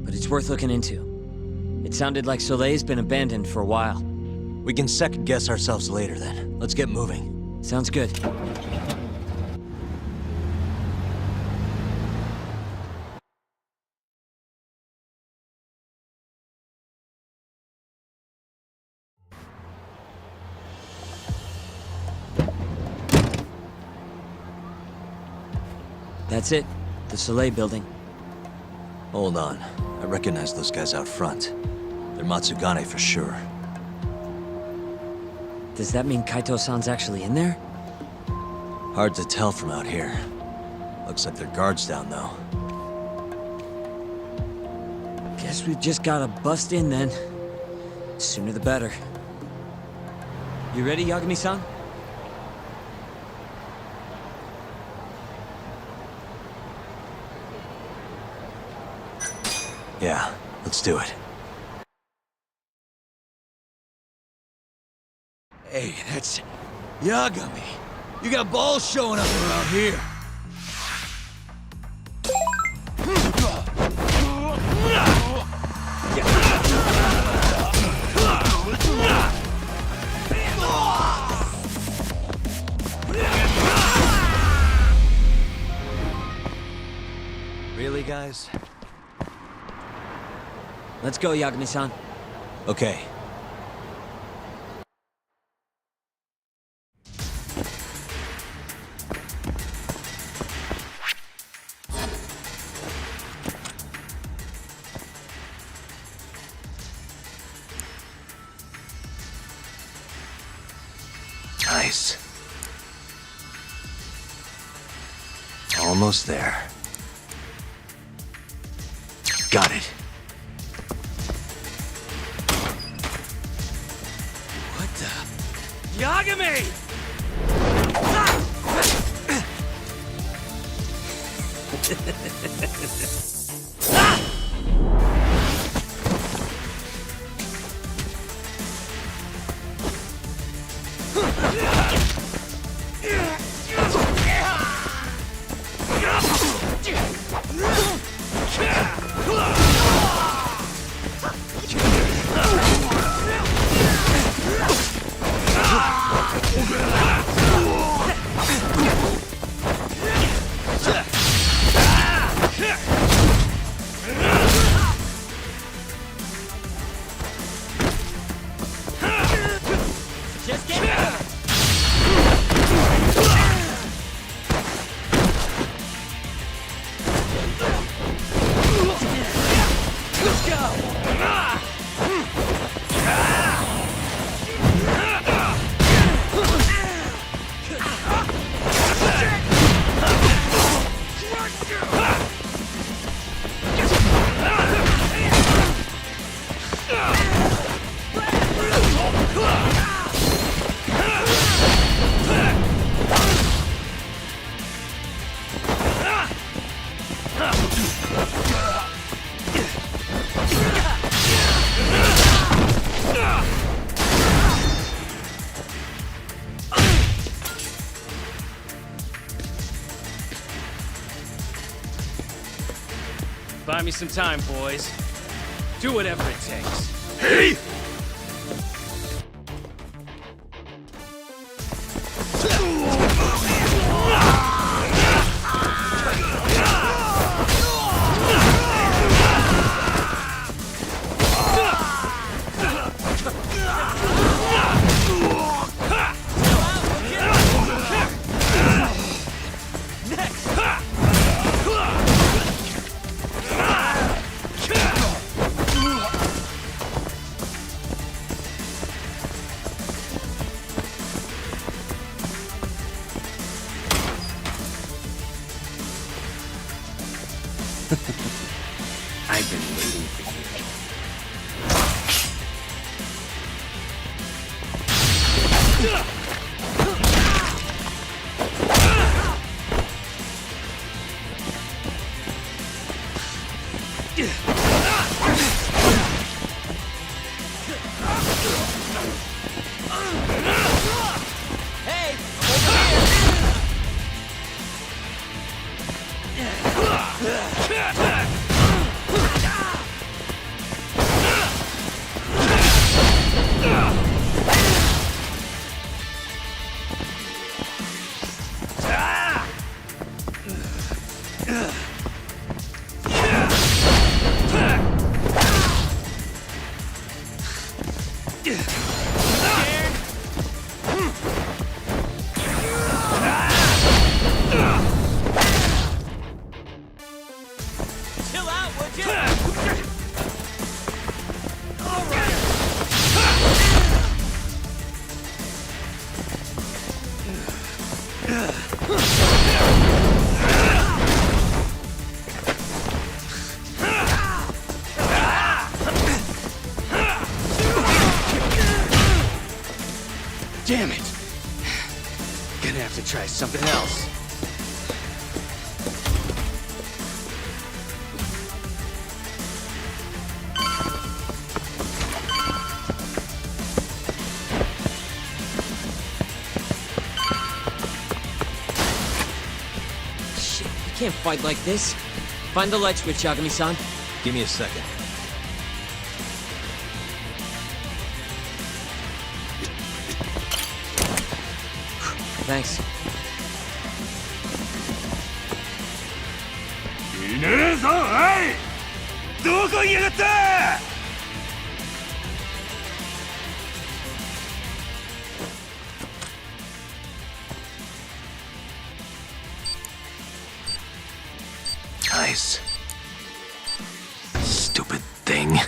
But it's worth looking into. It sounded like Soleil's been abandoned for a while. We can second-guess ourselves later, then. Let's get moving. Sounds good. That's it. The Soleil building. Hold on. I recognize those guys out front. They're Matsugane for sure. Does that mean Kaito-san's actually in there? Hard to tell from out here. Looks like they're guards down, though. Guess we've just gotta bust in then. Sooner the better. You ready, Yagami-san? Yeah, let's do it. Hey, that's Yagami. You got balls showing up around here. Really, guys? Let's go, Yagami-san. Okay. Nice. Almost there. Got it. What the? Yagami! Buy me some time, boys. Do whatever it takes. Hey! I've been waiting for you. Hey, I'm over here. Chill out, would you? All right. Damn it! Gonna have to try something else. Shit, you can't fight like this. Find the light switch, Yagami-san. Give me a second. Thanks. いねえぞ、おい！どこにやがった！ Nice. Stupid thing.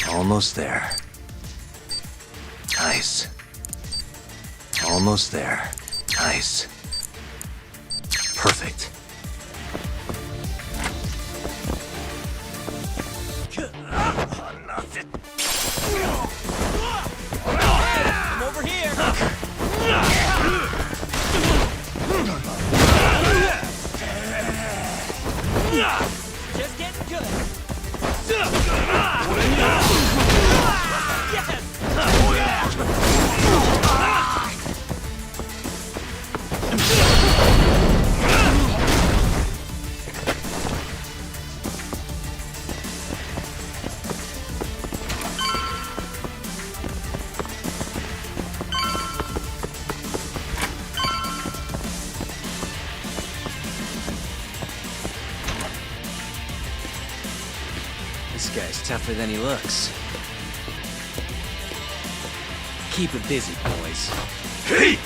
Almost there. Nice. Almost there. Nice. Perfect. I'm over here. Just getting good. This guy's tougher than he looks. Keep it busy, boys. Hey!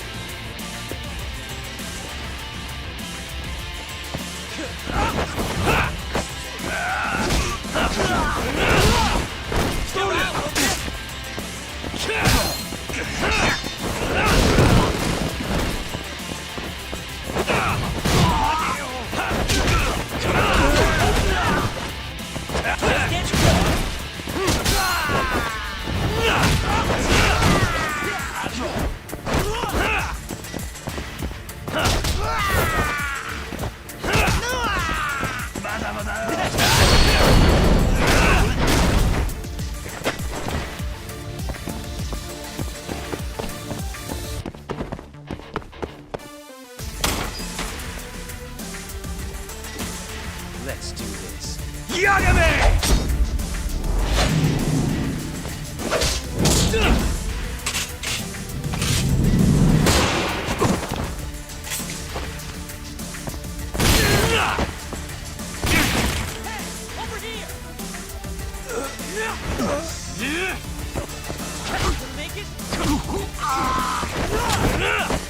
Let's do this. Yagami!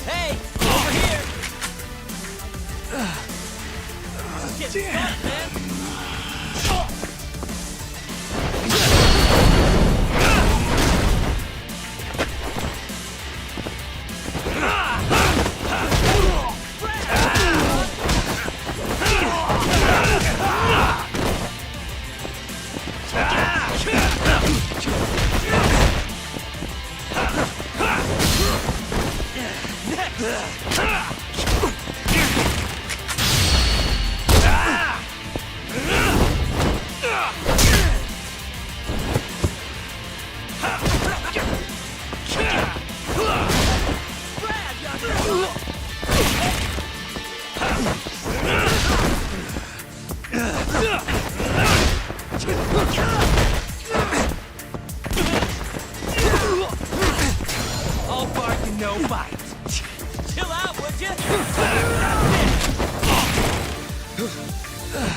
Hey, over here. Get stuck, man. All bark and no bite. Chill out, would you?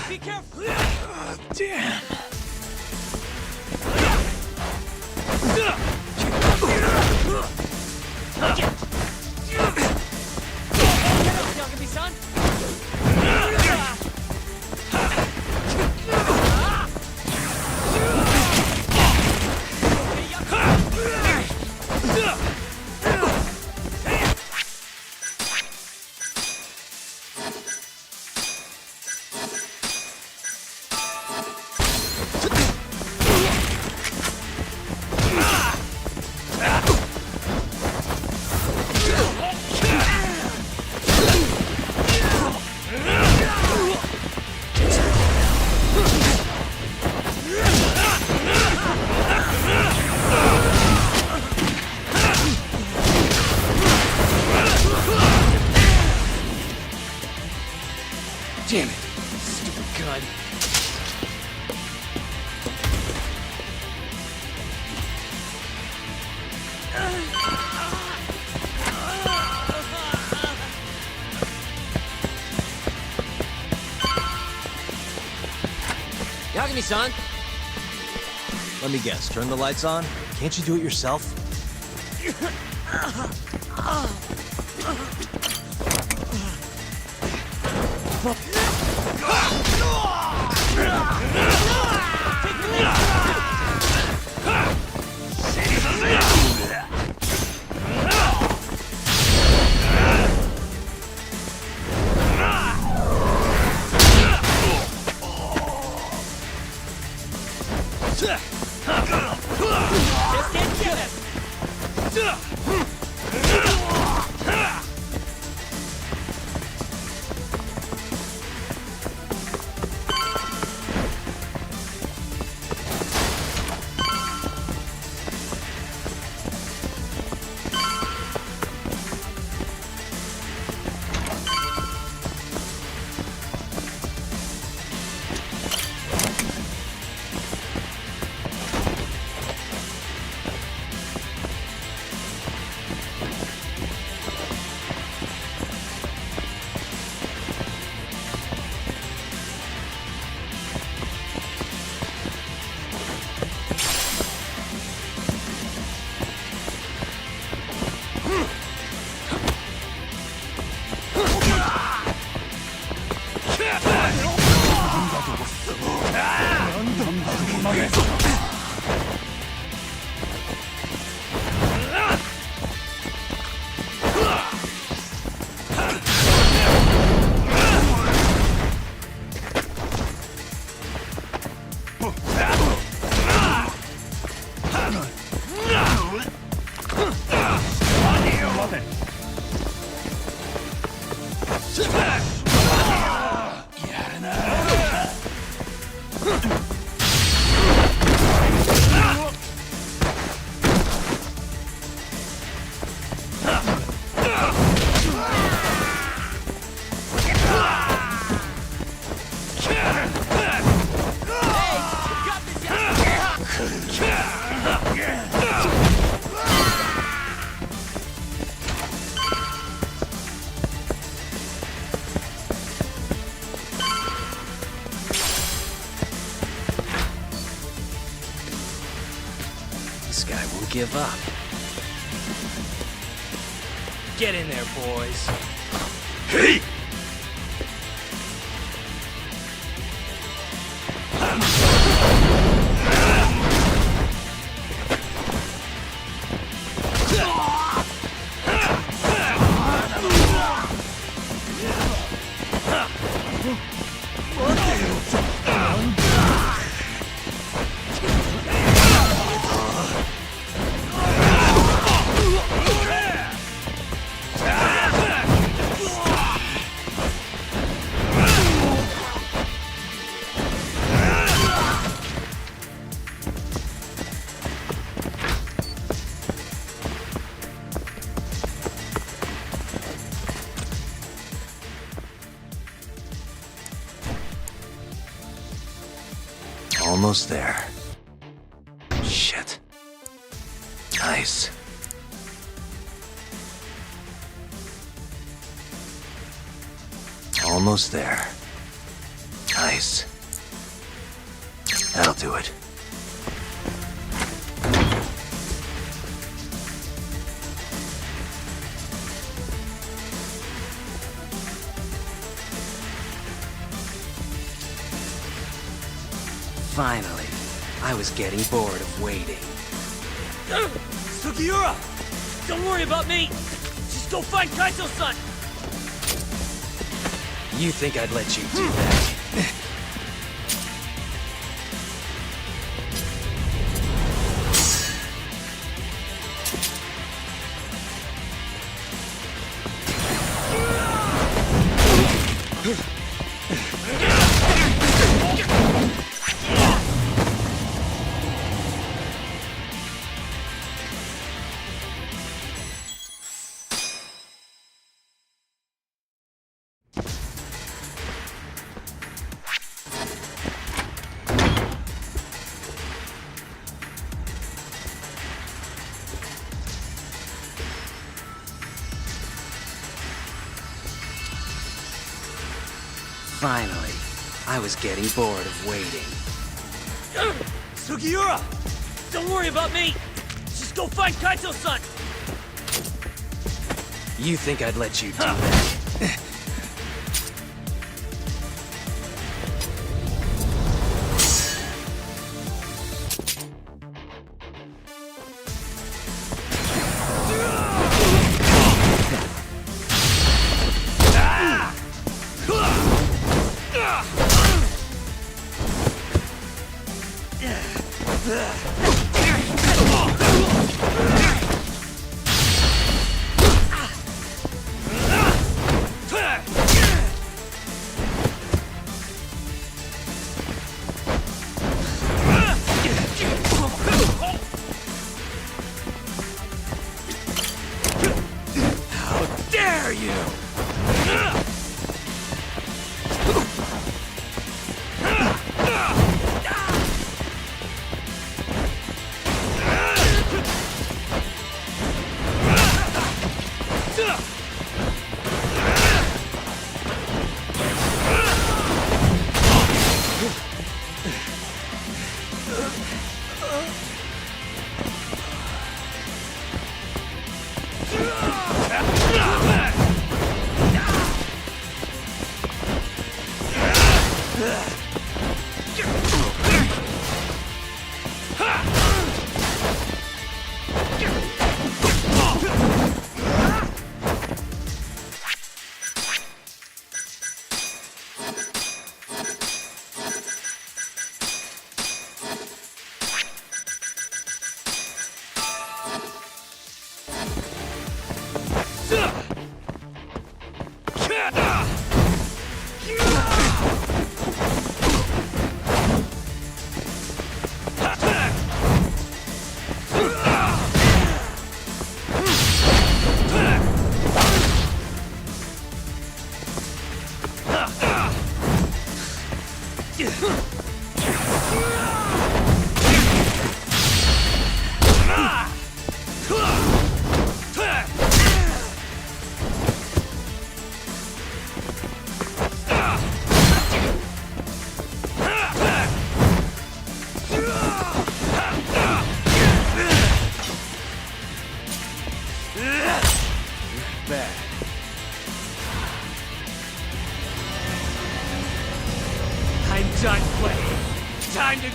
Be careful. Damn. Yagami-san. Damn it. Stupid gun. Yagami-san. Let me guess, turn the lights on? Can't you do it yourself? This guy won't give up. Get in there, boys. Hey! Almost there. Shit. Nice. Almost there. Nice. That'll do it. Finally, I was getting bored of waiting. Sugiura! Don't worry about me! Just go find Kaito-san! You think I'd let you do that? Finally, I was getting bored of waiting. Sugiura! Don't worry about me! Just go find Kaito-san! You think I'd let you do that?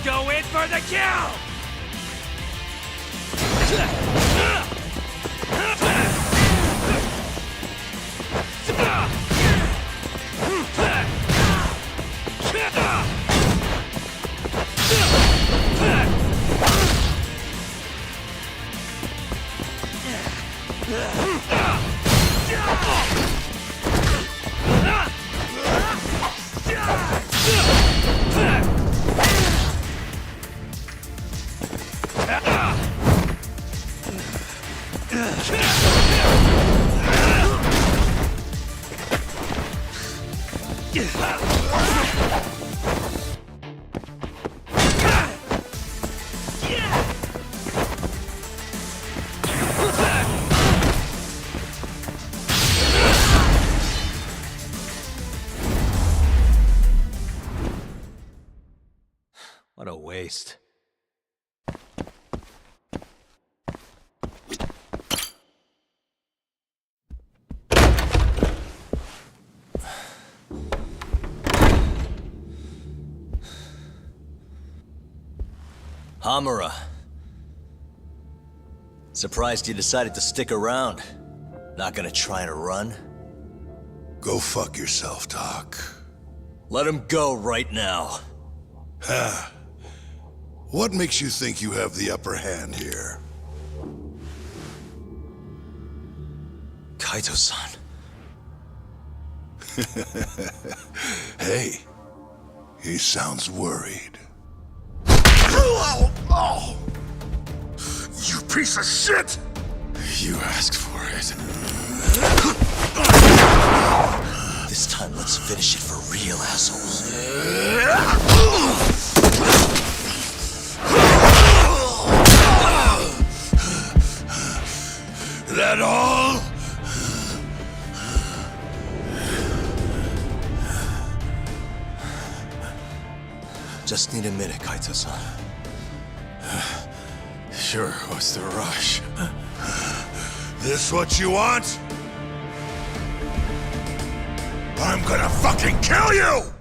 go in for the kill! What a waste. Hamura. Surprised you decided to stick around. Not gonna try and run? Go fuck yourself, Doc. Let him go right now. Huh. What makes you think you have the upper hand here? Kaito-san. Hey, he sounds worried. You piece of shit! You asked for it. This time, let's finish it for real, assholes. That all? Just need a minute, Kaito-san. Sure, what's the rush? This what you want? I'm gonna fucking kill you!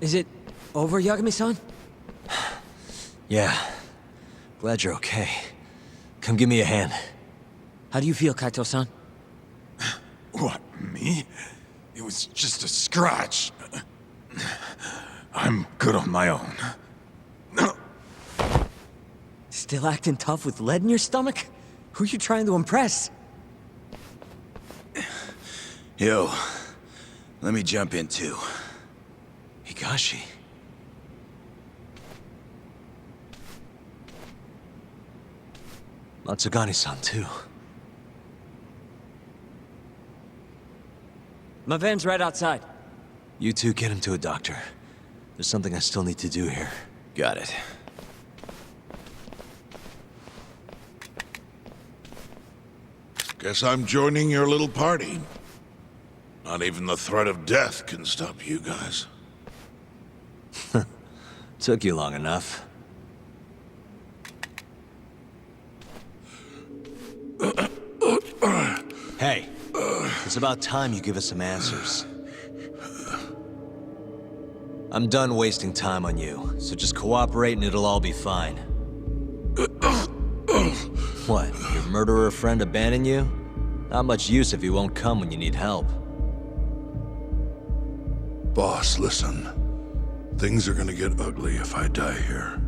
Is it over, Yagami-san? Yeah. Glad you're okay. Come give me a hand. How do you feel, Kaito-san? What, me? It was just a scratch. I'm good on my own. Still acting tough with lead in your stomach? Who are you trying to impress? Yo, let me jump in too. Higashi. Matsugani-san, too. My van's right outside. You two get him to a doctor. There's something I still need to do here. Got it. Guess I'm joining your little party. Not even the threat of death can stop you guys. Took you long enough. Hey, it's about time you give us some answers. I'm done wasting time on you, so just cooperate and it'll all be fine. What, your murderer friend abandon you? Not much use if he won't come when you need help. Boss, listen. Things are gonna get ugly if I die here.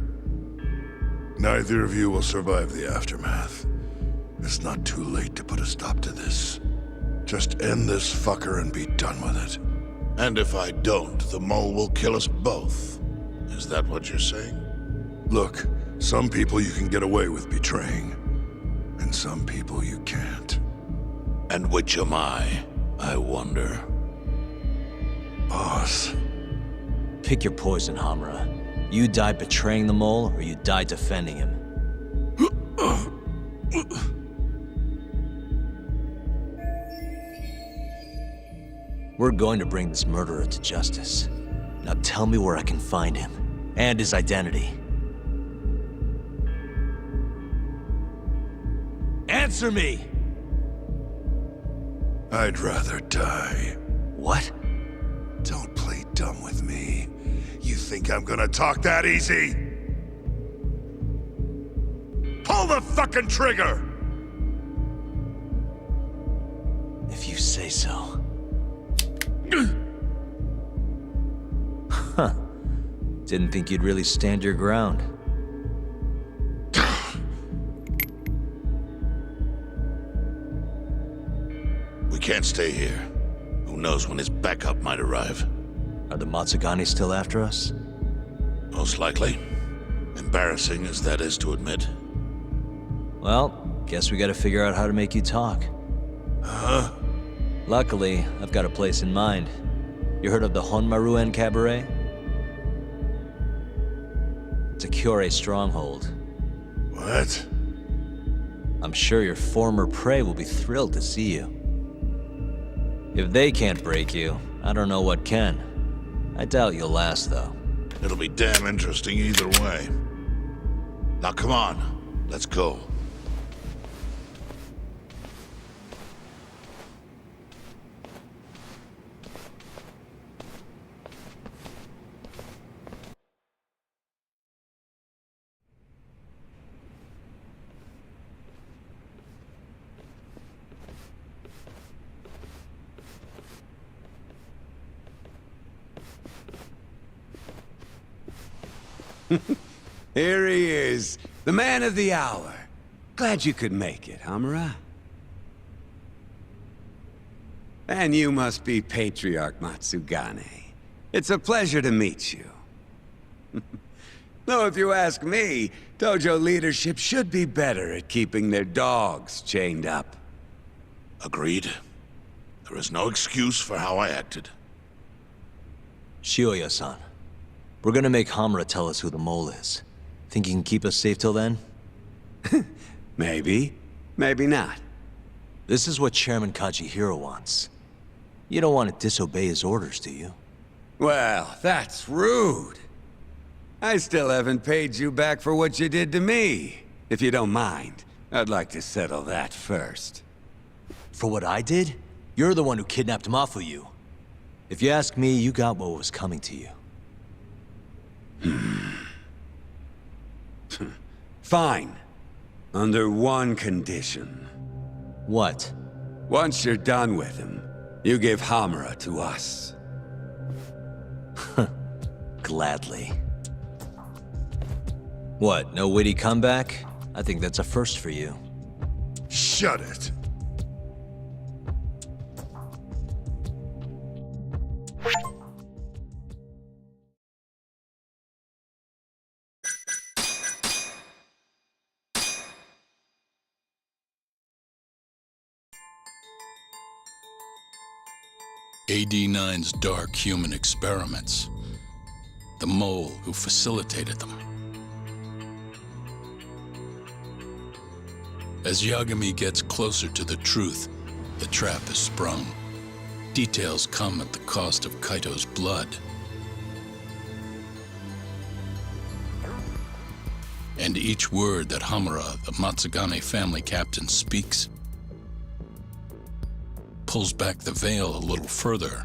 Neither of you will survive the aftermath. It's not too late to put a stop to this. Just end this fucker and be done with it. And if I don't, the mole will kill us both. Is that what you're saying? Look, some people you can get away with betraying, and some people you can't. And which am I wonder? Boss. Pick your poison, Hamura. You die betraying the mole, or you die defending him. We're going to bring this murderer to justice. Now tell me where I can find him, and his identity. Answer me! I'd rather die. What? Don't play dumb with me. You think I'm gonna talk that easy? Pull the fucking trigger! If you say so. Huh. Didn't think you'd really stand your ground. We can't stay here. Who knows when his backup might arrive? Are the Matsugani still after us? Most likely. Embarrassing as that is to admit. Well, guess we gotta figure out how to make you talk. Huh? Luckily, I've got a place in mind. You heard of the Honmaruen Cabaret? It's a Kyorei stronghold. What? I'm sure your former prey will be thrilled to see you. If they can't break you, I don't know what can. I doubt you'll last, though. It'll be damn interesting either way. Now come on, let's go. Here he is, the man of the hour. Glad you could make it, Hamura. And you must be Patriarch Matsugane. It's a pleasure to meet you. Though if you ask me, dojo leadership should be better at keeping their dogs chained up. Agreed. There is no excuse for how I acted. Shioya-san, we're gonna make Hamura tell us who the mole is. Think you can keep us safe till then? Maybe. Maybe not. This is what Chairman Kajihiro wants. You don't want to disobey his orders, do you? Well, that's rude. I still haven't paid you back for what you did to me. If you don't mind, I'd like to settle that first. For what I did? You're the one who kidnapped Mafuyu. If you ask me, you got what was coming to you. Fine. Under one condition. What? Once you're done with him, you give Hamura to us. Gladly. What, no witty comeback? I think that's a first for you. Shut it. AD-9's dark human experiments. The mole who facilitated them. As Yagami gets closer to the truth, the trap is sprung. Details come at the cost of Kaito's blood. And each word that Hamura, the Matsugane family captain, speaks pulls back the veil a little further.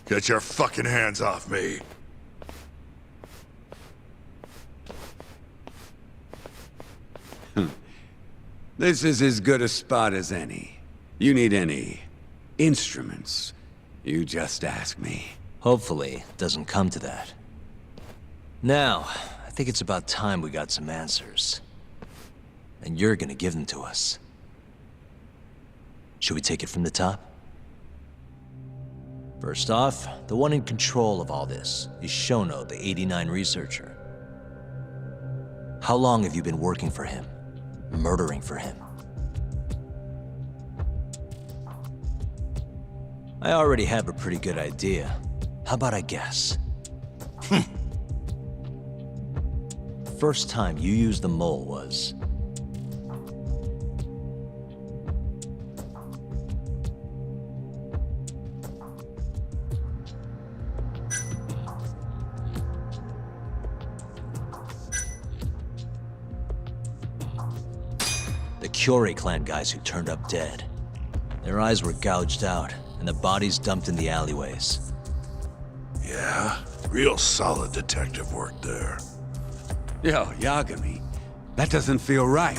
Get your fucking hands off me. This is as good a spot as any. You need any instruments, you just ask me. Hopefully, it doesn't come to that. Now, I think it's about time we got some answers. And you're gonna give them to us. Should we take it from the top? First off, the one in control of all this is Shono, the 89 researcher. How long have you been working for him? Murdering for him? I already have a pretty good idea. How about I guess? First time you used the mole was... the Kyorei clan guys who turned up dead. Their eyes were gouged out, and the bodies dumped in the alleyways. Yeah, real solid detective work there. Yo, Yagami, that doesn't feel right.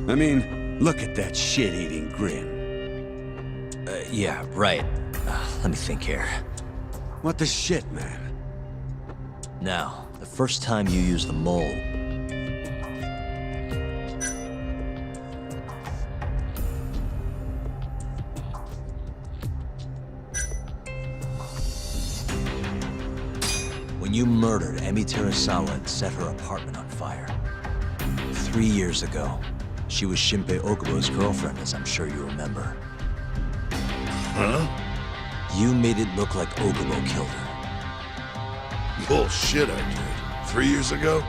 I mean, look at that shit-eating grin. Yeah, right. Let me think here. What the shit, man? Now, the first time you used the mole... when you murdered Emi Terasawa and set her apartment on fire. 3 years ago, she was Shinpei Okubo's girlfriend, as I'm sure you remember. Huh? You made it look like Okubo killed her. Bullshit I did. 3 years ago?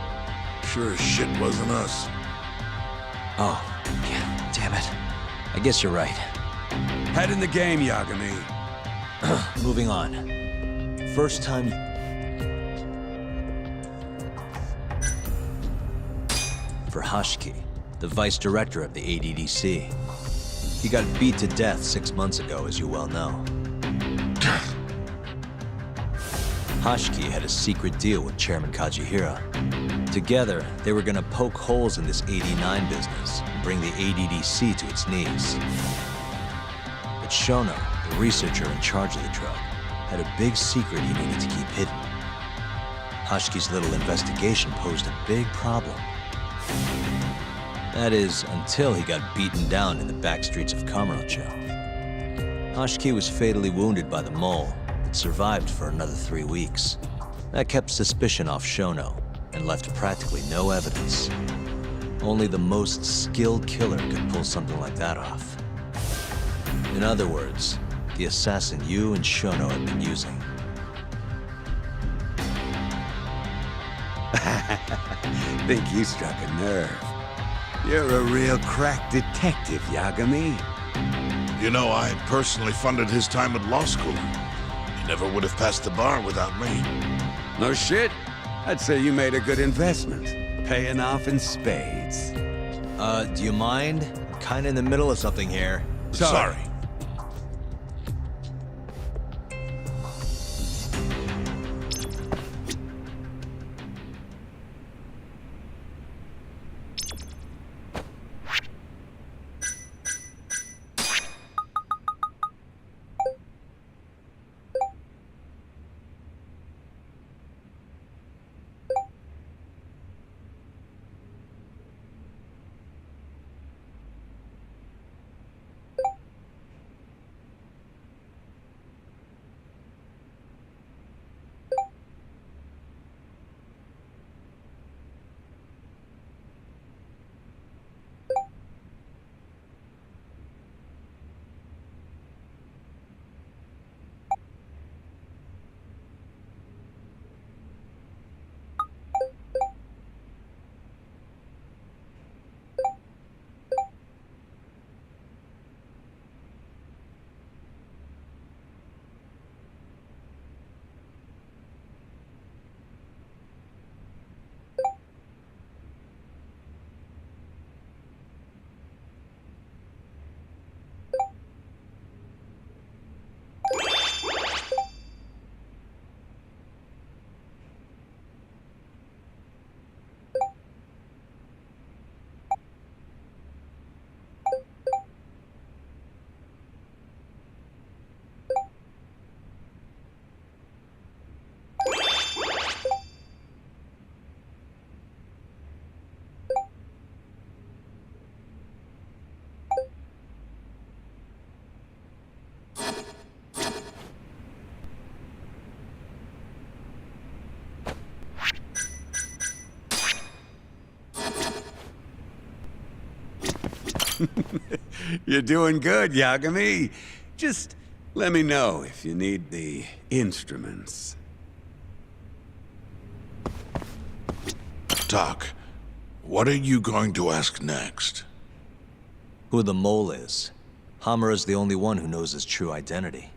Sure as shit wasn't us. Oh, yeah, damn it. I guess you're right. Head in the game, Yagami. Moving on. First time... for Hashiki, the vice director of the ADDC. He got beat to death 6 months ago, as you well know. Hashiki had a secret deal with Chairman Kajihiro. Together, they were gonna poke holes in this 89 business and bring the ADDC to its knees. But Shono, the researcher in charge of the drug, had a big secret he needed to keep hidden. Hashki's little investigation posed a big problem. That is, until he got beaten down in the back streets of Kamurocho. Hashki was fatally wounded by the mole, but survived for another 3 weeks. That kept suspicion off Shono, and left practically no evidence. Only the most skilled killer could pull something like that off. In other words, the assassin you and Shono have been using. Think you struck a nerve. You're a real crack detective, Yagami. You know, I personally funded his time at law school. He never would have passed the bar without me. No shit? I'd say you made a good investment. Paying off in spades. Do you mind? I'm kinda in the middle of something here. Sorry. You're doing good, Yagami. Just let me know if you need the instruments. Doc, what are you going to ask next? Who the mole is. Hamura's the only one who knows his true identity.